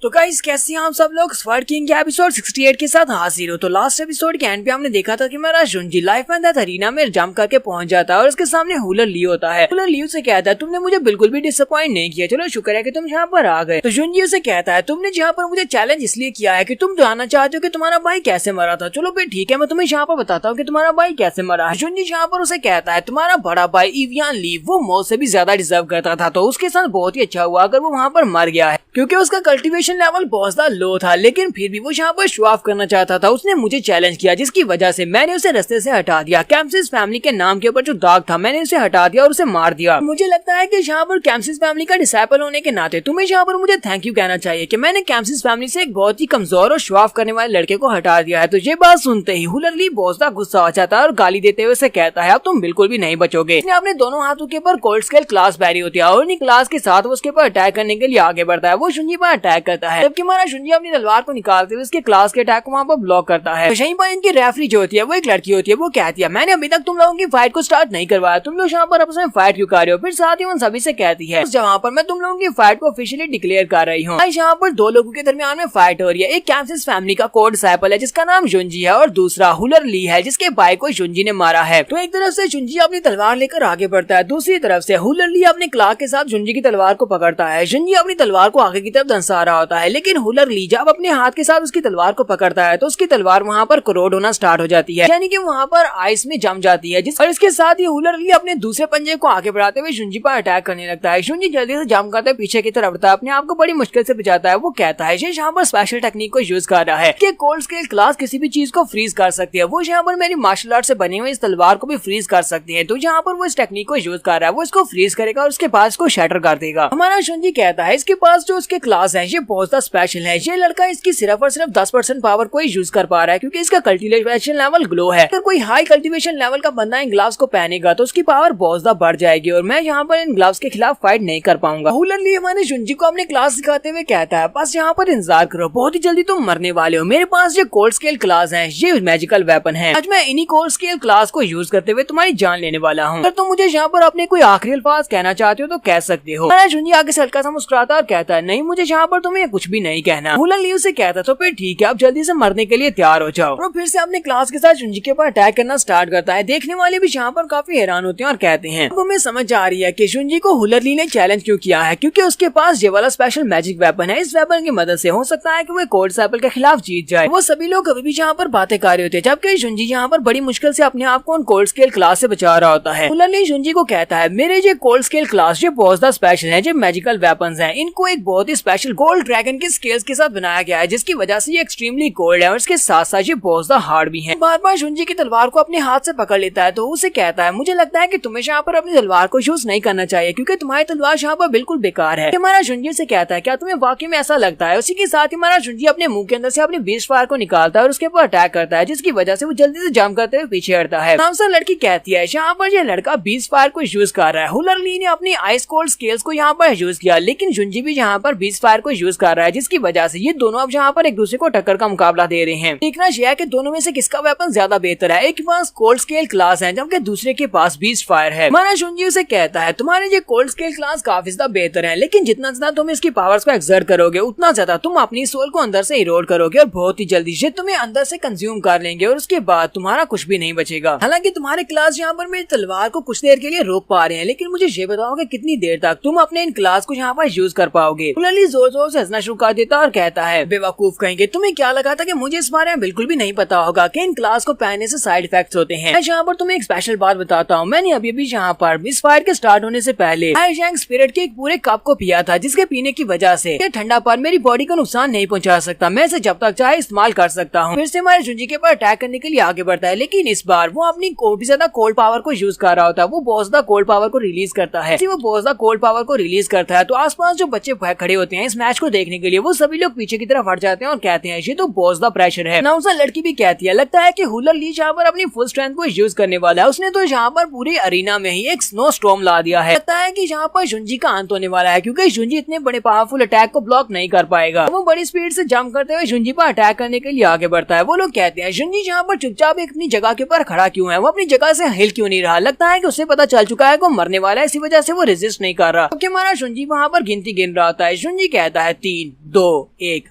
तो गाइस कैसे हैं आप सब लोग। स्वर्ड किंग के एपिसोड 68 के साथ हाजिर हो। तो लास्ट एपिसोड के एंड पे हमने देखा था कि मेरा जुंजी लाइफ एंड डेथ अरीना में जंप करके पहुंच जाता है और उसके सामने हुलर लियो होता है। हुलर लियो से कहता है तुमने मुझे बिल्कुल भी डिसअपॉइंट नहीं किया, चलो शुक्र है कि तुम यहाँ पर आ गए। तो जुंजी उसे कहता है तुमने यहाँ पर मुझे चैलेंज इसलिए किया है कि तुम जानना चाहते हो कि तुम्हारा भाई कैसे मरा था। चलो फिर ठीक है, मैं तुम्हें यहाँ पर बताता हूँ कि तुम्हारा भाई कैसे मरा है। जुंजी यहाँ पर उसे कहता है तुम्हारा बड़ा भाई इवियान ली वो मौत से भी ज्यादा डिजर्व करता था, तो उसके साथ बहुत ही अच्छा हुआ अगर वो वहाँ पर मर गया है, क्योंकि उसका कल्टीवेशन लेवल बहुत ज्यादा लो था, लेकिन फिर भी वो यहाँ पर शो ऑफ करना चाहता था। उसने मुझे चैलेंज किया जिसकी वजह से मैंने उसे रास्ते से हटा दिया। कैम्सिस फैमिली के नाम के ऊपर जो दाग था मैंने उसे हटा दिया और उसे मार दिया। मुझे लगता है कि यहाँ पर कैम्सिस फैमिली का डिसाइपल होने के नाते तुम्हें यहाँ पर मुझे थैंक यू कहना चाहिए कि मैंने कैम्सिस फैमिली से एक बहुत ही कमजोर और शो ऑफ करने वाले लड़के को हटा दिया है। तो ये बात सुनते ही हुलर ली बहुत ज्यादा गुस्सा हो जाता है और गाली देते हुए उसे कहता है अब तुम बिल्कुल भी नहीं बचोगे। उसने अपने दोनों हाथों के ऊपर कोल्ड स्केल क्लास बैरी होती है और उन्हीं क्लास के साथ वो उसके ऊपर अटैक करने के लिए आगे बढ़ता है। वो शुंजी पर अटैक करता है, जबकि हमारा शुंजी अपनी तलवार को निकालते हुए उसके क्लास के अटैक को वहाँ पर ब्लॉक करता है। तो यहीं पर इनकी रेफरी जो होती है वो एक लड़की होती है। वो कहती है मैंने अभी तक तुम लोगों की फाइट को स्टार्ट नहीं करवाया, तुम लोग यहाँ पर आपस में फाइट क्यों कर रहे हो। फिर साथ ही उन सभी से कहती है जहाँ पर मैं तुम लोगों की फाइट को ऑफिशियली डिक्लेयर कर रही हूँ। यहाँ पर दो लोगों के दरमियान में फाइट हो रही है। एक कैम्सिस फैमिली का कोड डिसाइपल है जिसका नाम जुंजी है और दूसरा हुलर ली है जिसके भाई को जुंजी ने मारा है। तो एक तरफ से जुंजी अपनी तलवार लेकर आगे बढ़ता है, दूसरी तरफ से हुलर ली अपने क्लास के साथ जुंजी की तलवार को पकड़ता है। जुंजी अपनी तलवार को आगे की तरफ धंसा रहा होता है, लेकिन हुलर ली जब अपने हाथ के साथ उसकी तलवार को पकड़ता है तो उसकी तलवार वहाँ पर करोड होना स्टार्ट हो जाती है, यानी कि वहाँ पर आइस में जम जाती है। और इसके साथ ही हुलर ली अपने दूसरे पंजे को आगे बढ़ाते हुए जुंजी पर अटैक करने लगता है। जुंजी जल्दी से जंप करते पीछे की तरफ बढ़ता है, अपने आप को बड़ी मुश्किल से बचाता है। वो कहता है ये यहाँ पर स्पेशल टेक्निक को यूज कर रहा है कि कोल्ड स्केल क्लास किसी भी चीज को फ्रीज कर सकती है। वो यहाँ पर मेरी मार्शल आर्ट से बनी हुई इस तलवार को भी फ्रीज कर सकती है। तो यहाँ पर वो इस टेक्निक को यूज कर रहा है, वो इसको फ्रीज करेगा और उसके पास को शैटर कर देगा। हमारा जुंजी कहता है इसके पास जो उसके क्लास है ये बहुत ज्यादा स्पेशल है। ये लड़का इसकी सिर्फ और सिर्फ 10% पावर को ही यूज कर पा रहा है क्योंकि इसका कल्टीवेशन लेवल ग्लो है। अगर कोई हाई कल्टीवेशन लेवल का बंदा इन ग्लव्स को पहनेगा तो उसकी पावर बहुत ज्यादा बढ़ जाएगी और मैं यहाँ पर इन ग्लव्स के खिलाफ फाइट नहीं कर पाऊंगा। हुलर ली हमारे जुंजी को अपने क्लास सिखाते हुए कहता है बस यहाँ पर इंतजार करो, बहुत ही जल्दी तुम मरने वाले हो। मेरे पास ये कोल्ड स्केल क्लास है, ये मैजिकल वेपन है। आज मैं इन्हीं कोल्ड स्केल क्लास को यूज करते हुए तुम्हारी जान लेने वाला हूँ। अगर तुम मुझे यहाँ पर अपने कोई आखिरी अल्फाज कहना चाहते हो तो कह सकते हो। जुंजी आगे से हल्का सा मुस्कुराता और कहता है नहीं, मुझे यहाँ पर तुम्हें कुछ भी नहीं कहना। हुलर ली उसे कहता तो फिर ठीक है, अब जल्दी से मरने के लिए तैयार हो जाओ। और फिर से अपने क्लास के साथ जुंजी के ऊपर अटैक करना स्टार्ट करता है। देखने वाले भी यहाँ पर काफी हैरान होते हैं और कहते हैं अब हमें समझ आ रही है कि जुंजी को हुलर ली ने चैलेंज क्यों किया है, क्योंकि उसके पास ये वाला स्पेशल मैजिक वेपन है। इस वेपन की मदद से हो सकता है कि वो कोड डिसाइपल के खिलाफ जीत जाए। वो सभी लोग अभी भी यहाँ पर बातें कर रहे होते हैं, जबकि जुंजी यहाँ पर बड़ी मुश्किल से अपने आप को उन कोल्ड स्केल क्लास से बचा रहा होता है। हुलर ली जुंजी को कहता है मेरे ये कोल्ड स्केल क्लास ये बहुत ज्यादा स्पेशल है, जो मैजिकल वेपन्स हैं इनको एक बहुत ही स्पेशल गोल्ड ड्रैगन के स्केल्स के साथ बनाया गया है जिसकी वजह से ये एक्सट्रीमली कोल्ड है और इसके साथ साथ ये बहुत ज्यादा हार्ड भी है। बार बार जुंजी की तलवार को अपने हाथ से पकड़ लेता है तो उसे कहता है मुझे लगता है कि तुम्हें यहाँ पर अपनी तलवार को यूज नहीं करना चाहिए क्योंकि तुम्हारी तलवार यहाँ पर बिल्कुल बेकार है। हमारा जुंजी से कहता है क्या तुम्हें वाकई में ऐसा लगता है। उसी के साथ ही हमारा जुंजी अपने मुंह के अंदर से अपने बीस्ट फायर को निकालता है और उसके ऊपर अटैक करता है जिसकी वजह से वो जल्दी से जंप करते हुए पीछे हटता है। नामसर लड़की कहती है यहाँ पर ये लड़का बीस्ट फायर को यूज कर रहा है। हुलर ली ने अपनी आइस कोल्ड स्केल्स को यहाँ पर यूज किया, लेकिन जुंजी भी यहाँ पर बीस्ट फायर को यूज कर रहा है जिसकी वजह से ये दोनों अब यहाँ पर एक दूसरे को टक्कर का मुकाबला दे रहे हैं। देखना यह है कि दोनों में से किसका वेपन ज्यादा बेहतर है। एक के पास कोल्ड स्केल क्लास है जबकि दूसरे के पास बीस्ट फायर है। हमारा जुंजी उसे कहता है तुम्हारे ये कोल्ड स्केल क्लास काफी ज्यादा बेहतर है, लेकिन जितना ज्यादा तुम इसकी पावर्स को एक्सर्ट करोगे उतना ज्यादा तुम अपनी सोल को अंदर से इरोड करोगे और बहुत ही जल्दी ये तुम्हें अंदर से कंज्यूम कर लेंगे और उसके बाद तुम्हारा कुछ भी नहीं बचेगा। हालांकि तुम्हारे क्लास यहाँ पर मेरी तलवार को कुछ देर के लिए रोक पा रहे हैं, लेकिन मुझे ये बताओ कि कितनी देर तक तुम अपने इन क्लास को यहाँ पर यूज कर पाओगे। हुलर जोर जोर से हंसना शुरू कर देता और कहता है बेवकूफ कहेंगे, तुम्हें क्या लगा था कि मुझे इस बारे में बिल्कुल भी नहीं पता होगा कि इन क्लास को पहनने से साइड इफेक्ट्स होते हैं। मैं यहाँ पर तुम्हें एक स्पेशल बात बताता हूँ। मैंने अभी भी यहाँ पर इस फाइट के स्टार्ट होने से पहले हाईजैंग स्पिरिट के एक पूरे कप को पिया था जिसके पीने की वजह से ये ठंडा पानी मेरी बॉडी को नुकसान नहीं पहुंचा सकता। मैं इसे जब तक चाहे इस्तेमाल कर सकता हूँ। फिर से हमारे जुंजी के ऊपर अटैक करने के लिए आगे बढ़ता है, लेकिन इस बार वो अपनी भी ज्यादा कोल्ड पावर को यूज कर रहा होता है। वो बहुत ज्यादा कोल्ड पावर को रिलीज करता है। वो बहुत ज्यादा कोल्ड पावर को रिलीज करता है तो आसपास जो बच्चे खड़े होते हैं इस मैच को देखने के लिए वो सभी लोग पीछे की तरफ हट जाते हैं और कहते हैं ये तो बहुत ज्यादा प्रेशर है। नाउसा लड़की भी कहती है लगता है कि हुलर ली यहाँ पर अपनी फुल स्ट्रेंथ को यूज करने वाला है। उसने तो यहाँ पर पूरी अरीना में ही एक स्नो स्टॉर्म ला दिया है। लगता है कि यहाँ पर जुंजी का अंत होने वाला है क्योंकि जुंजी इतने बड़े पावरफुल अटैक को ब्लॉक नहीं कर पाएगा। वो बड़ी स्पीड से जंप करते हुए जुंजी पर अटैक करने के लिए आगे बढ़ता है। वो लोग कहते हैं जुंजी यहाँ पर चुपचाप अपनी जगह के ऊपर खड़ा क्यों है, वो अपनी जगह से हिल क्यों नहीं रहा। लगता है कि उसे पता चल चुका है कि वो मरने वाला है, इसी वजह से वो रेजिस्ट नहीं कर रहा। क्योंकि हमारा जुंजी वहाँ पर गिनती गिन रहा होता है। जुंजी कहता है 3, 2-1।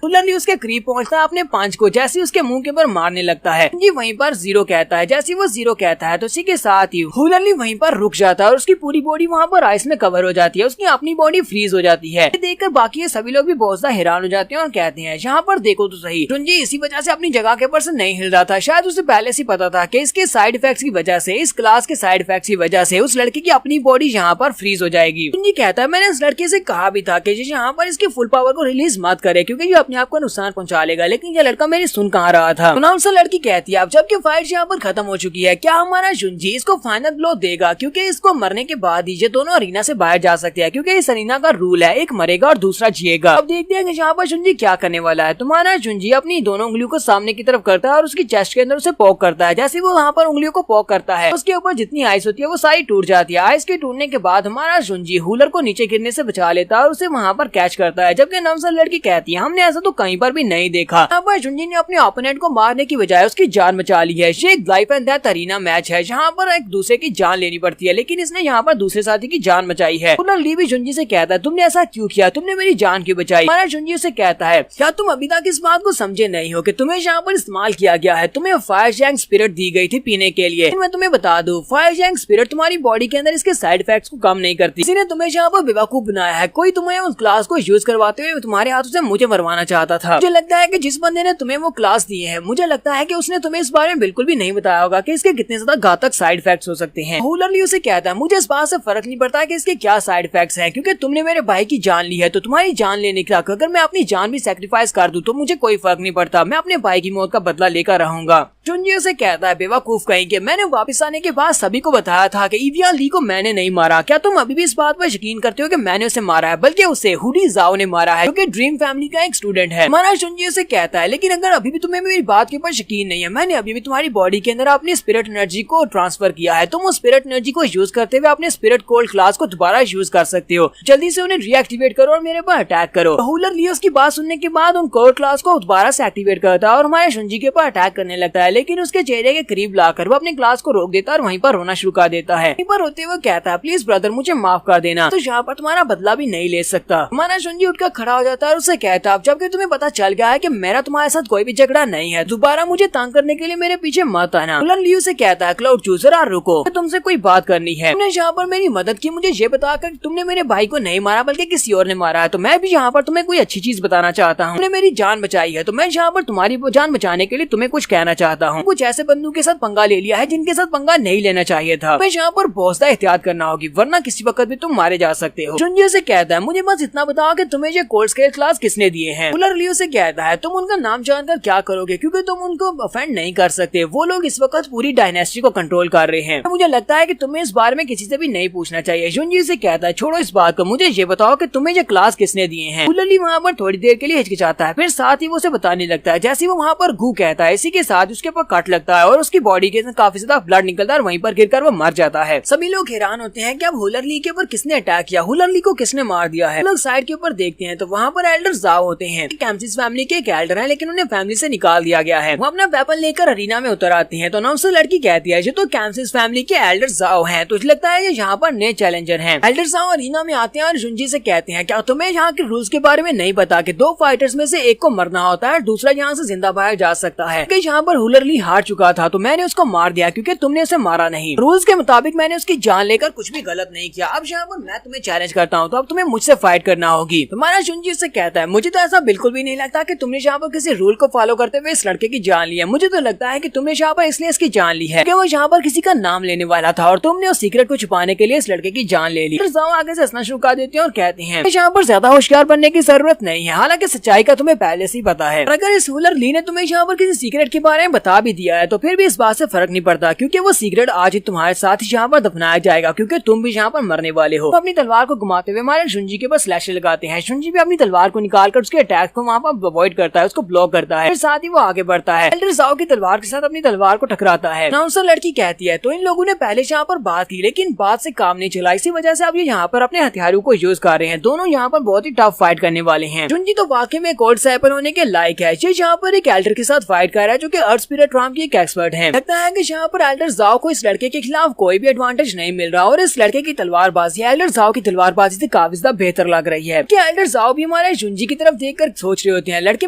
हुलरली उसके करीब पहुंचता है अपने पंच को जैसे उसके मुंह के ऊपर मारने लगता है। जुंजी वहीं पर 0 कहता है। जैसे वो 0 कहता है तो उसी के साथ ही हुलरली वहीं पर रुक जाता है और उसकी पूरी बॉडी वहाँ पर आइस में कवर हो जाती है। उसकी अपनी बॉडी फ्रीज हो जाती है। देखकर बाकी सभी लोग भी बहुत ज्यादा हैरान हो जाते हैं और कहते हैं यहाँ पर देखो तो सही, जुंजी इसी वजह से अपनी जगह के ऊपर से नहीं हिल रहा था। शायद उसे पहले से पता था कि इसके साइड इफेक्ट्स की वजह से, इस क्लास के साइड इफेक्ट्स की वजह से उस लड़की की अपनी बॉडी यहाँ पर फ्रीज हो जाएगी। जुंजी कहता है मैंने इस लड़के से कहा भी था कि यहाँ पर इसकी फुल पावर को रिलीज मत करे क्योंकि ये अपने आप को नुकसान पहुंचा लेगा, लेकिन ये लड़का मेरी सुन कहाँ रहा था। अनाउंसर लड़की कहती है अब जबकि फाइट यहाँ पर खत्म हो चुकी है, क्या हमारा जुंजी इसको फाइनल ब्लो देगा? क्योंकि इसको मरने के बाद ही ये दोनों अरीना से बाहर जा सकते हैं क्योंकि इस अरीना का रूल है एक मरेगा और दूसरा जिएगा। अब देखते हैं कि यहाँ पर जुंजी क्या करने वाला है। तुम्हारा जुंजी अपनी दोनों उंगलियों को सामने की तरफ करता है और उसकी चेस्ट के अंदर उसे पॉक करता है। जैसे वो वहाँ पर उंगलियों को पॉक करता है उसके ऊपर जितनी आइस होती है वो सारी टूट जाती है। आइस के टूटने के बाद हमारा जुंजी हुलर को नीचे गिरने से बचा लेता है और उसे वहाँ पर कैच करता है। जबकि अनाउंसर लड़की कहती है हमने ऐसा तो कहीं पर भी नहीं देखा। यहाँ पर जुंजी ने अपने ओपोनेंट को मारने की बजाय उसकी जान बचा ली है। ये एक life and death arena match है जहाँ पर एक दूसरे की जान लेनी पड़ती है, लेकिन इसने यहाँ पर दूसरे साथी की जान बचाई है। हुलरली भी जुंजी से कहता है तुमने ऐसा क्यों किया, तुमने मेरी जान क्यों बचाई? हमारा जुंजी से कहता है क्या तुम अभी तक इस बात को समझे नहीं हो कि तुम्हें यहाँ पर इस्तेमाल किया गया है? तुम्हें फायर जैंग स्पिरिट दी गई थी पीने के लिए। मैं तुम्हें बता दूं फायर जैंग स्पिरिट तुम्हारी बॉडी के अंदर इसके साइड इफेक्ट्स को कम नहीं करती। किसी ने तुम्हें यहाँ पर बेवकूफ बनाया है। कोई तुम्हें उस क्लास को यूज करवाते हुए तुम्हारे हाथों से मुझे मरवाना चाहता था। मुझे लगता है कि जिस बंदे ने तुम्हें वो क्लास दी है, मुझे लगता है कि उसने तुम्हें इस बारे में बिल्कुल भी नहीं बताया होगा कि इसके कितने ज्यादा घातक साइड इफेक्ट्स हो सकते हैं। हुलरली उसे कहता है मुझे इस बात से फर्क नहीं पड़ता कि इसके क्या साइड इफेक्ट्स हैं, क्योंकि तुमने मेरे भाई की जान ली है तो तुम्हारी जान लेने के लिए अगर मैं अपनी जान भी सैक्रिफाइस कर दूं तो मुझे कोई फर्क नहीं पड़ता। मैं अपने भाई की मौत का बदला लेकर रहूंगा। जुंजी उसे कहता है बेवकूफ कहेंगे, मैंने वापस आने के बाद सभी को बताया था कि इविया ली को मैंने नहीं मारा। क्या तुम अभी भी इस बात पर यकीन करते हो कि मैंने उसे मारा है? बल्कि उसे हुडी जाओ ने मारा है क्योंकि ड्रीम फैमिली का एक स्टूडेंट है। हमारा जुंजी उसे कहता है लेकिन अगर अभी भी तुम्हें मेरी बात के ऊपर यकीन नहीं है, मैंने अभी भी तुम्हारी बॉडी के अंदर अपनी स्पिरिट एनर्जी को ट्रांसफर किया है। तुम उस स्पिरिट एनर्जी को यूज करते हुए अपने स्पिरिट कोल्ड क्लास को दोबारा यूज कर सकते हो। जल्दी से उन्हें रीएक्टिवेट करो और मेरे पर अटैक करो। हुलरली उसकी बात सुनने के बाद उन कोल्ड क्लास को दोबारा से एक्टिवेट करता है और हमारे जुंजी के ऊपर अटैक करने लगता है, लेकिन उसके चेहरे के करीब लाकर वो अपने क्लास को रोक देता है और वहीं पर रोना शुरू कर देता है। वहीं पर रोते हुए कहता है प्लीज ब्रदर मुझे माफ कर देना, तो यहाँ पर तुम्हारा बदला भी नहीं ले सकता। हमारा जुंजी उठकर खड़ा हो जाता है और उसे कहता है जबकि तुम्हें पता चल गया है कि मेरा तुम्हारे साथ कोई भी झगड़ा नहीं है, दोबारा मुझे तंग करने के लिए मेरे पीछे मत आना। हुलरली उसे कहता है क्लाउड चूजर रुको, तुमसे कोई बात करनी है। तुमने यहाँ पर मेरी मदद की, मुझे ये बताकर तुमने मेरे भाई को नहीं मारा बल्कि किसी और ने मारा है, तो मैं भी यहाँ पर तुम्हें कोई अच्छी चीज बताना चाहता हूँ। तुमने मेरी जान बचाई है तो मैं यहाँ पर तुम्हारी जान बचाने के लिए तुम्हें कुछ कहना चाहता हूँ। कुछ ऐसे बंदों के साथ पंगा ले लिया है जिनके साथ पंगा नहीं लेना चाहिए था। मैं यहाँ पर बहुत ज्यादा एहतियात करना होगी वरना किसी वक्त भी तुम मारे जा सकते हो। जुंजी से कहता है मुझे बस इतना बताओ कि तुम्हें ये कोल्ड स्केल क्लास किसने दिए हैं। हुलरली से कहता है तुम उनका नाम जानकर क्या करोगे क्योंकि तुम उनको ऑफेंड नहीं कर सकते। वो लोग इस वक्त पूरी डायनेस्टी को कंट्रोल कर रहे हैं। मुझे लगता है कि तुम्हें इस बारे में किसी से भी नहीं पूछना चाहिए। जुंजी से कहता है छोड़ो इस बात को, मुझे ये बताओ कि तुम्हें ये क्लास किसने दिए हैं। हुलरली वहाँ पर थोड़ी देर के लिए हिचकिचाता है, फिर साथ ही वो उसे बताने लगता है। जैसे वो वहाँ पर गू कहता है इसी के साथ उसके ऊपर कट लगता है और उसकी बॉडी के काफी ज्यादा ब्लड निकलता है और वहीं पर गिरकर वो मर जाता है। सभी लोग हैरान होते हैं कि अब हुलरली के ऊपर किसने अटैक किया, हुलरली को किसने मार दिया है। लोग साइड के ऊपर देखते हैं तो वहाँ पर एल्डर जाओ होते हैं। कैम्सिस फैमिली के एक एल्डर है लेकिन उन्हें फैमिली से निकाल दिया गया है। वो अपना वेपन लेकर अरीना में उतर आते हैं तो अनाउंसर लड़की कहती है जो तो कैम्सिस फैमिली के एल्डर जाओ हैं, तो लगता है ये यहाँ पर नए चैलेंजर हैं। एल्डर जाओ अरीना में आते हैं और जुंजी से कहते हैं क्या तुम्हें यहाँ के रूल्स के बारे में नहीं पता कि 2 फाइटर्स में से एक को मरना होता है, दूसरा यहाँ से जिंदा बाहर जा सकता है। यहाँ पर हुलरली हार चुका था तो मैंने उसको मार दिया क्योंकि तुमने उसे मारा नहीं। रूल्स के मुताबिक मैंने उसकी जान लेकर कुछ भी गलत नहीं किया। अब यहाँ पर मैं तुम्हें चैलेंज करता हूँ तो अब तुम्हें मुझसे फाइट करना होगी। तुम्हारा जुंजी से कहता है मुझे तो ऐसा बिल्कुल भी नहीं लगता कि तुमने यहाँ पर किसी रूल को फॉलो करते हुए इस लड़के की जान ली है। मुझे तो लगता है कि तुमने यहाँ पर इसलिए इसकी जान ली है कि वो यहाँ पर किसी का नाम लेने वाला था और तुमने उस सीक्रेट को छुपाने के लिए इस लड़के की जान ले ली। फिर जाओ आगे से हंसना शुरू कर देते हैं और कहते हैं यहाँ पर ज्यादा होशियार बनने की जरूरत नहीं है, हालांकि सच्चाई का तुम्हें पहले से ही पता है। अगर इस हुलरली ने तुम्हें यहाँ पर किसी सीक्रेट के बारे में बता भी दिया है तो फिर भी इस बात से फर्क नहीं पड़ता क्योंकि वो सीक्रेट आज ही तुम्हारे साथ यहाँ पर दफनाया जाएगा क्योंकि तुम भी यहाँ पर मरने वाले हो। तो अपनी तलवार को घुमाते हुए हमारे जुंजी के ऊपर स्लैश लगाते हैं। जुंजी भी अपनी तलवार को निकालकर उसके अटैक को वहाँ पर अवॉइड करता है, उसको ब्लॉक करता है। फिर साथ ही वो आगे बढ़ता है, एल्डर जाओ की तलवार के साथ अपनी तलवार को टकराता है। अनाउंसर लड़की कहती है तो इन लोगों ने पहले यहाँ पर बात की लेकिन बात से काम नहीं चला, इसी वजह से अब ये यहाँ पर अपने हथियारों को यूज कर रहे हैं। दोनों यहाँ पर बहुत ही टफ फाइट करने वाले हैं। जुंजी तो वाकई में कोल्ड साइपर होने के लायक है। ये यहाँ पर एक एल्डर के साथ फाइट कर रहा है जो कि अर्थ स्पिरिट फॉर्म की एक एक्सपर्ट है। लगता है कि यहाँ पर एल्डर जाओ को इस लड़के के खिलाफ कोई भी एडवांटेज नहीं मिल रहा और इस लड़के की तलवारबाजी एल्डर जाओ की तलवारबाजी से काफी ज्यादा बेहतर लग रही है। क्या एल्डर जाओ भी हमारे जुंजी की तरफ देखकर सोच रहे होते हैं, लड़के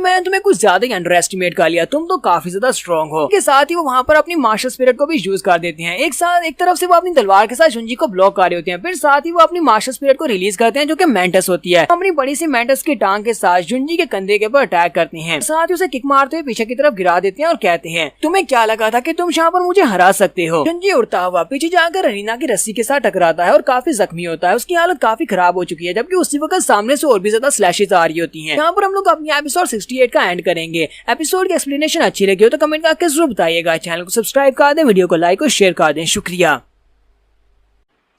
मैंने तुम्हें कुछ ज्यादा ही अंडर एस्टिमेट कर लिया, तुम तो काफी ज्यादा स्ट्रॉन्ग हो। के साथ ही वो वहाँ पर अपनी मार्शल स्पिरिट को भी यूज कर देते हैं। एक तरफ से वो अपनी तलवार के साथ जुंजी को ब्लॉक कर रहे होते हैं, फिर साथ ही वो अपनी मार्शल स्पिरिट को रिलीज करते हैं जो कि मेंटस होती है। अपनी बड़ी सी मेंटस की टांग के साथ जुंजी के कंधे के ऊपर अटैक करते हैं, साथ ही उसे किक मारते हुए पीछे की तरफ गिरा देते हैं और कहते हैं तुम्हें क्या लगा था कि तुम यहाँ पर मुझे हरा सकते हो। जुंजी उड़ता हुआ पीछे जाकर रीना की रस्सी के साथ टकराता है और काफी जख्मी होता है। उसकी हालत काफी खराब हो चुकी है, जबकि उसी वक्त सामने से और भी ज्यादा स्लैशेस आ रही होती हैं। यहाँ पर हम लोग अपनी एपिसोड 68 का एंड करेंगे। एपिसोड की एक्सप्लेनेशन अच्छी लगी हो तो कमेंट करके जरूर बताइएगा। चैनल को सब्सक्राइब कर दें, वीडियो को लाइक और शेयर कर दें। शुक्रिया।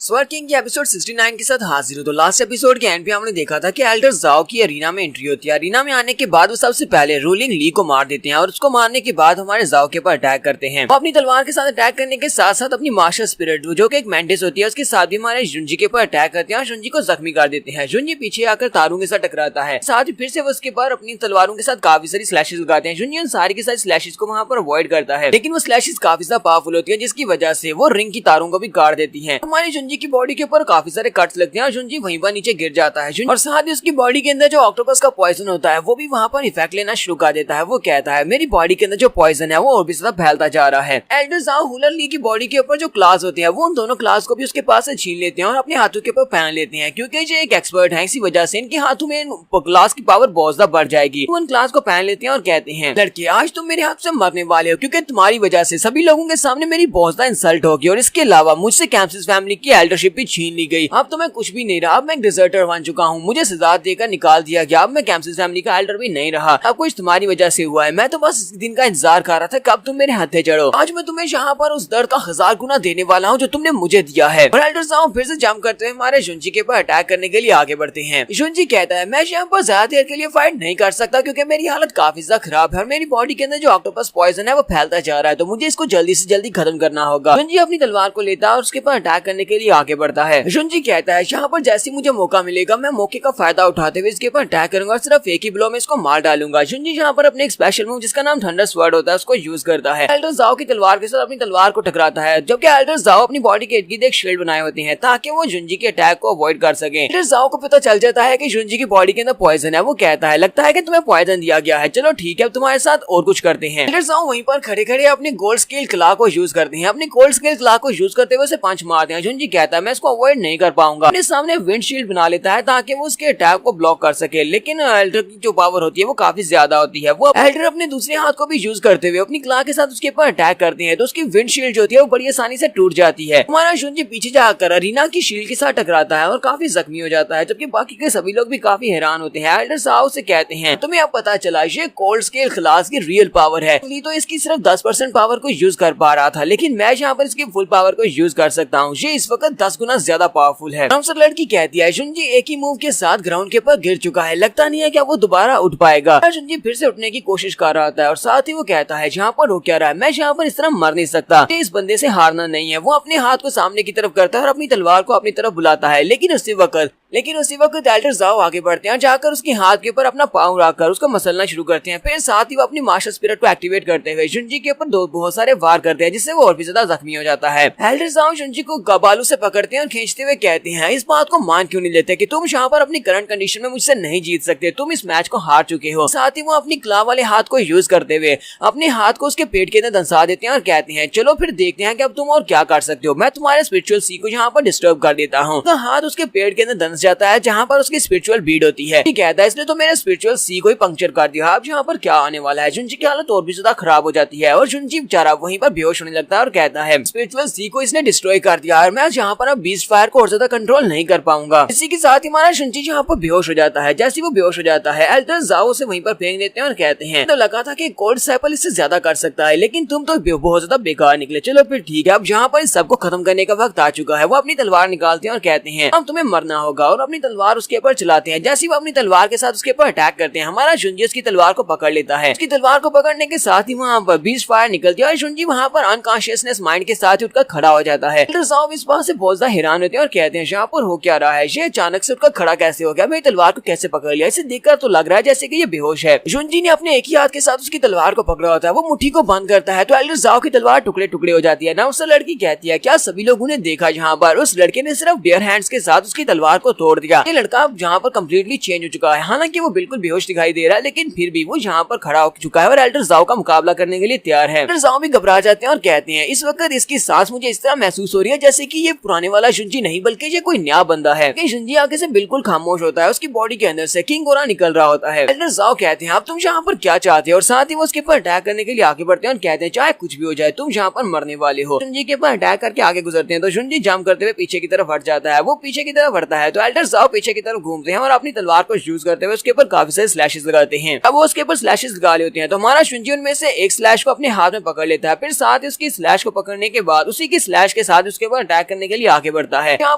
स्वर्ग किंग की एपिसोड 69 के साथ हाजिर हो। तो लास्ट एपिसोड के एंड पे हमने देखा था कि एल्डर जाओ की अरीना में एंट्री होती है। अरीना में आने के बाद वो सबसे पहले रूलिंग ली को मार देते हैं और उसको मारने के बाद हमारे जाओ के ऊपर अटैक करते हैं। वो अपनी तलवार के साथ अटैक करने के साथ साथ अपनी मार्शल स्पिरिट जो कि एक मेंटिस होती है उसके साथ भी हमारे जुंजी के ऊपर अटैक करते हैं और जुंजी को जख्मी कर देते हैं। जुंजी पीछे आकर तारों के साथ टकराता है, साथ ही फिर से वो उसके ऊपर अपनी तलवारों के साथ काफी सारी स्लैशेस लगाते हैं। जुंजी उन सारी के साथ स्लैशेस को वहाँ पर अवॉइड करता है, लेकिन वो स्लैशेस काफी ज्यादा पावरफुल होती है जिसकी वजह से वो रिंग की तारों को भी काट देती है। हमारी जुंजी की बॉडी के ऊपर काफी सारे कट्स लगते हैं और जुंजी वहीं पर नीचे गिर जाता है और साथ ही उसकी बॉडी के अंदर जो ऑक्टोपस का पॉइजन होता है वो भी वहाँ पर इफेक्ट लेना शुरू कर देता है। वो कहता है मेरी बॉडी के अंदर जो पॉइजन है वो और भी ज्यादा फैलता जा रहा है। एल्डर जाओ हुलर ली की बॉडी के ऊपर जो क्लास होते हैं वो उन दोनों क्लास को भी उसके पास से छीन लेते हैं और अपने हाथों के ऊपर पहन लेते हैं, क्योंकि ये एक एक्सपर्ट है इसी वजह से इनके हाथों में क्लास की पावर बहुत ज्यादा बढ़ जाएगी। उन क्लास को पहन लेते हैं और कहते हैं लड़के आज तुम मेरे हाथ से मरने वाले हो, क्योंकि तुम्हारी वजह से सभी लोगों के सामने मेरी बहुत ज्यादा इंसल्ट होगी और इसके अलावा मुझसे कैम्पसिस फैमिली की एल्डरशिप भी छीन ली गई। अब तो मैं कुछ भी नहीं रहा, अब मैं एक डिजर्टर बन चुका हूँ, मुझे सजा देकर निकाल दिया गया, अब मैं कैम्पसिस फैमिली का एल्डर भी नहीं रहा। अब कुछ तुम्हारी वजह से हुआ है, मैं तो बस इस दिन का इंतजार कर रहा था कब तुम मेरे हथे चढ़ो। आज मैं तुम्हें यहाँ पर उस दर्द का 1000 गुना देने वाला हूँ जो तुमने मुझे दिया है। और एल्डर जाओ फिर से जंप करते हुए हमारे जुंजी के ऊपर अटैक करने के लिए आगे बढ़ते हैं। जुंजी कहता है मैं यहाँ पर ज्यादा देर के लिए फाइट नहीं कर सकता क्योंकि मेरी हालत काफी ज्यादा खराब है और मेरी बॉडी के अंदर जो ऑक्टोपस पॉइजन है वो फैलता जा रहा है, तो मुझे इसको जल्दी से जल्दी खत्म करना होगा। जुंजी अपनी तलवार को लेता है और उसके ऊपर अटैक करने के लिए आगे बढ़ता है। जुंजी कहता है यहाँ पर जैसे मुझे मौका मिलेगा मैं मौके का फायदा उठाते हुए इसके ऊपर अटैक करूंगा और सिर्फ एक ही ब्लो में इसको मार डालूंगा। जुंजी यहाँ पर अपने एक स्पेशल मूव जिसका नाम थंडर स्वर्ड होता है उसको यूज करता है। एल्डर जाओ की तलवार के साथ अपनी तलवार को टकराता है, जबकि एल्डर जाओ अपनी बॉडी के इर्द-गिर्द एक शील्ड बनाए होते हैं ताकि वो जुंजी के अटैक को अवॉइड कर सके। एल्डर जाओ को पता चल जाता है कि जुंजी की बॉडी के अंदर पॉइजन है। वो कहता है लगता है कि तुम्हें पॉइजन दिया गया है, चलो ठीक है अब तुम्हारे साथ और कुछ करते हैं। एल्डर जाओ वहीं पर खड़े खड़े अपने गोल्ड स्केल क्ला को यूज करते हैं। अपने गोल्ड स्केल क्ला को यूज करते हुए उसे पंच मारते हैं। जुंजी कहता है मैं इसको अवॉइड नहीं कर पाऊंगा। अपने सामने विंड शील्ड बना लेता है ताकि वो उसके अटैक को ब्लॉक कर सके, लेकिन एल्डर की जो पावर होती है वो काफी ज्यादा होती है। वो एल्डर अपने दूसरे हाथ को भी यूज करते हुए अपनी क्ला के साथ उसके ऊपर अटैक करते हैं तो उसकी विंड शील्ड जो होती है वो बड़ी आसानी से टूट जाती है। हमारा जुंजी पीछे जाकर अरीना की शील्ड के साथ टकराता है और काफी जख्मी हो जाता है, जबकि बाकी के सभी लोग भी काफी हैरान होते हैं। एल्डर जाओ से कहते हैं तुम्हें अब पता चला ये कोल्ड स्केल क्लास की रियल पावर है, तो इसकी सिर्फ 10% पावर को यूज कर पा रहा था, लेकिन मैं यहाँ पर इसकी फुल पावर को यूज कर सकता हूँ। ये इस वक्त 10 गुना ज्यादा पावरफुल है। लड़की कहती है जुंजी एक ही मूव के साथ ग्राउंड के ऊपर गिर चुका है, लगता नहीं है कि वो दोबारा उठ पाएगा। जुंजी फिर से उठने की कोशिश कर रहा था और साथ ही वो कहता है यहाँ पर रुक क्या रहा है, मैं यहाँ पर इस तरह मर नहीं सकता, इस बंदे से हारना नहीं है। वो अपने हाथ को सामने की तरफ करता है और अपनी तलवार को अपनी तरफ बुलाता है, लेकिन उसी वक्त एल्डर जाओ आगे बढ़ते हैं, जाकर उसके हाथ के ऊपर अपना पाँव रखकर उसको मसलना शुरू करते हैं। फिर साथ ही वो अपनी मार्शल स्पिरिट को एक्टिवेट करते हुए जुंजी के ऊपर बहुत सारे वार करते हैं, जिससे वो और भी ज्यादा जख्मी हो जाता है। एल्डर जाओ जुंजी को बालू से पकड़ते हैं और खींचते हुए कहते हैं इस बात को मान क्यों नहीं लेते कि तुम यहाँ पर अपनी करंट कंडीशन में मुझसे नहीं जीत सकते, तुम इस मैच को हार चुके हो। साथ ही वो अपनी क्ला वाले हाथ को यूज करते हुए अपने हाथ को उसके पेट के अंदर दंसा देते हैं और कहते हैं चलो फिर देखते हैं कि अब तुम और क्या कर सकते हो, मैं तुम्हारे स्पिरिचुअल सी को यहाँ पर डिस्टर्ब कर देता हूँ। तो हाथ उसके पेट के अंदर दंस जाता है जहाँ पर उसकी स्पिरिचुअल बीड होती है। कहता है इसने तो मेरे स्पिरिचुअल सी को ही पंक्चर कर दिया, अब यहाँ पर क्या आने वाला है। जुंजी की हालत और भी ज्यादा खराब हो जाती है और जुंजी बेचारा वहीं पर बेहोश होने लगता है और कहता है स्पिरिचुअल सी को इसने डिस्ट्रॉय कर दिया और मैं यहाँ पर अब बीस्ट फायर को और ज्यादा कंट्रोल नहीं कर पाऊंगा। इसी के साथ ही हमारा जुंजी यहाँ पर बेहोश हो जाता है। जैसे वो बेहोश हो जाता है एल्डर जाओ से वहीं पर फेंक देते हैं और कहते हैं तो लगा था कि गोल्ड सैपल इससे ज्यादा कर सकता है, लेकिन तुम तो बहुत ज्यादा बेकार निकले, चलो फिर ठीक है अब यहाँ पर इस सबको खत्म करने का वक्त आ चुका है। वो अपनी तलवार निकालते हैं और कहते हैं अब तुम्हें मरना होगा और अपनी तलवार उसके ऊपर चलाते हैं। जैसे वो अपनी तलवार के साथ उसके ऊपर अटैक करते हैं, हमारा जुंजी उसकी तलवार को पकड़ लेता है। उसकी तलवार को पकड़ने के साथ ही वहाँ पर बीस्ट फायर निकलती है और जुंजी वहाँ पर अनकॉन्शियसनेस माइंड के साथ ही उठकर खड़ा हो जाता है। एल्डर ज़ाओ इस बात से बहुत ज्यादा हैरान होते हैं और कहते हैं यहाँ पर हो क्या रहा है, ये अचानक से उठकर खड़ा कैसे हो गया, मेरी तलवार को कैसे पकड़ लिया, इसे देखकर तो लग रहा है जैसे कि ये बेहोश है। जुंजी ने अपने एक ही हाथ के साथ उसकी तलवार को पकड़ा होता है, वो मुट्ठी को बंद करता है तो एल्डर ज़ाओ की तलवार टुकड़े टुकड़े हो जाती है ना। उससे लड़की कहती है क्या सभी लोगों ने देखा यहाँ पर उस लड़के ने सिर्फ बेयर हैंड्स के साथ उसकी तलवार को तोड़ दिया। ये लड़का यहाँ पर कम्प्लीटली चेंज हो चुका है, हालांकि वो बिल्कुल बेहोश दिखाई दे रहा है लेकिन फिर भी वो यहाँ पर खड़ा हो चुका है और एल्डर ज़ाओ का मुकाबला करने के लिए तैयार है। एल्डर ज़ाओ भी घबरा जाते हैं और कहते हैं इस वक्त इसकी सांस मुझे इस तरह महसूस हो रही है जैसे कि ये पुराने वाला जुंजी नहीं बल्कि ये कोई नया बंदा है। जुंजी आगे से बिल्कुल खामोश होता है, उसकी बॉडी के अंदर से किंग गोरा निकल रहा होता है। एल्डर ज़ाओ कहते हैं अब तुम यहाँ पर क्या चाहते हो और साथ ही वो उसके ऊपर अटैक करने के लिए आगे बढ़ते हैं और कहते हैं चाहे कुछ भी हो जाए तुम यहाँ पर मरने वाले हो। जुंजी के ऊपर अटैक करके आगे गुजरते हैं तो जुंजी जंप करते हुए पीछे की तरफ हट जाता है, वो पीछे की तरफ हटता है तो एल्डर ज़ाओ पीछे की तरफ घूमते हैं और अपनी तलवार को यूज करते हुए उसके ऊपर काफी सारे स्लैशेस लगाते हैं। अब वो उसके ऊपर स्लैशेस लगा ले होते हैं तो हमारा जुंजी उनमें से एक स्लैश को अपने हाथ में पकड़ लेता है, फिर साथ ही उसकी स्लैश को पकड़ने के बाद उसी की स्लैश के साथ उसके ऊपर अटैक करने के लिए आगे बढ़ता है। यहाँ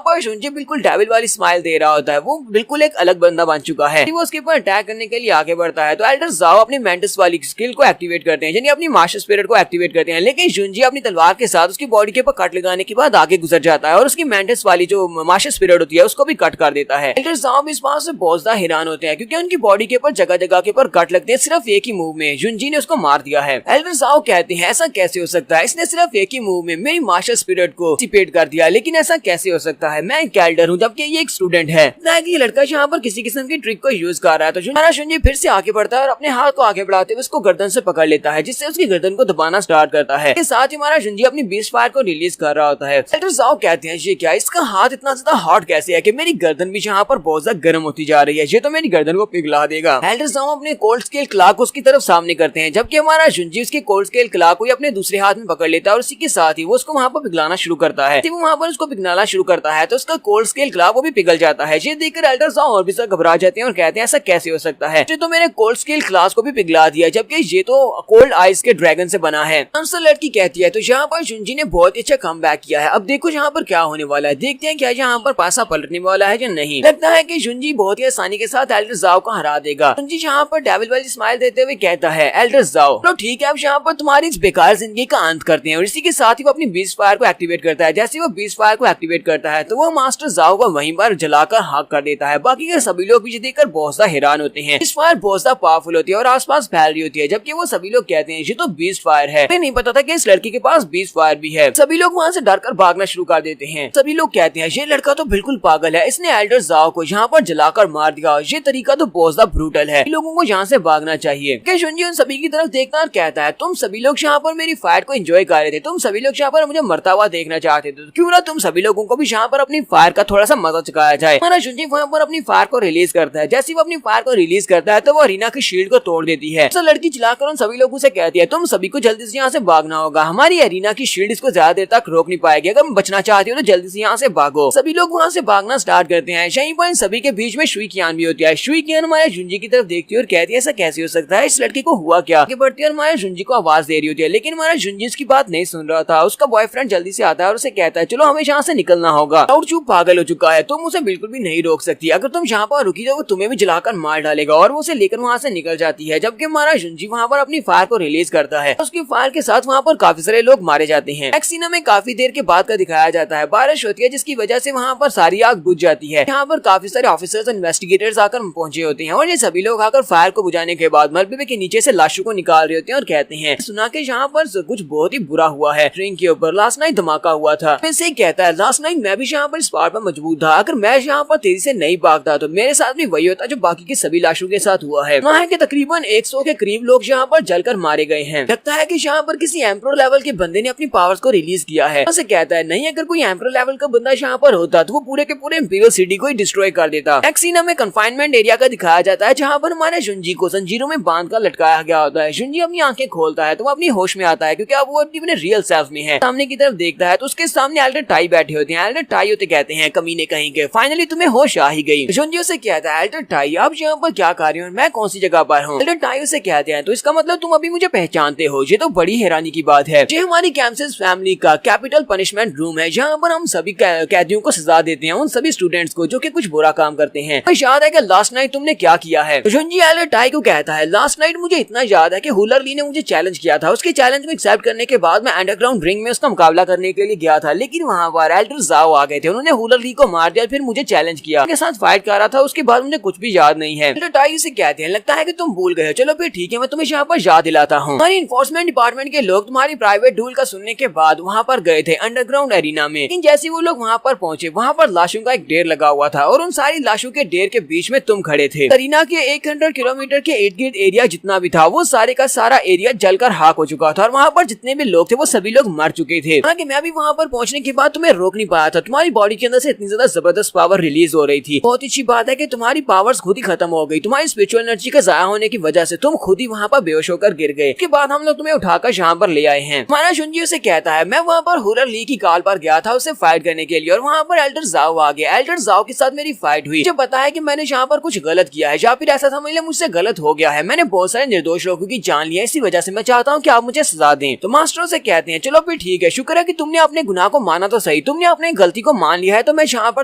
पर जुंजी बिल्कुल डेविल वाली स्माइल दे रहा होता है, वो बिल्कुल एक अलग बंदा बन चुका है। वो उसके ऊपर अटैक करने के लिए आगे बढ़ता है तो एल्डर ज़ाओ अपनी मेंटिस वाली स्किल को एक्टिवेट करते हैं, यानी अपनी मास्टर स्पिरिट को एक्टिवेट करते हैं, लेकिन जुंजी अपनी तलवार के साथ उसकी बॉडी के ऊपर कट लगाने के बाद आगे गुजर जाता है और उसकी मेंटिस वाली जो मास्टर स्पिरिट होती है उसको भी कट कर देता है। एल्डर ज़ाओ इस बात से बहुत ज्यादा हैरान होते हैं क्योंकि उनकी बॉडी के ऊपर जगह जगह के ऊपर कट लगते हैं सिर्फ एक ही मूव में। जुंजी ने उसको मार दिया है। एल्डर ज़ाओ कहते हैं ऐसा कैसे हो सकता है, इसने सिर्फ एक ही मूव में मेरी मास्टर स्पिरिट को चिपेट कर दिया, लेकिन ऐसा कैसे हो सकता है, मैं एक एल्डर हूँ जबकि ये एक स्टूडेंट है। ये लड़का यहाँ पर किसी किस्म की ट्रिक को यूज कर रहा है तो जुंजी फिर से आगे बढ़ता है और अपने हाथ को आगे बढ़ाते हुए उसको गर्दन से पकड़ लेता है जिससे उसकी गर्दन को दबाना स्टार्ट करता है। इसके साथ ही हमारा जुंजी अपनी बीस्ट फायर को रिलीज कर रहा होता है। एल्डर ज़ाओ कहते हैं ये क्या, इसका हाथ इतना ज्यादा हॉट कैसे है कि मेरी गर्दन भी यहाँ पर बहुत ज्यादा गर्म होती जा रही है, ये तो मेरी गर्दन को पिघला देगा। एल्डर ज़ाओ अपने कोल्ड स्केल क्लॉक को उसकी तरफ सामने करते हैं जबकि हमारा जुंजी उसके कोल्ड स्केल क्लॉक को अपने दूसरे हाथ में पकड़ लेता है और उसी के साथ ही वो उसको वहाँ पर पिघलाना शुरू करता है। वो वहाँ पर उसको पिघलाना शुरू करता है तो उसका कोल्ड स्केल क्लॉक वो भी पिघल जाता है। ये देखकर एल्डर ज़ाओ और भी ज्यादा घबरा जाते हैं और कहते हैं ऐसा कैसे हो सकता है, ये तो मेरे कोल्ड स्केल क्लॉक को भी पिघला दिया जबकि ये तो कोल्ड आइस के ड्रैगन से बना है। लड़की कहती है तो यहाँ पर जुंजी ने बहुत अच्छा कमबैक किया है, अब देखो यहाँ पर क्या होने वाला है, देखते हैं क्या यहाँ पर पासा पलटने वाला है या नहीं। लगता है कि जुंजी बहुत ही आसानी के साथ एल्डर ज़ाओ को हरा देगा। जुंजी यहाँ पर डेविल वाली स्माइल देते हुए कहता है एल्डर ज़ाओ तो ठीक है अब यहाँ पर तुम्हारी इस बेकार जिंदगी का अंत करते हैं और इसी के साथ ही वो अपनी बीस्ट फायर को एक्टिवेट करता है। जैसे वो बीस्ट फायर को एक्टिवेट करता है तो वो मास्टर ज़ाओ को वहीं पर जलाकर हाक कर देता है। बाकी के सभी लोग भी देखकर बहुत ज्यादा हैरान होते हैं। बीस्ट फायर बहुत ज्यादा पावरफुल होती है और आसपास फैल रही होती है जबकि वो सभी लोग कहते हैं ये तो बीस्ट फायर है। नहीं पता था कि इस लड़की के पास बीस्ट फायर भी है। सभी लोग वहाँ से डरकर भागना शुरू कर देते हैं। सभी लोग कहते हैं ये लड़का तो बिल्कुल पागल है, इसने एल्डर ज़ाओ को यहाँ पर जलाकर मार दिया, ये तरीका तो बहुत ज्यादा ब्रूटल है, लोगों को यहाँ से भागना चाहिए। जुंजी उन सभी की तरफ देखता और कहता है तुम सभी लोग यहाँ पर मेरी फायर को एंजॉय कर रहे थे, तुम सभी लोग यहाँ पर मुझे मरता हुआ देखना चाहते थे, क्यों ना तुम सभी लोगों को भी यहाँ पर अपनी फायर का थोड़ा सा मजा चुकाया जाए। हमारा जुंजी वहाँ पर अपनी फायर को रिलीज करता है। जैसे वो अपनी फायर को रिलीज करता है तो वो अरीना की शील्ड को तोड़ देती है। तो लड़की चलाकर उन सभी लोगों से कहती है तुम सभी को जल्दी से यहाँ से भागना होगा, हमारी अरीना की शील्ड इसको ज्यादा देर तक रोक नहीं पाएगी, अगर बचना चाहती हो तो जल्दी से यहाँ से भागो। सभी लोग वहाँ से भागना स्टार्ट करते हैं। यहीं पर इन सभी के बीच में शुई कियान भी होती है। शुई कियान हमारे जुंजी की तरफ देखती है और कहती है ऐसा कैसे हो सकता है, इस लड़की को हुआ क्या। आगे बढ़ती है और हमारे जुंजी को आवाज दे रही होती है लेकिन हमारा जुंजी इसकी बात नहीं सुन रहा था। उसका बॉयफ्रेंड जल्दी से आता है और उसे कहता है चलो हमें यहाँ से निकलना होगा। और चुप पागल हो चुका है, तुम उसे बिल्कुल भी नहीं रोक सकती, अगर तुम यहाँ पर रुकी तो वो तुम्हें भी जलाकर मार डालेगा। और वो उसे लेकर वहाँ से निकल जाती है जबकि हमारा जुंजी वहाँ पर अपनी फायर को रिलीज करता है। उसकी फायर के साथ वहाँ पर काफी सारे लोग मारे जाते हैं। एक सीन में काफी देर के बाद का दिखाया जाता है, बारिश होती है जिसकी वजह से वहाँ पर सारी आग बुझ जाती है। यहाँ पर काफी सारे ऑफिसर्स और इन्वेस्टिगेटर्स आकर पहुंचे होते हैं और ये सभी लोग आकर फायर को बुझाने के बाद मलबे के नीचे से लाशों को निकाल रहे होते हैं और कहते हैं सुना के यहाँ पर कुछ बहुत ही बुरा हुआ है, ट्रेन के ऊपर लास्ट नाइट धमाका हुआ था। वैसे कहता है लास्ट नाइट मैं भी यहाँ पर इस पहाड़ पर मजबूत था, अगर मैं यहाँ पर तेजी से नहीं भागता तो मेरे साथ भी वही होता जो बाकी के सभी लाशों के साथ हुआ है। वहाँ के तकरीबन 100 के करीब लोग यहाँ पर जलकर मारे गए हैं। लगता है कि यहाँ पर किसी एम्परर लेवल के बंदे ने अपनी पावर्स को रिलीज किया है। उसे कहता है नहीं, अगर कोई एम्परर लेवल का बंदा यहाँ पर होता तो वो पूरे के पूरे इंपीरियल सिटी को ही डिस्ट्रॉय कर देता। एक सीन में कंफाइनमेंट एरिया का दिखाया जाता है जहाँ पर हमारे जुंजी को जंजीरों में बांध कर लटकाया गया होता है। जुंजी अपनी आंखें खोलता है तो वो अपनी होश में आता है क्योंकि अब वो अपने रियल सेल्फ में है। सामने की तरफ देखता है तो उसके सामने एल्डर टाई बैठे होते हैं। एल्डर टाई होते कहते हैं कमीने कहीं के, फाइनली तुम्हें होश आ ही गई। जुंजी उसे कहता है एल्डर टाई आप यहाँ पर क्या कर रहे हो, मैं कौन सी जगह पर हूँ। एल्डर टाई उसे कहते हैं तो इसका मतलब तुम अभी मुझे पहचानते हो, ये तो बड़ी हैरानी की बात है। ये हमारी कैंपस फैमिली का कैपिटल पनिशमेंट रूम है जहाँ पर हम सभी कैदियों को सजा देते हैं, उन सभी स्टूडेंट्स स्टूडेंट्स को जो कि कुछ बुरा काम करते हैं। मुझे याद है कि लास्ट नाइट तुमने क्या किया है। तो जुंजी एल्डर टाई को कहता है लास्ट नाइट मुझे इतना याद है कि हुलर ली ने मुझे चैलेंज किया था। उसके चैलेंज को एक्सेप्ट करने के बाद मैं अंडरग्राउंड रिंग में उसका मुकाबला करने के लिए गया था, लेकिन वहाँ पर एल्डर जाओ आ गए थे। उन्होंने हुलर ली को मार दिया, फिर मुझे चैलेंज किया, उनके साथ फाइट कर रहा था। उसके बाद मुझे कुछ भी याद नहीं है। एल्डर टाई से कहते हैं लगता है कि तुम भूल गए हो। चलो फिर ठीक है, मैं तुम्हें यहाँ पर याद दिलाता हूँ। हमारी इन्फोर्समेंट डिपार्टमेंट के लोग तुम्हारी प्राइवेट डूल का सुनने के बाद वहाँ पर गए थे अंडरग्राउंड एरिना में। लेकिन जैसे वो लोग वहाँ पर पहुंचे, वहाँ पर लाशों का एक ढेर लगा हुआ था और उन सारी लाशों के ढेर के बीच में तुम खड़े थे। एरिना के 100 किलोमीटर के इर्द गिर्द एरिया जितना भी था वो सारे का सारा एरिया जलकर खाक हो चुका था और वहाँ पर जितने भी लोग थे वो सभी लोग मर चुके थे। हालांकि मैं भी वहाँ पर पहुंचने के बाद तुम्हें रोक नहीं पाया था। तुम्हारी बॉडी के अंदर से इतनी ज्यादा जबरदस्त पावर रिलीज हो रही थी। बहुत अच्छी बात है कि तुम्हारी पावर्स खुद ही खत्म हो गई। तुम्हारी स्पिरिचुअल एनर्जी का जाया होने की वजह से तुम खुद ही वहाँ पर बेहोश होकर गिर गए। उसके बाद हम लोग तुम्हें उठाकर यहाँ पर ले आए हैं। हमारा शुंजी उसे कहता है मैं वहाँ पर हुलर ली की कॉल पर गया था उसे फाइट करने के लिए और वहाँ पर एल्डर जाओ आ गया। एल्डर जाओ के साथ मेरी फाइट हुई। मुझे पता है कि मैंने यहाँ पर कुछ गलत किया है या फिर ऐसा समझ ले मुझसे गलत हो गया है। मैंने बहुत सारे निर्दोष लोगों की जान ली है, इसी वजह से मैं चाहता हूँ कि आप मुझे सजा दें। तो मास्टरों से कहते हैं चलो फिर ठीक है, शुक्र है कि तुमने अपने गुनाह को माना तो सही, तुमने अपने गलती को मान लिया है, तो मैं यहाँ पर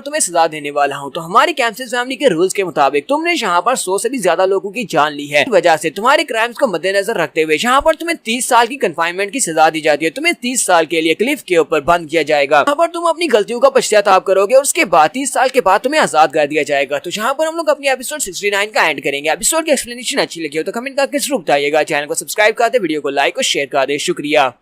तुम्हें सजा देने वाला हूँ। तो हमारी कैंपस फैमिली के रूल्स के मुताबिक तुमने यहाँ पर 100 से भी ज्यादा लोगों की जान ली है। इस वजह से तुम्हारे क्राइम्स को मद्देनजर रखते हुए यहाँ पर तुम्हें 30 साल की कन्फाइनमेंट की सजा दी जाती है। तुम्हें 30 साल के लिए क्लिफ के ऊपर बंद किया जाएगा। यहाँ पर तुम अपनी गलतियों का पश्चाताप करोगे और उसके बाद 30 साल के बाद तुम्हें आजाद कर दिया जाएगा। तो यहाँ पर हम लोग अपनी एपिसोड 69 का एंड करेंगे। एपिसोड की एक्सप्लेनेशन अच्छी लगी हो तो कमेंट करके जरूर बताइएगा। चैनल को सब्सक्राइब कर दे, वीडियो को लाइक और शेयर कर दे। शुक्रिया।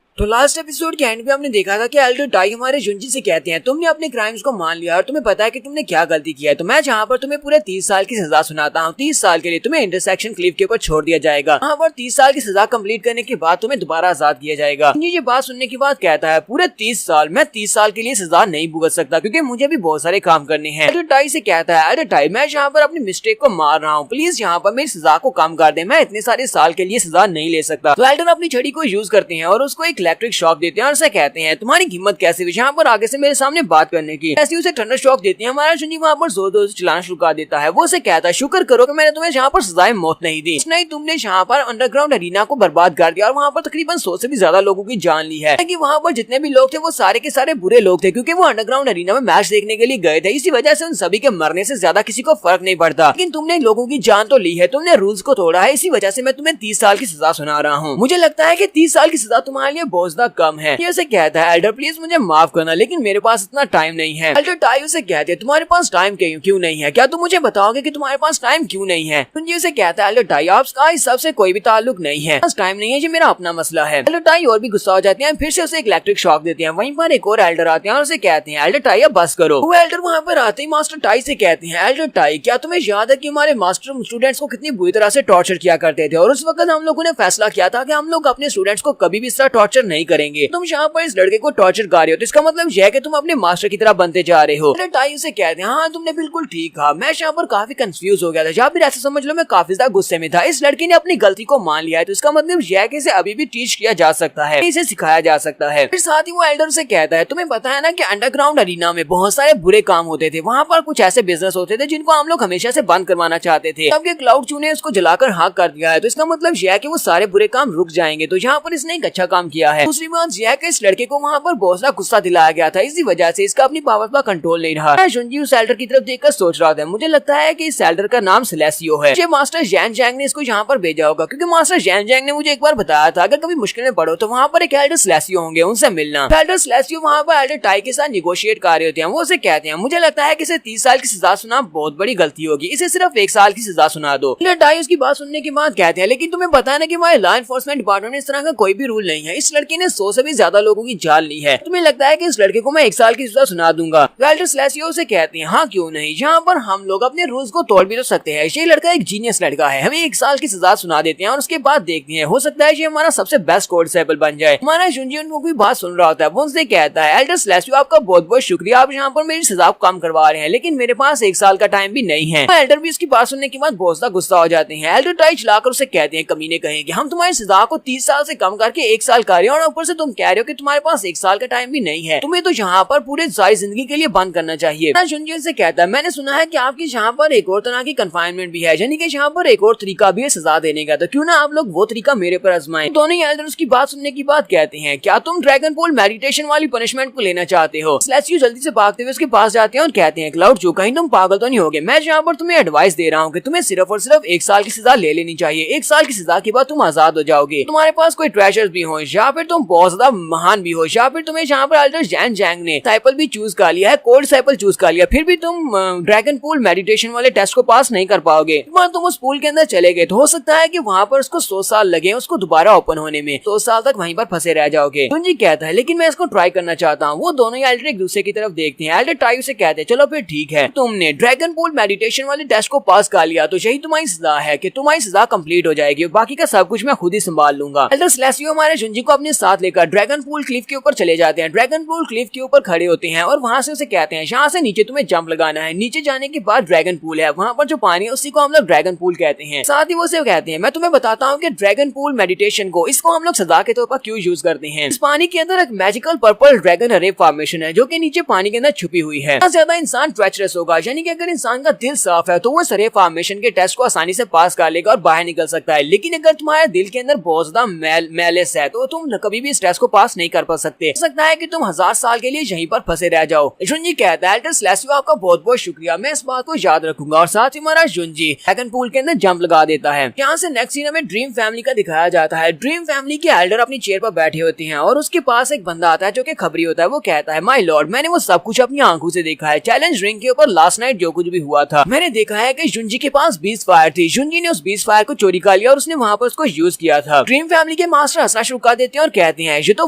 तो लास्ट एपिसोड के एंड पे हमने देखा था कि एल्डर टाई हमारे जुंजी से कहते हैं तुमने अपने क्राइम्स को मान लिया और तुम्हें पता है कि तुमने क्या गलती की है, तो मैं जहाँ पर तुम्हें पूरे 30 साल की सजा सुनाता हूँ। 30 साल के लिए तुम्हें इंटरसेक्शन क्लिफ के ऊपर छोड़ दिया जाएगा। वहाँ पर 30 साल की सजा कंप्लीट करने के बाद तुम्हें दोबारा आजाद किया जाएगा। ये बात सुनने के बाद कहता है पूरे 30 साल मैं 30 साल के लिए सजा नहीं भुगत सकता क्योंकि मुझे भी बहुत सारे काम करने हैं। एल्डर टाई से कहता है एल्डर टाई मैं यहाँ पर अपनी मिस्टेक को मार रहा हूँ, प्लीज यहाँ पर मेरी सजा को कम कर दे, मैं इतने सारे साल के लिए सजा नहीं ले सकता। तो एल्डर अपनी छड़ी को यूज करते हैं और उसको एक इलेक्ट्रिक शॉक देते हैं और उसे कहते हैं तुम्हारी हिम्मत कैसे हुई यहाँ पर आगे से मेरे सामने बात करने की। ऐसे उसे थंडर शॉक देते हैं। हमारा शुंजी वहाँ पर जोर जोर से चिल्लाना शुरू कर देता है। वो उसे कहता है शुक्र करो कि मैंने तुम्हें यहाँ पर सजाए मौत नहीं दी, नहीं तुमने यहाँ पर अंडरग्राउंड एरिना को बर्बाद कर दिया और वहाँ पर तकरीबन 100 से भी ज्यादा लोगों की जान ली है। कि वहाँ पर जितने भी लोग थे वो सारे के सारे बुरे लोग थे क्योंकि वो अंडरग्राउंड एरिना में मैच देखने के लिए गए थे। इसी वजह से उन सभी के मरने से ज्यादा किसी को फर्क नहीं पड़ता, लेकिन तुमने लोगों की जान तो ली है, तुमने रूल्स को तोड़ा है, इसी वजह से मैं तुम्हें 30 साल की सजा सुना रहा हूँ। मुझे लगता है कि 30 साल की सजा तुम्हारे लिए बहुत ज्यादा कम है। ये उसे कहता है एल्डर प्लीज मुझे माफ करना लेकिन मेरे पास इतना टाइम नहीं है। एल्डर टाई उसे कहते हैं तुम्हारे पास टाइम क्यों नहीं है, क्या तुम मुझे बताओगे कि तुम्हारे पास टाइम क्यों नहीं है। शुंजी उसे कहता है एल्डर टाई आपका इस सब से कोई भी ताल्लुक नहीं है, बस टाइम नहीं है, ये मेरा अपना मसला है। एल्डर टाई और भी गुस्सा हो जाते हैं, फिर से उसे एक इलेक्ट्रिक शॉक देते हैं। वहीं पर एक और एल्डर आते हैं और उसे कहते हैं एल्डर टाई अब बस करो। वो एल्डर वहाँ पर आते ही मास्टर टाई से कहते हैं एल्डर टाई क्या तुम्हें याद है कि हमारे मास्टर स्टूडेंट्स को कितनी बुरी तरह से टॉर्चर किया करते थे और उस वक्त हम लोगों ने फैसला किया था कि हम लोग अपने स्टूडेंट्स को कभी भी इस तरह टॉर्चर नहीं करेंगे। तुम यहाँ पर इस लड़के को टॉर्चर कर रहे हो तो इसका मतलब यह है कि तुम अपने मास्टर की तरह बनते जा रहे हो। टाई उसे कहते हैं हाँ तुमने बिल्कुल ठीक कहा, मैं यहाँ पर काफी कंफ्यूज हो गया था, या फिर ऐसा समझ लो मैं काफी ज्यादा गुस्से में था। इस लड़के ने अपनी गलती को मान लिया है तो इसका मतलब यह है कि इसे अभी भी टीच किया जा सकता है, इसे सिखाया जा सकता है। फिर साथ ही वो एल्डर से कहता है तुम्हें पता है ना कि अंडरग्राउंड एरिना में बहुत सारे बुरे काम होते थे, वहाँ पर कुछ ऐसे बिजनेस होते थे जिनको हम लोग हमेशा से बंद करवाना चाहते थे। अब ये क्लाउड चू ने उसको जलाकर हाँक कर दिया है तो इसका मतलब यह है कि वो सारे बुरे काम रुक जाएंगे। तो यहाँ पर इसने एक अच्छा काम किया है। दूसरी बात यह है कि इस लड़के को वहाँ पर बहुत सारा गुस्सा दिलाया गया था, इसी वजह से इसका अपनी पावर पर कंट्रोल नहीं रहा। शुंजी उस एल्डर की तरफ देखकर सोच रहा था मुझे लगता है कि इस एल्डर का नाम सेलेसियो है। मुझे मास्टर जैन जैंग ने इसको यहाँ पर भेजा होगा क्योंकि मास्टर जैन जैंग ने मुझे एक बार बताया था अगर कभी मुश्किल में पड़ो तो वहाँ पर एक एल्डर सेलेसियो होंगे, उनसे मिलना। एल्डर सेलेसियो वहाँ पर एल्डर टाई के साथ निगोशिएट कर रहे होते हैं। वो उसे कहते हैं मुझे लगता है कि इसे 30 साल की सजा सुना बहुत बड़ी गलती होगी, इसे सिर्फ 1 साल की सजा सुना दो। एल्डर टाई उसकी बात सुनने के बाद कहते हैं लेकिन तुम्हें पता है ना कि हमारे लॉ एनफोर्समेंट डिपार्टमेंट में इस तरह का कोई भी रूल नहीं है, इस लड़के ने 100 से भी ज्यादा लोगों की जान ली है, तुम्हें लगता है कि इस लड़के को मैं 1 साल की सजा सुना दूंगा। एल्डर सेलेसियो से कहते हैं हाँ क्यों नहीं, यहाँ पर हम लोग अपने रूल्स को तोड़ भी तो सकते हैं। ये लड़का एक जीनियस लड़का है, हमें 1 साल की सजा सुना देते हैं और उसके बाद देखते हैं हो सकता है ये हमारा सबसे बेस्ट कोड डिसेबल बन जाए। हमारा शुंजी उनको भी बात सुन रहा होता है, वो उनसे कहता है एल्डर सेलेसियो आपका बहुत बहुत शुक्रिया, आप यहाँ पर मेरी सजा को कम करवा रहे हैं लेकिन मेरे पास 1 साल का टाइम भी नहीं है। एल्डर भी उसकी बात सुनने के बाद बहुत ज्यादा गुस्सा हो जाते हैं। एल्डर टाई चलाकर उसे कहते हैं कमीने कहेंगे हम तुम्हारी सजा को 30 साल से कम करके 1 साल कर रहे हैं और ऊपर से तुम कह रहे हो कि तुम्हारे पास 1 साल का टाइम भी नहीं है, तुम्हें तो यहाँ पर पूरे सारी जिंदगी के लिए बंद करना चाहिए। जुनजी से कहता है मैंने सुना है कि आपकी यहाँ पर एक और तरह की कन्फाइनमेंट भी है, यानी कि यहाँ पर एक और तरीका भी है सजा देने का, तो क्यों ना आप लोग वो तरीका मेरे पर आजमाएं। दोनों एल्डर उसकी बात सुनने की बात कहते हैं क्या तुम ड्रैगन पोल मेडिटेशन वाली पनिशमेंट को लेना चाहते हो। स्लेसियो जल्दी से भागते हुए उसके पास जाते हैं और कहते हैं क्लाउड जो कहीं तुम पागल तो नहीं होगे, मैं यहाँ पर तुम्हें एडवाइस दे रहा हूँ कि तुम्हें सिर्फ और सिर्फ 1 साल की सजा ले लेनी चाहिए। 1 साल की सजा के बाद तुम आजाद हो जाओगे, तुम्हारे पास कोई ट्रेजर्स भी हो या फिर तुम बहुत ज्यादा महान भी हो या फिर तुम्हें यहाँ पर एल्डर जैन जैंग ने साइकिल भी चूज कर लिया है, कोल्ड साइकिल चूज कर लिया, फिर भी तुम ड्रैगन पूल मेडिटेशन वाले टेस्ट को पास नहीं कर पाओगे। तुम उस पूल के अंदर चले गए तो हो सकता है कि वहाँ पर उसको 100 साल लगे उसको दोबारा ओपन होने में, 100 साल तक वहीं पर फंसे रह जाओगे। जुनजी कहता है लेकिन मैं इसको ट्राई करना चाहता हूँ। वो दोनों ही एल्डर एक दूसरे की तरफ देखते हैं। एल्डर टाइव से कहते हैं चलो फिर ठीक है, तुमने ड्रैगन पूल मेडिटेशन वाले टेस्ट को पास कर लिया तो यही तुम्हारी सजा है कि तुम्हारी सजा कंप्लीट हो जाएगी, बाकी का सब कुछ मैं खुद ही संभाल लूंगा। एल्डर स्लेसियो हमारे जुनजी को अपने साथ लेकर ड्रैगन पूल क्लिफ के ऊपर चले जाते हैं। ड्रैगन पूल क्लिफ के ऊपर खड़े होते हैं और वहाँ से उसे कहते हैं यहाँ से नीचे तुम्हें जंप लगाना है। नीचे जाने के बाद ड्रैगन पूल है, वहाँ पर जो पानी है उसी को हम लोग ड्रैगन पूल कहते हैं। साथ ही वो से कहते हैं मैं तुम्हें बताता हूँ कि ड्रैगन पूल मेडिटेशन को इसको हम लोग सजा के तौर पर क्यों यूज करते हैं। इस पानी के अंदर एक मैजिकल पर्पल ड्रैगन रे फॉर्मेशन है जो कि नीचे पानी के अंदर छुपी हुई है। ज्यादा इंसान ट्रेचरस होगा, यानी कि अगर इंसान का दिल साफ है तो वो रे फॉर्मेशन के टेस्ट को आसानी से पास कर लेगा और बाहर निकल सकता है, लेकिन अगर तुम्हारे दिल के अंदर बहुत ज्यादा मैलेस है तो तुम कभी भी इस टेस्ट को पास नहीं कर पा सकते। हो सकता है कि तुम 1000 साल के लिए यहीं पर फंसे रह जाओ। जुनजी कहता है एल्डर स्लेसियो आपका बहुत बहुत शुक्रिया, मैं इस बात को याद रखूंगा। और साथ ही हमारा जुनजी ड्रैगन पूल के अंदर जंप लगा देता है। यहाँ से नेक्स्ट सीन हमें ड्रीम फैमिली का दिखाया जाता है। ड्रीम फैमिली के एल्डर अपनी चेयर पर बैठे होते हैं और उसके पास एक बंदा आता है जो कि खबरी होता है। वो कहता है माय लॉर्ड मैंने वो सब कुछ अपनी आंखों से देखा है, चैलेंज रिंग के ऊपर लास्ट नाइट जो कुछ भी हुआ था मैंने देखा है कि जुनजी के पास 20 फायर थी। जुनजी ने उस 20 फायर को चोरी कर लिया और उसने वहाँ पर उसको यूज किया था। ड्रीम फैमिली के मास्टर हंसना शुरू कर देते हैं और कहते हैं ये तो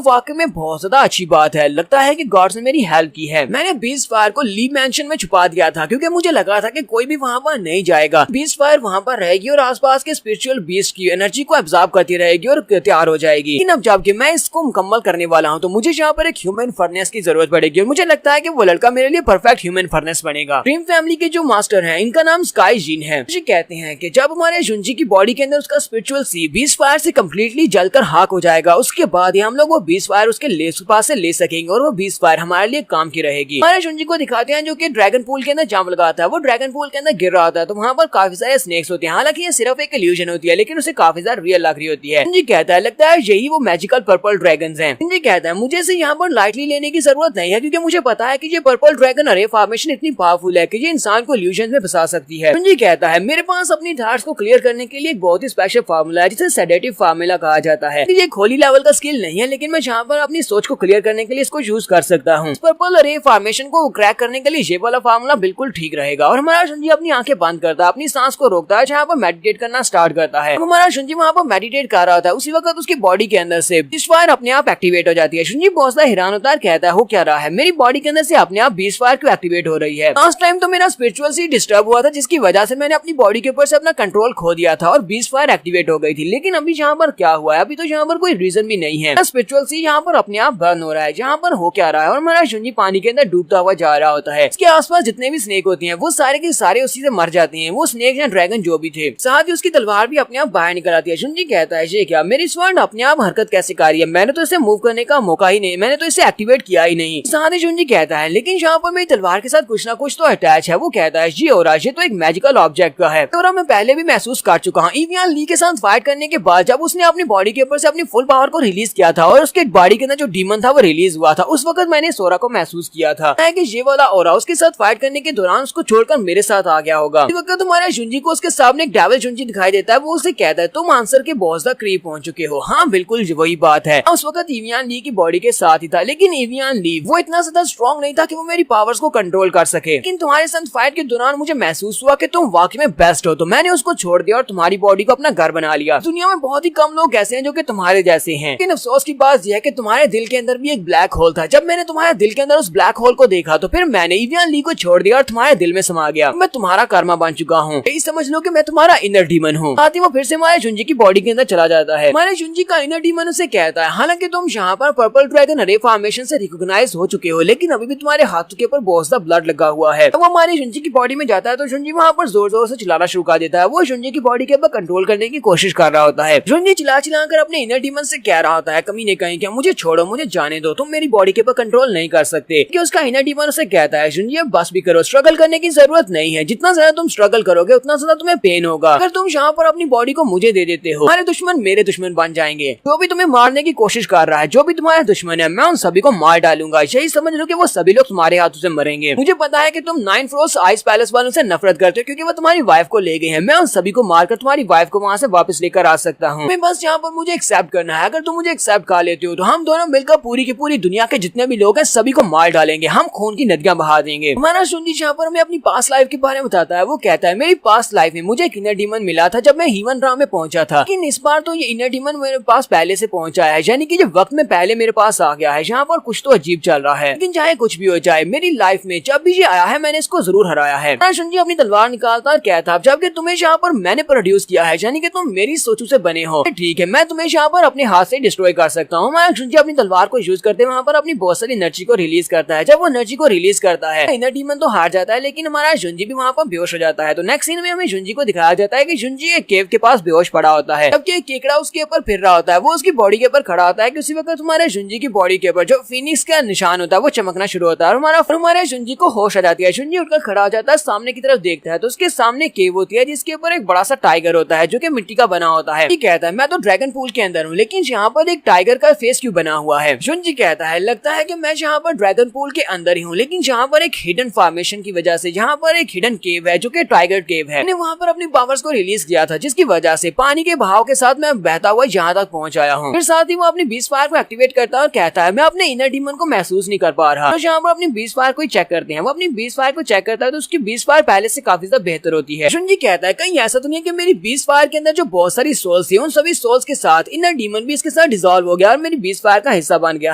वाकई में बहुत ज्यादा अच्छी बात है, लगता है कि गॉड्स ने मेरी हेल्प की है। मैंने 20 फायर को ली मैंशन में छुपा दिया था क्योंकि मुझे लगा था कि कोई भी वहाँ पर नहीं जाएगा। 20 फायर वहाँ पर रहेगी और आसपास के स्पिरिचुअल बीस्ट की एनर्जी को एब्जॉर्ब करती रहेगी और तैयार हो जाएगी। लेकिन अब जबकि मैं इसको मुकम्मल करने वाला हूँ तो मुझे यहाँ पर एक ह्यूमन फर्नेस की जरूरत पड़ेगी और मुझे लगता है कि वो लड़का मेरे लिए परफेक्ट ह्यूमन फर्नेस बनेगा। ड्रीम फैमिली के जो मास्टर हैं इनका नाम स्काई जीन है। मुझे कहते हैं कि जब हमारे जुनजी की बॉडी के अंदर उसका स्पिरिचुअल सी 20 फायर से कम्प्लीटली जलकर हाक हो जाएगा, उसके बाद ही हम लोग वो 20 फायर उसके पास से ले सकेंगे और वो 20 फायर हमारे लिए काम की रहेगी। हमारे जुनजी को दिखाते हैं जो कि ड्रैगन पूल के अंदर जंप लगाता है। वो ड्रैगन पूल के अंदर गिर रहा होता है तो वहाँ पर काफी सारे स्नेक्स होते हैं। हालांकि ये सिर्फ एक इल्यूजन होती है लेकिन उसे काफी ज्यादा रियल लग रही होती है। जुनजी कहता है लगता है यही वो मैजिकल पर्पल ड्रैगन्स हैं। जुनजी कहता है मुझे इसे यहाँ पर लाइटली लेने की जरूरत नहीं है क्योंकि मुझे पता है कि ये पर्पल ड्रैगन रे फॉर्मेशन इतनी पावरफुल है कि ये इंसान को इल्यूजन में फंसा सकती है। जुनजी कहता है मेरे पास अपनी थॉट्स को क्लियर करने के लिए एक बहुत ही स्पेशल फार्मूला है जिसे सेडेटिव फार्मूला कहा जाता है। ये खोली लेवल का स्किल नहीं है लेकिन मैं यहाँ पर अपनी सोच को क्लियर करने के लिए इसको यूज कर सकता हूँ। पर्पल रे फॉर्मेशन को क्रैक करने के लिए ये वाला फार्मूला बिल्कुल ठीक रहेगा। और हमारा जुनजी अपनी आंखें बंद करता है, अपनी सांस को रोकता है, जहाँ पर मेडिटेट करना स्टार्ट करता है। हमारा जुनजी वहाँ पर मेडिटेट कर रहा होता है, उसी वक्त उसकी बॉडी के अंदर से 20 फायर अपने आप एक्टिवेट हो जाती है। जुनजी बहुत ज्यादा हैरान होता है, कहता है हो क्या रहा है, मेरी बॉडी के अंदर से अपने आप 20 फायर क्यों एक्टिवेट हो रही है। लास्ट टाइम तो मेरा स्पिरिचुअल सी डिस्टर्ब हुआ था जिसकी वजह से मैंने अपनी बॉडी के ऊपर से अपना कंट्रोल खो दिया था और 20 फायर एक्टिवेट हो गई थी। लेकिन अभी यहाँ पर क्या हुआ है, अभी तो यहाँ पर कोई रीजन भी नहीं है। स्पिरिचुअल सी यहाँ पर अपने आप बर्न हो रहा है, यहाँ पर हो क्या रहा है। और हमारा जुनजी पानी के अंदर डूबता हुआ जा रहा होता है। इसके आसपास जितने भी स्नेक होती हैं वो सारे के सारे उसी से मर जाते हैं, वो स्नेक या ड्रैगन जो भी थे। साथ ही उसकी तलवार भी अपने आप बाहर निकल आती है। जुनजी कहता है ये क्या, मेरी स्वर्ण अपने आप हरकत कैसे कर रही है, मैंने तो इसे मूव करने का मौका ही नहीं, मैंने तो इसे एक्टिवेट किया ही नहीं। साथ ही जुनजी कहता है लेकिन यहाँ पर मेरी तलवार के साथ कुछ ना कुछ तो अटैच है। वो कहता है जी और ये तो एक मैजिकल ऑब्जेक्ट का है और मैं पहले भी महसूस कर चुका हूँ। इवियान ली के साथ फाइट करने के बाद जब उसने अपनी बॉडी के ऊपर से अपनी फुल पावर को रिलीज किया था और उसके बॉडी के अंदर जो डीमन था वो रिलीज हुआ था, उस वक्त मैंने सोरा को महसूस किया था कि ये वाला ओरा उसके साथ फाइट करने के दौरान उसको छोड़कर मेरे साथ आ गया होगा। इस वक्त तुम्हारे जुनजी को उसके सामने एक डेविल जुनजी दिखाई देता है। वो उसे कहता है तुम आंसर के बहुत ज्यादा करीब पहुंच चुके हो। हाँ बिल्कुल वही बात है। उस वक्त इवियान ली की बॉडी के साथ ही था लेकिन इवियान ली वो इतना ज्यादा स्ट्रॉन्ग नहीं था कि वो मेरी पावर्स को कंट्रोल कर सके। लेकिन तुम्हारे साथ फाइट के दौरान मुझे महसूस हुआ कि तुम वाकई में बेस्ट हो, तो मैंने उसको छोड़ दिया और तुम्हारी बॉडी को अपना घर बना लिया। दुनिया में बहुत ही कम लोग ऐसे हैं जो कि तुम्हारे जैसे हैं। लेकिन अफसोस की बात यह है कि तुम्हारे दिल के अंदर भी एक ब्लैक होल था। जब मैंने तुम्हारे दिल के अंदर उस ब्लैक होल को देखा तो फिर मैंने इवियान ली को छोड़ दिया और तुम्हारे दिल में समा गया। मैं तुम्हारा कर्मा बन चुका हूँ, यही समझ लो कि मैं तुम्हारा इनर डीमन हूँ। साथ ही वो फिर से हमारे जुनजी की बॉडी के अंदर चला जाता है। हमारे जुनजी का इनर डीमन उसे कहता है हालांकि तुम यहाँ पर पर्पल ड्रैगन रे फॉर्मेशन से रिकॉग्नाइज हो चुके हो लेकिन अभी भी तुम्हारे हाथों के ऊपर बहुत ज्यादा ब्लड लगा हुआ है। तो वो हमारे जुनजी की बॉडी में जाता है तो जुनजी वहाँ पर जोर जोर से चिल्लाना शुरू कर देता है। वो जुनजी की बॉडी के ऊपर कंट्रोल करने की कोशिश कर रहा होता है। जुनजी चिल्ला चिल्ला कर अपने इनर डीमन से कह रहा होता है कमीने कहीं क्या, मुझे छोड़ो, मुझे जाने दो, तुम मेरी बॉडी के ऊपर कंट्रोल नहीं कर सकते। कि उसका इनर डीमन उसे कहता है जुंजी अब बस भी करो, स्ट्रगल करने की जरूरत नहीं है, जितना ज्यादा तुम स्ट्रगल करोगे उतना ज्यादा तुम्हें पेन होगा। अगर तुम यहाँ पर अपनी बॉडी को मुझे दे देते हो, हमारे दुश्मन मेरे दुश्मन बन जाएंगे। जो भी तुम्हें मारने की कोशिश कर रहा है, जो भी तुम्हारा दुश्मन है, मैं उन सभी को मार डालूंगा। यही समझ लो कि वो सभी लोग तुम्हारे हाथों से मरेंगे। मुझे पता है कि तुम 9 फ्लोर्स आइस पैलेस वालों से नफरत करते हो क्योंकि वो तुम्हारी वाइफ को ले गए हैं। मैं उन सभी को मारकर तुम्हारी वाइफ को वहाँ से वापस लेकर आ सकता हूँ। मैं बस यहाँ पर मुझे एक्सेप्ट करना है। अगर तुम मुझे एक्सेप्ट कर लेते हो तो हम दोनों मिलकर पूरी की पूरी दुनिया के जितने भी लोग हैं सभी को मार डालेंगे। हम खून की नदियां बहा देंगे। हमारा जुंजी यहाँ पर हमें अपनी पास्ट लाइफ के बारे में बताता है। वो कहता है मेरी पास्ट लाइफ में मुझे एक इनर डीमन मिला था जब मैं ह्यूमन राम में पहुंचा था, लेकिन इस बार तो ये इनर डीमन मेरे पास पहले से पहुंचा है, यानी कि जब वक्त में पहले मेरे पास आ गया है। यहाँ पर कुछ तो अजीब चल रहा है, लेकिन चाहे कुछ भी हो जाए मेरी लाइफ में जब भी ये आया है मैंने इसको जरूर हराया है। जुंजी अपनी तलवार निकालता और कहता जबकि तुम्हें यहाँ पर मैंने प्रोड्यूस किया है, यानी कि तुम मेरी सोचों से बने हो, ठीक है मैं तुम्हें यहाँ पर अपने हाथ से डिस्ट्रॉय कर सकता हूँ। हमारा जुंजी अपनी तलवार को यूज करते वहाँ पर अपनी बहुत सारी एनर्जी को रिलीज करता है। जब वो एनर्जी को रिलीज करता है इनर डीमन तो हार जाता है, लेकिन हमारा जुंजी भी वहाँ पर बेहोश हो जाता है। तो नेक्स्ट सीन में हमें जुंजी को दिखाया जाता है कि जुंजी एक केव के पास बेहोश पड़ा होता है, जबकि एक केकड़ा उसके ऊपर फिर रहा होता है। वो उसकी बॉडी के ऊपर खड़ा होता है कि उसी वक्त हमारे जुंजी की बॉडी के ऊपर जो फिनिक्स का निशान होता है वो चमकना शुरू होता है और हमारे जुंजी को होश आ जाती है। जुंजी उठकर खड़ा हो जाता है, सामने की तरफ देखता है तो उसके सामने केव होती है जिसके ऊपर एक बड़ा सा टाइगर होता है जो कि मिट्टी का बना होता है। कहता है मैं तो ड्रैगन पूल के अंदर हूँ, लेकिन यहाँ पर एक टाइगर का फेस क्यों बना हुआ है। जुंजी कहता है लगता है कि मैं यहाँ पर ड्रैगन पूल के अंदर ही हूँ, लेकिन यहाँ पर एक हिडन फॉर्मेशन की वजह से यहाँ पर एक हिडन केव है जो कि टाइगर केव है। मैंने वहाँ पर अपनी पावर्स को रिलीज किया था जिसकी वजह से पानी के बहाव के साथ मैं बहता हुआ यहाँ तक पहुँच आया हूँ। फिर साथ ही वो अपनी बीस्ट फायर को एक्टिवेट करता है और कहता है मैं अपने इनर डीमन को महसूस नहीं कर पा रहा। तो यहाँ पर अपनी बीस्ट फायर को चेक करते हैं। वो अपनी बीस्ट फायर को चेक करता है तो उसकी बीस्ट फायर पहले से काफी ज्यादा बेहतर होती है। जुंजी कहता है कहीं ऐसा तो नहीं कि मेरी बीस्ट फायर के अंदर जो बहुत सारी सोल्स थी उन सभी सोल्स के साथ इनर डीमन भी इसके साथ डिसॉल्व हो गया और मेरी बीस्ट फायर का हिस्सा बन गया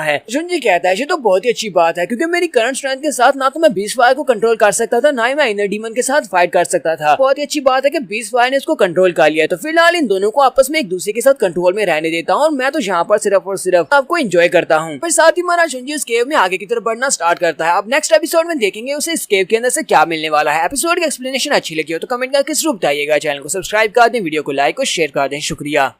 है। जुंजी कहता है ये तो बहुत ही अच्छी बात है क्योंकि मेरी करंट स्ट्रेंथ के साथ ना तो मैं बीस्ट फायर को कंट्रोल कर सकता था ना ही मैं इनर डीमन के साथ फाइट कर सकता था। बहुत ही अच्छी बात है कि बीस्ट फायर ने इसको कंट्रोल कर लिया। तो फिलहाल इन दोनों को आपस में एक दूसरे के साथ कंट्रोल में रहने देता हूँ और मैं तो यहाँ पर सिर्फ और सिर्फ आपको एंजॉय करता हूँ। फिर साथ ही हमारा जुंजी इस केव में आगे की तरफ बढ़ना स्टार्ट करता है। अब नेक्स्ट एपिसोड में देखेंगे उसे इस केव के अंदर से क्या मिलने वाला है। एपिसोड की एक्सप्लेनेशन अच्छी लगी हो तो कमेंट करके जरूर बताइएगा। चैनल को सब्सक्राइब कर दें, वीडियो को लाइक और शेयर कर दें। शुक्रिया।